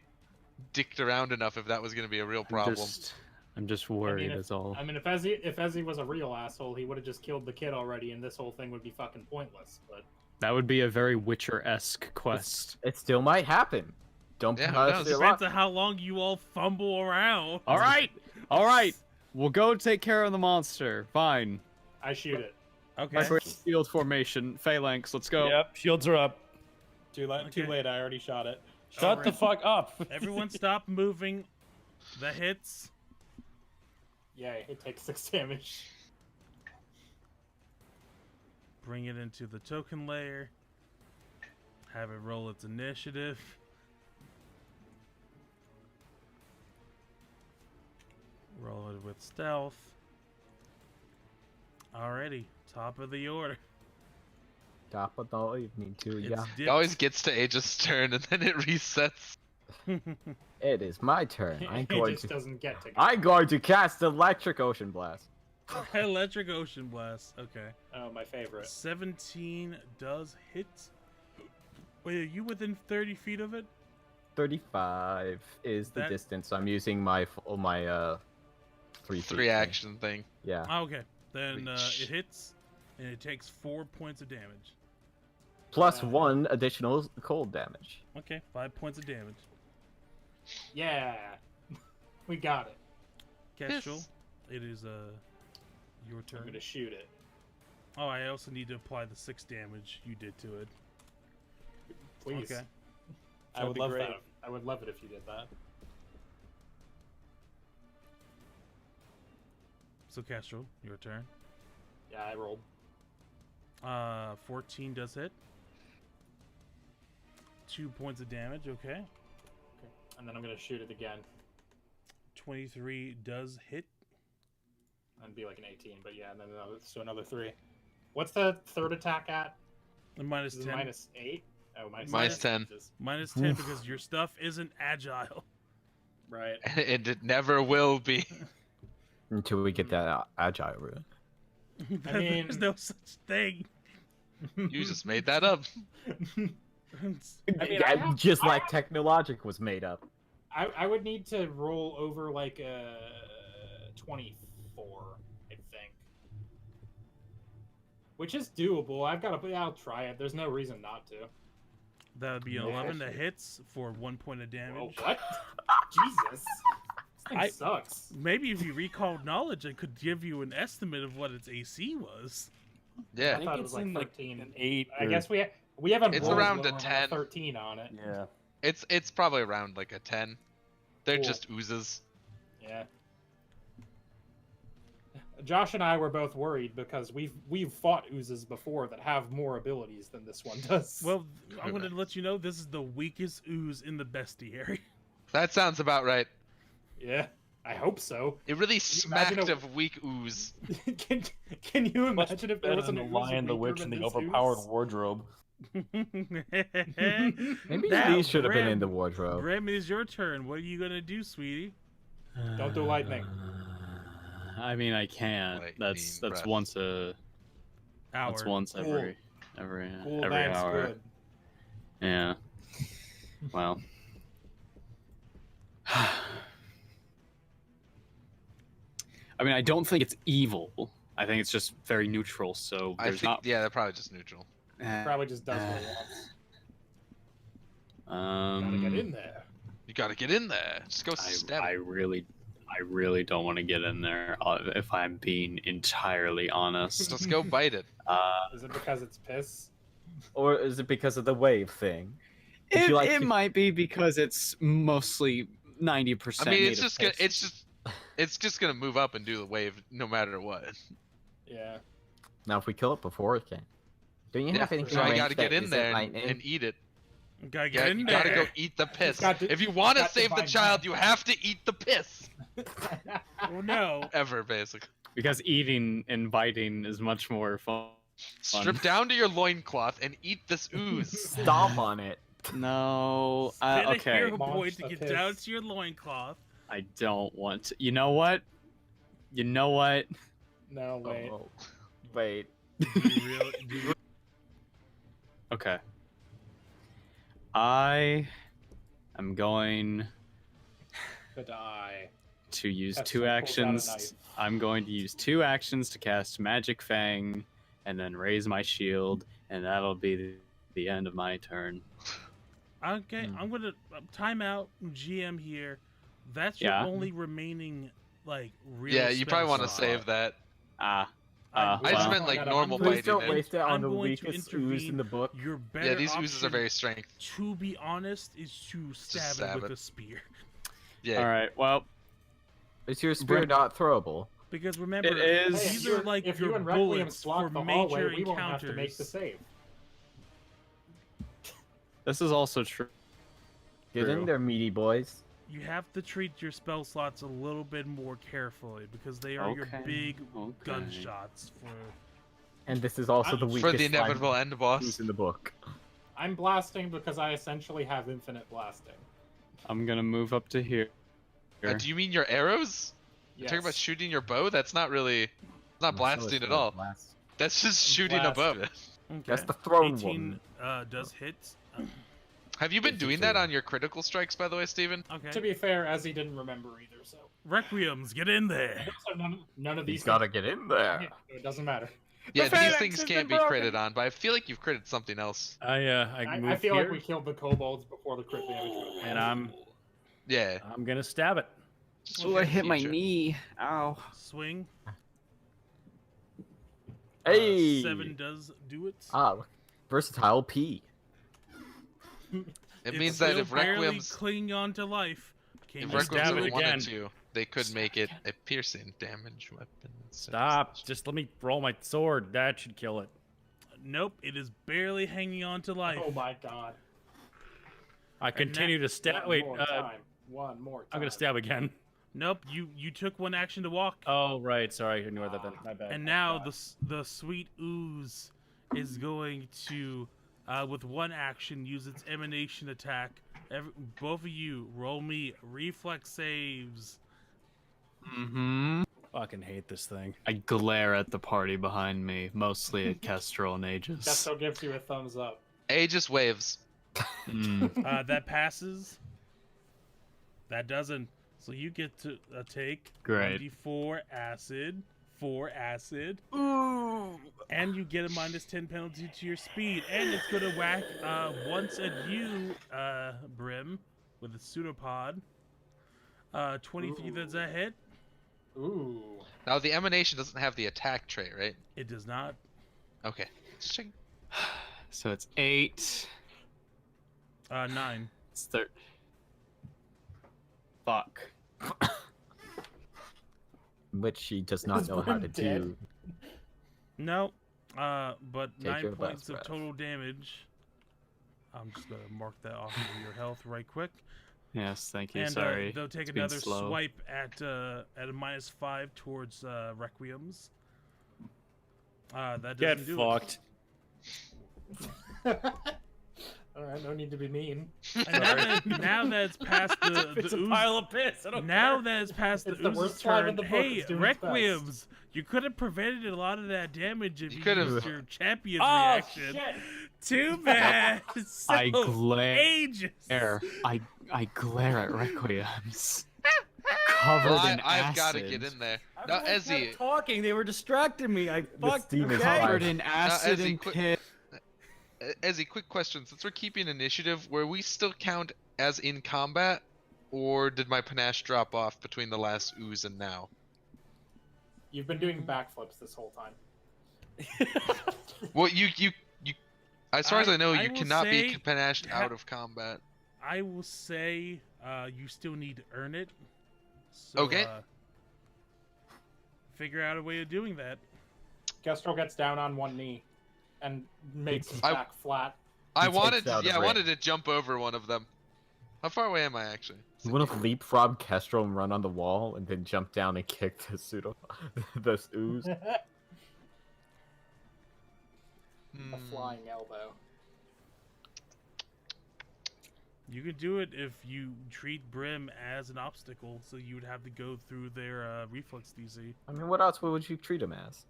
dicked around enough if that was going to be a real problem. I'm just worried. That's all. I mean, if Ezzy was a real asshole, he would have just killed the kid already, and this whole thing would be fucking pointless. But that would be a very Witcher-esque quest. It still might happen. Don't depends on how long you all fumble around. All right. We'll go take care of the monster. Fine. I shoot it. Okay. Shield formation. Phalanx. Let's go. Yep. Shields are up. Too late. I already shot it. Shut the fuck up. Everyone stop moving. The hits. Yay, it takes 6 damage. Bring it into the token layer. Have it roll its initiative. Roll it with stealth. Alrighty, top of the order. Top of the evening too, yeah. It always gets to Aegis' turn and then it resets. It is my turn. I'm going to cast Electric Ocean Blast. Electric Ocean Blast. Okay. Oh, my favorite. 17 does hit. Wait, are you within 30 feet of it? 35 is the distance. So I'm using my 3 action thing. Yeah. Oh, okay. Then it hits, and it takes 4 points of damage. Plus 1 additional cold damage. Okay, 5 points of damage. Yeah, we got it. Kestrel, it is your turn. I'm gonna shoot it. Oh, I also need to apply the 6 damage you did to it. Please. Okay. I would love that. I would love it if you did that. So Kestrel, your turn. Yeah, I rolled. 14 does hit. 2 points of damage. Okay. And then I'm gonna shoot it again. 23 does hit. That'd be like an 18, but yeah, and then another 3. What's the third attack at? Minus 10. Minus 8? Oh, minus 10. Minus 10 because your stuff isn't agile. Right. And it never will be. Until we get that agile route. I mean, there's no such thing. You just made that up. Just like Technologic was made up. I would need to roll over like a 24, I think. Which is doable. I'll try it. There's no reason not to. That would be 11 that hits for 1 point of damage. Whoa, what? Jesus. This thing sucks. Maybe if you recalled knowledge, I could give you an estimate of what its AC was. Yeah. I thought it was like 13. An 8. I guess we haven't. It's around a 10. 13 on it. Yeah. It's probably around like a 10. They're just oozes. Yeah. Josh and I were both worried because we've fought oozes before that have more abilities than this one does. Well, I'm going to let you know this is the weakest ooze in the bestiary. That sounds about right. Yeah, I hope so. It really smacked of weak ooze. Can you imagine if there was an the lion, the witch, and the overpowered wardrobe? Maybe these should have been in the wardrobe. Rem, it is your turn. What are you gonna do, sweetie? Don't do lightning. I mean, I can't. That's once a hour. That's once every Cool, hour. Good. Yeah. Well. I mean, I don't think it's evil. I think it's just very neutral. So yeah, they're probably just neutral. Probably just does what it wants. Gotta get in there. You gotta get in there. Just go stab. I really don't want to get in there. If I'm being entirely honest. Just go bite it. Is it because it's piss? Or is it because of the wave thing? It might be because it's mostly 90%. I mean, it's just gonna move up and do the wave no matter what. Yeah. Now, if we kill it before it can, don't you have anything? So I gotta get in there and eat it. Gotta get in there. You gotta go eat the piss. If you want to save the child, you have to eat the piss. Oh no. Ever, basically. Because eating and biting is much more fun. Strip down to your loincloth and eat this ooze. Stomp on it. No. Spend Okay. a hero point to get down to your loincloth. I don't want to. You know what? No, wait. Wait. Okay. I am going to use two actions. I'm going to use 2 actions to cast Magic Fang and then raise my shield, and that'll be the end of my turn. Okay, I'm gonna time out GM here. That's your only remaining real. Yeah, you probably want to save that. I just meant normal Please fighting. don't waste it on the going to weakest ooze in the book. Your better Yeah, these oozes are option, very strength. To be honest, is to stab it with a spear. Yeah. All right. Well, is your spear not throwable? Because remember, it is. These are like if your you and Requiem bullets block for the major hallway, we encounters. won't have to make the save. This is also true. Get in there, meaty boys. You have to treat your spell slots a little bit more carefully because they are your big gunshots for. And this is also the weakest for the inevitable end boss in the book. I'm blasting because I essentially have infinite blasting. I'm gonna move up to here. Do you mean your arrows? Yes. You're talking about shooting your bow? That's not really, not blasting at all. That's just shooting a bow. Okay. That's the thrown 18, one. does hit. Have you been doing that on your critical strikes, by the way, Steven? Okay. To be fair, Ezzy didn't remember either, so. Requiems, get in there. So none of these. He's gotta get in there. It doesn't matter. Yeah, these things can't be critted on, but I feel like you've critted something else. I feel like we killed the kobolds before the crit damage. And I'm gonna stab it. Oh, I hit my knee. Ow. Swing. Hey. 7 does do it. Versatile P. It means that if Requiem's clinging on to life, if Requiem's really wanted to, they could make it a piercing damage weapon. Stop! Just let me roll my sword. That should kill it. Nope, it is barely hanging on to life. Oh my god! I continue to stab. Wait, one more time. I'm gonna stab again. Nope, you took 1 action to walk. Oh right, sorry, I ignored that. Then my bad. And now the sweet ooze is going to, with 1 action, use its emanation attack. Both of you roll me reflex saves. Mm-hmm. Fucking hate this thing. I glare at the party behind me, mostly at Kestrel and Aegis. Kestrel gives you a thumbs up. Aegis waves. That passes. That doesn't. So you get to take 1d4 acid, 4 acid. Ooh. And you get a -10 penalty to your speed. And it's going to whack once at you, Brim, with a pseudopod. 23, that's a hit. Ooh. Now the emanation doesn't have the attack trait, right? It does not. Okay. Just checking. So it's 8. 9. It's 13. Fuck. Which she does not know how to do. No. But Take 9 your points last of breath. total damage. I'm just going to mark that off of your health right quick. Yes, thank you. And Sorry. they'll take It's been another slow. swipe at a -5 towards Requiems. That doesn't Get do fucked. Alright, no need to be mean. And now that it's past the It's a ooze, pile of piss. I don't now care. that it's past It's the the ooze's worst slime in turn, the book. hey, It's doing its best. Requiems, you could have prevented a lot of that damage if you could've. used your champion's Oh, reaction. shit. Too bad. So, I glare. Aegis. I glare at Requiems. Covered Well, in I've acid. got to get in there. Now, Everyone kept Ezzy, talking. They were distracting me. I fucked. steam is Okay. Covered in acid Ezzy, and quick- pit. Ezzy, quick question. Since we're keeping initiative, were we still count as in combat, or did my panache drop off between the last ooze and now? You've been doing backflips this whole time. Well, you, as far as I know, I you will cannot be say- panached out of combat. I will say you still need to earn it. So, Okay. Figure out a way of doing that. Kestrel gets down on one knee and makes his I- back flat. I takes wanted, out a I ring. wanted to jump over one of them. How far away am I actually? You want to leapfrog Kestrel and run on the wall, and then jump down and kick the this ooze? A flying elbow. You can do it if you treat Brim as an obstacle, so you would have to go through their reflex DC. I mean, what else would you treat him as?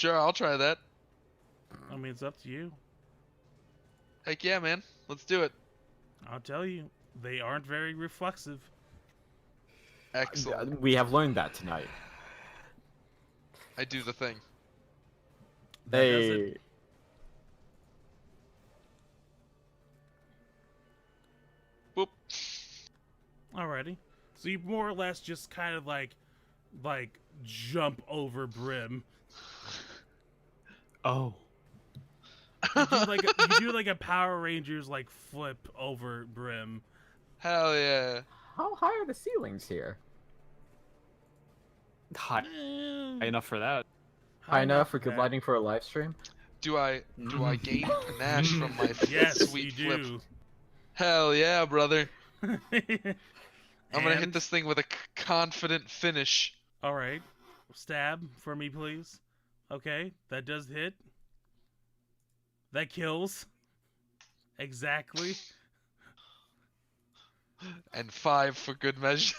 Sure, I'll try that. I mean, it's up to you. Heck yeah, man. Let's do it. I'll tell you, they aren't very reflexive. Excellent. We have learned that tonight. I do the thing. Hey. Boop. Alrighty. So you more or less just kind of like jump over Brim. Oh. You do like a Power Rangers like flip over Brim. Hell yeah. How high are the ceilings here? High enough for that. High enough for good lighting for a live stream? Do I gain panache from my Yes, sweet you flip? do. Hell yeah, brother. I'm gonna hit And- this thing with a confident finish. All right, stab for me, please. Okay, that does hit. That kills. Exactly. And 5 for good measure.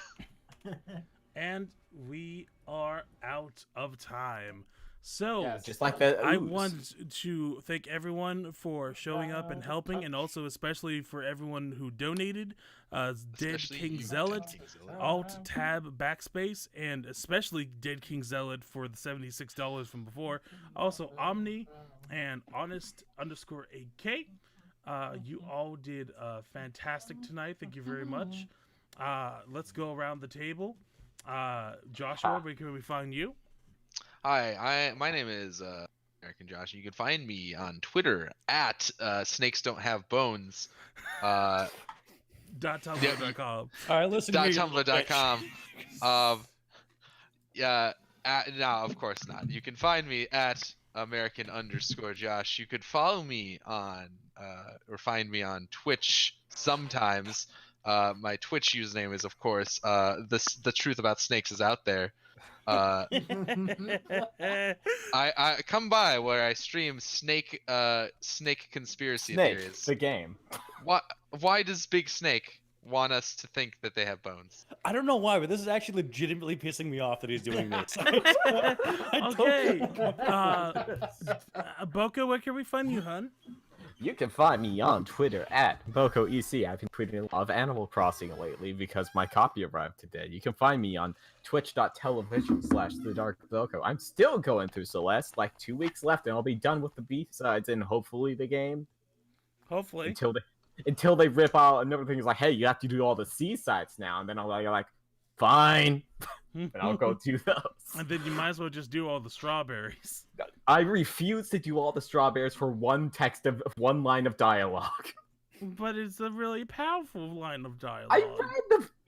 And we are out of time. So, Yeah, just like that. I want to thank everyone for showing up and helping, and also especially for everyone who donated. Dead Especially King you, Zealot, Dead King Zealot. Alt Tab Backspace, and especially Dead King Zealot for the $76 from before. Also Omni and Honest_AK. You all did fantastic tonight. Thank you very much. Let's go around the table. Joshua, where can we find you? Hi, my name is American Josh. You can find me on Twitter at Snakes Don't Have Bones. .tumblr.com. All right, listen to me. .tumblr.com. Yeah, no, of course not. You can find me at American_Josh. You could follow me on or find me on Twitch sometimes. My Twitch username is, of course, the truth about snakes is out there. I come by where I stream snake conspiracy theories. The game. Why does Big Snake want us to think that they have bones? I don't know why, but this is actually legitimately pissing me off that he's doing this. Okay. Boko, where can we find you, hun? You can find me on Twitter at BokoEC. I've been tweeting a lot of Animal Crossing lately because my copy arrived today. You can find me on twitch.tv/TheDarkBoko. I'm still going through Celeste, like 2 weeks left, and I'll be done with the B-sides and hopefully the game. Hopefully. Until they rip out another thing is like, hey, you have to do all the C-sides now, and then I'll be like, fine, and I'll go do those. And then you might as well just do all the strawberries. I refuse to do all the strawberries for one line of dialogue. But it's a really powerful line of dialogue.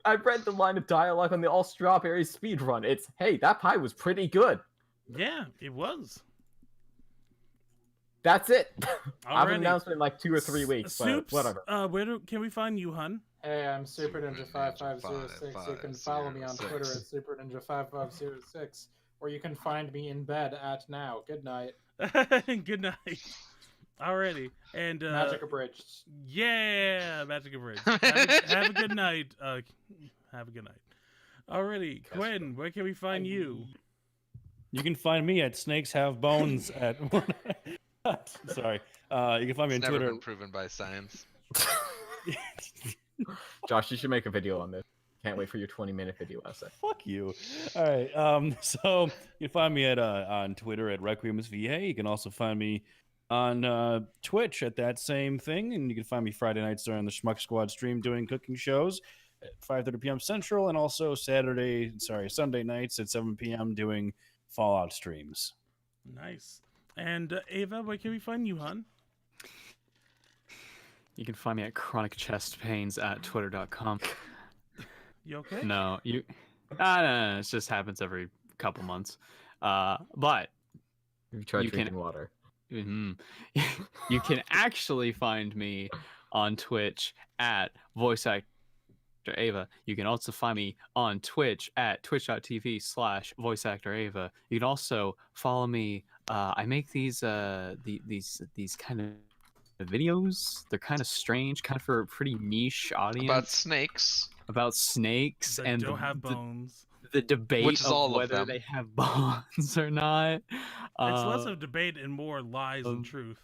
I read the line of dialogue on the all strawberries speedrun. It's, hey, that pie was pretty good. Yeah, it was. That's it. I have Alrighty. an announcement in like 2 or 3 weeks, Soups, but whatever. Where can we find you, hun? Hey, I'm Super Ninja 5506. You can follow me on Twitter at Super Ninja 5506, or you can find me in bed at now. Good night. Good night. Alrighty, and Magic Abridged. Yeah, Magic Abridged. Have a good night. Have a good night. Alrighty, Quinn, where can we find you? You can find me at Snakes Have Bones at. Sorry. You can find me It's on never Twitter. been proven by science. Josh, you should make a video on this. Can't wait for your 20-minute video essay. Fuck you. All right. So you can find me at on Twitter at RequiemsVA. You can also find me on Twitch at that same thing, and you can find me Friday nights during the Schmuck Squad stream doing cooking shows at 5:30 p.m. Central, and also Sunday nights at 7 p.m. doing Fallout streams. Nice. And Ava, where can we find you, hun? You can find me at chronic chest pains at twitter.com. You okay? No, no, it just happens every couple months. But You tried You drinking water. you can actually find me on Twitch at Voice Actor Ava. You can also find me on Twitch at twitch.tv/Voice Actor Ava. You can also follow me. I make these kind of videos. They're kind of strange, kind of for a pretty niche audience. About snakes. About snakes That and don't have bones. the debate Which is all of of whether them. they have bonds or not. It's less of debate and more lies than truth.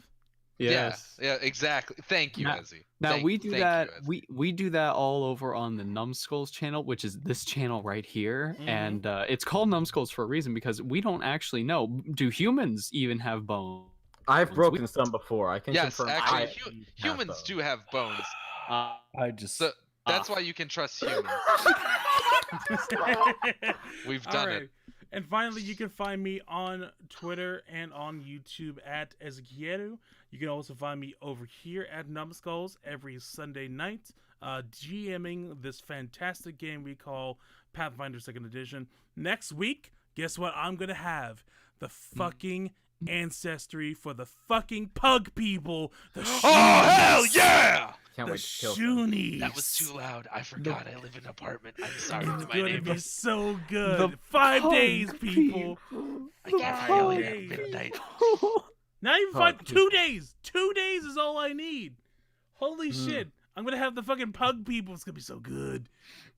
Yes. Yeah, exactly. Thank you, Ezzy. Now Thank we do you, that. Ezzy. We do that all over on the Numbskulls channel, which is this channel right here, and it's called Numbskulls for a reason because we don't actually know. Do humans even have bones? I've broken some before. I can Yes, confirm. actually, humans do have bones. So that's why you can trust humans. We've done it. And finally, you can find me on Twitter and on YouTube at Ezequiel. You can also find me over here at Numbskulls every Sunday night, GMing this fantastic game we call Pathfinder 2nd Edition. Next week, guess what I'm going to have? The fucking ancestry for the fucking pug people. The hell yeah! Can't wait to kill Shoonies. That was too loud. I forgot I live in an apartment. I'm sorry It's to my gonna neighbors. be so good. 5 days, people. I get really at midnight. Not even 5. 2 days. 2 days is all I need. Holy shit! I'm gonna have the fucking pug people. It's gonna be so good.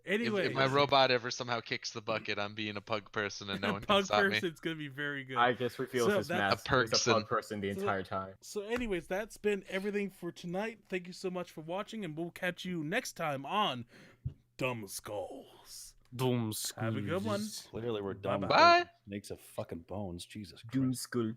Anyway, if my robot ever somehow kicks the bucket, I'm being a pug person and no one can pug stop me. person, it's gonna be very good. I guess reveals his mask. He's a pug person the entire time. So anyways, that's been everything for tonight. Thank you so much for watching, and we'll catch you next time on Dumbskulls. Dumbskulls. Have a good one. Clearly we're dumb. Bye. Makes of fucking bones. Jesus Christ. Dumbskull.